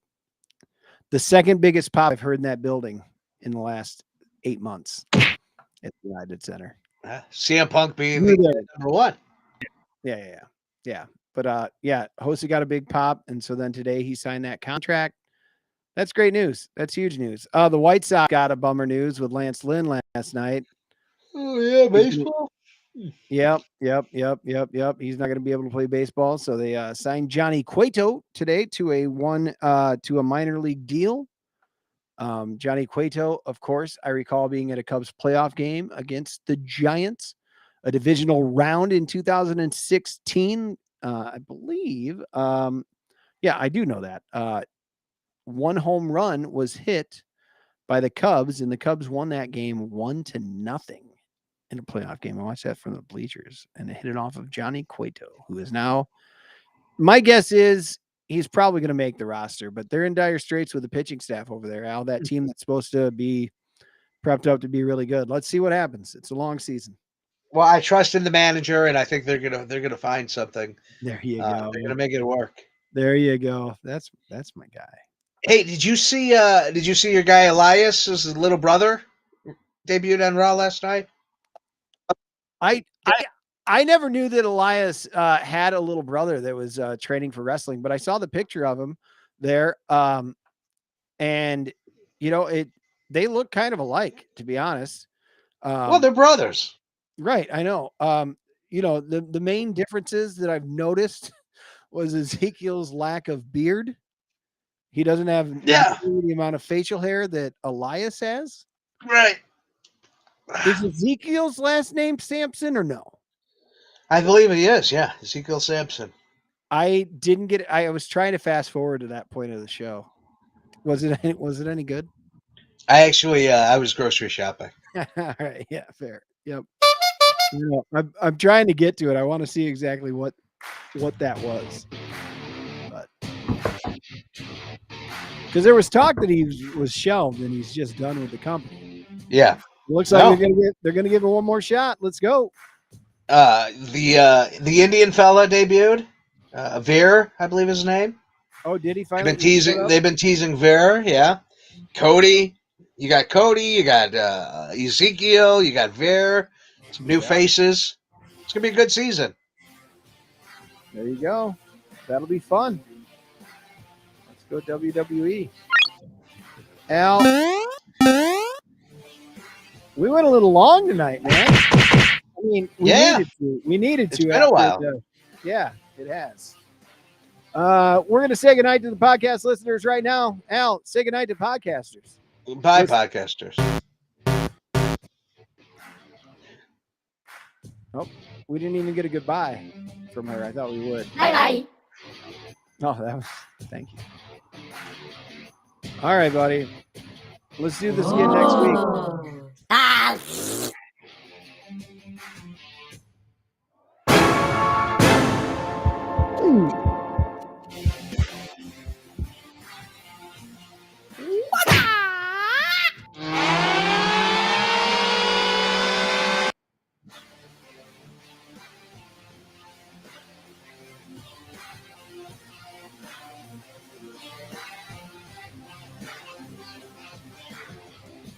The second biggest pop I've heard in that building in the last 8 months at the United Center. CM Punk being the number one. Yeah. But Hossa got a big pop, and so then today he signed that contract. That's great news. That's huge news. The White Sox got a bummer news with Lance Lynn last night. Oh yeah, baseball. Yep. He's not going to be able to play baseball, so they signed Johnny Cueto today to a minor league deal. Johnny Cueto, of course, I recall being at a Cubs playoff game against the Giants, a divisional round in 2016, I believe. I do know that. One home run was hit by the Cubs, and the Cubs won that game 1-0 in a playoff game. I watched that from the bleachers, and they hit it off of Johnny Cueto, who is now, my guess is he's probably going to make the roster, but they're in dire straits with the pitching staff over there, Al, that team that's supposed to be prepped up to be really good. Let's see what happens. It's a long season. Well, I trust in the manager, and I think they're gonna find something. There you go. They're gonna make it work. There you go. That's my guy. Hey, did you see your guy Elias, his little brother, debuted on Raw last night? I never knew that Elias had a little brother that was training for wrestling, but I saw the picture of him there. And they look kind of alike, to be honest. Well, they're brothers. Right. I know. The main differences that I've noticed was Ezekiel's lack of beard. He doesn't have the amount of facial hair that Elias has. Right. Is Ezekiel's last name Sampson or no? I believe he is. Yeah. Ezekiel Sampson. I didn't get it. I was trying to fast forward to that point of the show. Was it any good? I actually, I was grocery shopping. All right. Yeah, fair. Yep. I'm trying to get to it. I want to see exactly what that was. But because there was talk that he was shelved and he's just done with the company. Yeah. Looks like they're gonna give him one more shot. Let's go. The Indian fella debuted. Veer, I believe his name. Oh, did he finally? They've been teasing Veer, yeah. Cody. You got Cody, you got Ezekiel, you got Veer, some new faces. It's gonna be a good season. There you go. That'll be fun. Let's go WWE. Al, we went a little long tonight, man. I mean, we needed to. It's been a while. Yeah, it has. We're going to say goodnight to the podcast listeners right now. Al, say goodnight to podcasters. Bye, podcasters. Oh, we didn't even get a goodbye from her. I thought we would. Bye-bye. Oh, that was, thank you. All right, buddy. Let's do this again next week. Ah. 2.